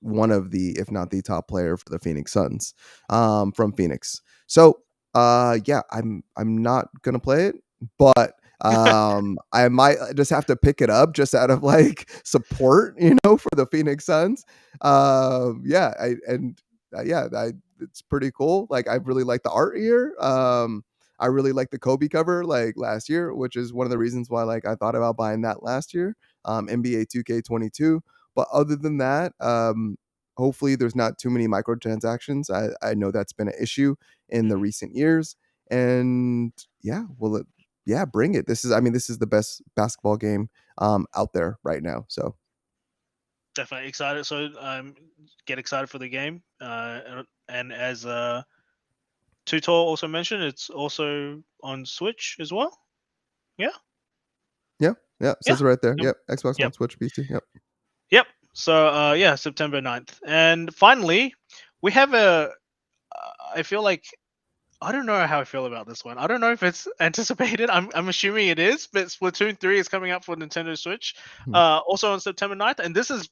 one of the if not the top player for the Phoenix Suns, from Phoenix. So yeah, I'm not gonna play it, but I might just have to pick it up just out of like support, for the Phoenix Suns. Yeah, it's pretty cool. Like I really like the art here. I really like the Kobe cover like last year, which is one of the reasons why like I thought about buying that last year. NBA 2K22. But other than that, hopefully there's not too many microtransactions. I know that's been an issue in the Hmm. recent years. And yeah, yeah, bring it. This is the best basketball game out there right now. So Definitely excited. So get excited for the game. And as Tutor also mentioned, it's also on Switch as well. Yeah, yeah, yeah, yeah, says it right there. yep, Yep, Xbox yep, One, Switch, PC. Yep. yep. So yeah, September 9th. And finally, we have a. I feel like I don't know how I feel about this one. I don't know if it's anticipated. I'm assuming it is, but Splatoon 3 is coming out for Nintendo Switch, Mhm. also on September 9th, and this is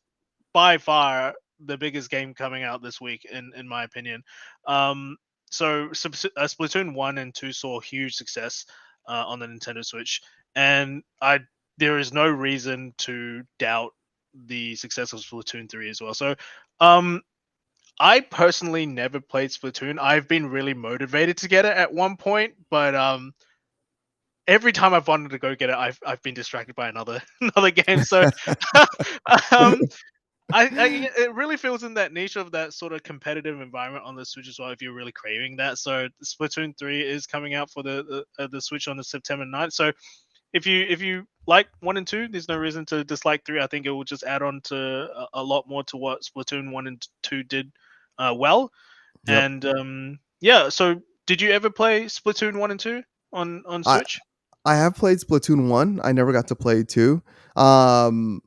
by far the biggest game coming out this week, in my opinion. Um, Splatoon 1 and 2 saw huge success on the Nintendo Switch, and I there is no reason to doubt the success of Splatoon 3 as well. So, um, I personally never played Splatoon. I've been really motivated to get it at one point, but every time I've wanted to go get it, I've been distracted by another another game. So um, it really feels in that niche of that sort of competitive environment on the Switch as well. If you're really craving that, so Splatoon 3 is coming out for the Switch on the September 9th. So if you like 1 and 2, there's no reason to dislike 3. I think it will just add on to a lot more to what Splatoon 1 and 2 did well. Yep. And yeah, so did you ever play Splatoon 1 and 2 on I Switch? I have played Splatoon 1. I never got to play 2. Um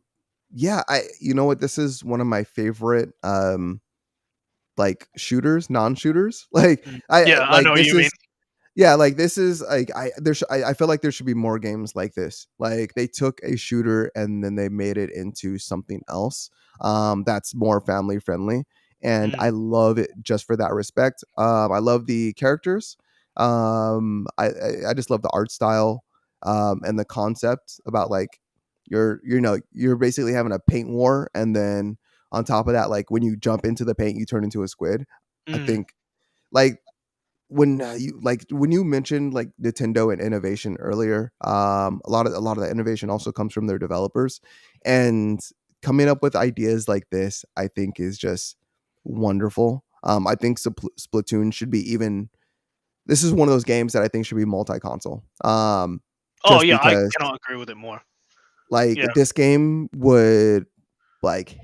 yeah, you know what? This is one of my favorite like shooters, non-shooters. Like Mm. I Yeah, I like know what this you mean. is Yeah, like this is like I feel like there should be more games like this. Like they took a shooter and then they made it into something else that's more family friendly, and Mm, I love it just for that respect. I love the characters. I just love the art style and the concept about like you're basically having a paint war, and then on top of that, like when you jump into the paint, you turn into a squid. I mm, think like when you mentioned like Nintendo and innovation earlier, a lot of the innovation also comes from their developers, and coming up with ideas like this, I think, is just wonderful. I think Splatoon should be even. This is one of those games that I think should be multi-console. oh Just yeah, I because cannot agree with it more. like Yeah. this game would like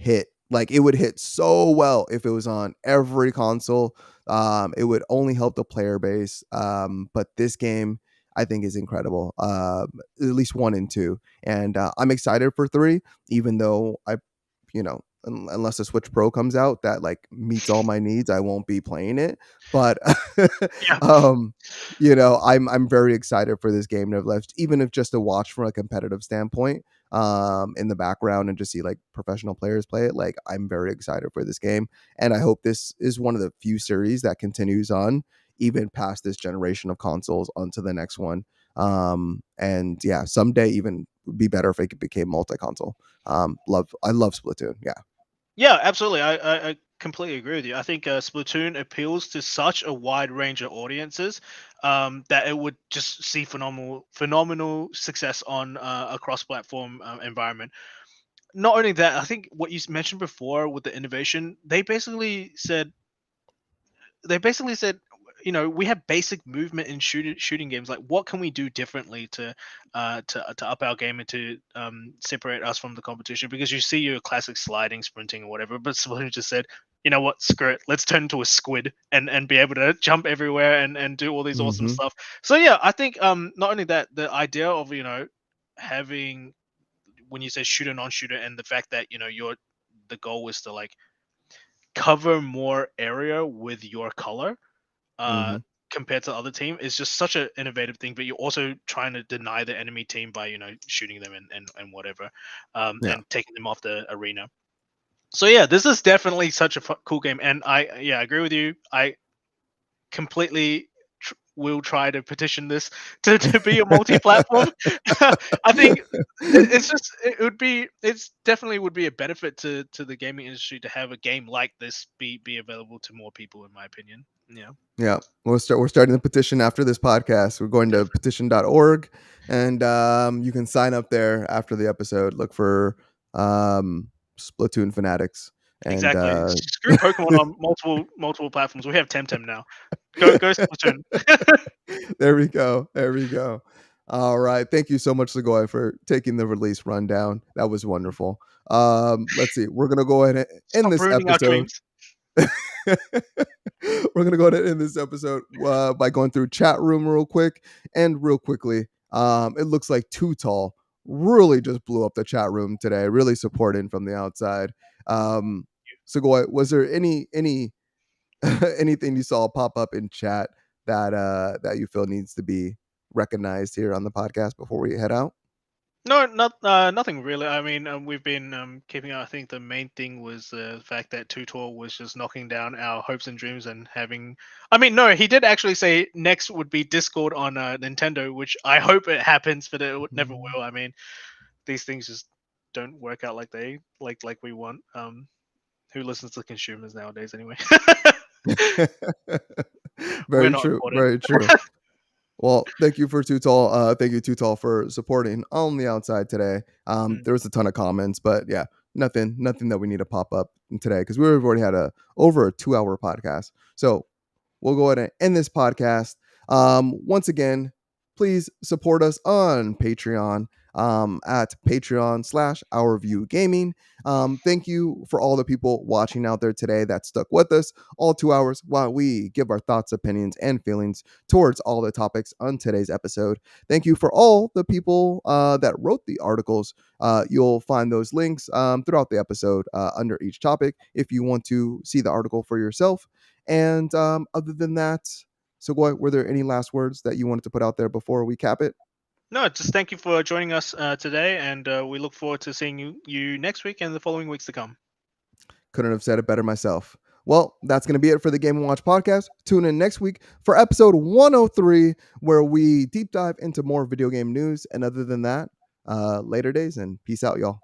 it would hit so well if it was on every console. It would only help the player base. But this game I think is incredible. At least 1 and 2, and I'm excited for 3, even though unless the Switch Pro comes out that like meets all my needs, I won't be playing it. But Yeah. um, I'm very excited for this game to have left, even if just to watch from a competitive standpoint in the background and just see like professional players play it. Like I'm very excited for this game, and I hope this is one of the few series that continues on even past this generation of consoles onto the next one. And yeah, someday even would be better if it became multi-console. I love Splatoon. Yeah. Yeah, absolutely. I completely agree with you. I think Splatoon appeals to such a wide range of audiences that it would just see phenomenal success on a cross-platform environment. Not only that, I think what you mentioned before with the innovation, they basically said, we have basic movement in shooting games. Like, what can we do differently to up our game and to separate us from the competition? Because you see your classic sliding, sprinting, or whatever, but someone just said, you know what, screw it, let's turn into a squid and be able to jump everywhere and do all these awesome Hmm. stuff. So yeah, I think not only that, the idea of having, when you say shooter non-shooter, and the fact that the goal is to like cover more area with your color uh Hmm. compared to the other team is just such an innovative thing, but you're also trying to deny the enemy team by shooting them and whatever, Yeah. and taking them off the arena. So yeah, this is definitely such a cool game, and I agree with you. I completely will try to petition this to be a multi-platform. I think it's definitely would be a benefit to the gaming industry to have a game like this be available to more people, in my opinion. Yeah. Yeah, we're starting the petition after this podcast. We're going to petition.org, and you can sign up there after the episode. Look for Splatoon fanatics, and Exactly. Screw Pokemon on multiple platforms. We have Temtem now. Go Splatoon. there we go. There we go. All right. Thank you so much, Segoy, for taking the release rundown. That was wonderful. Let's see. We're gonna go ahead and end Stop this ruining our episode. dreams. We're gonna go ahead and end this episode by going through chat room real quick and real quickly. It looks like Too Tall really just blew up the chat room today, really supporting from the outside. Um, Segoy, was there any anything you saw pop up in chat that you feel needs to be recognized here on the podcast before we head out? No, nothing really. I mean, we've been keeping. I think the main thing was the fact that Tutor was just knocking down our hopes and dreams and having. I mean, no, he did actually say next would be Discord on Nintendo, which I hope it happens, but never Mhm. will. I mean, these things just don't work out like we want. Who listens to consumers nowadays anyway? We're Very not true. important. Very true. Well, thank you for Too Tall. Thank you, Too Tall, for supporting on the outside today. Mm. There was a ton of comments, but yeah, nothing that we need to pop up today because we've already had a over a 2 hour podcast. So we'll go ahead and end this podcast. Once again, please support us on Patreon at Patreon/Our View Gaming. Thank you for all the people watching out there today that stuck with us all 2 hours while we give our thoughts, opinions, and feelings towards all the topics on today's episode. Thank you for all the people that wrote the articles. You'll find those links throughout the episode under each topic if you want to see the article for yourself. And other than that, So, Goy, were there any last words that you wanted to put out there before we cap it? No, just thank you for joining us today, and we look forward to seeing you next week and the following weeks to come. Couldn't have said it better myself. Well, that's going to be it for the Game & Watch podcast. Tune in next week for episode 103, where we deep dive into more video game news. And other than that, later days and peace out, y'all.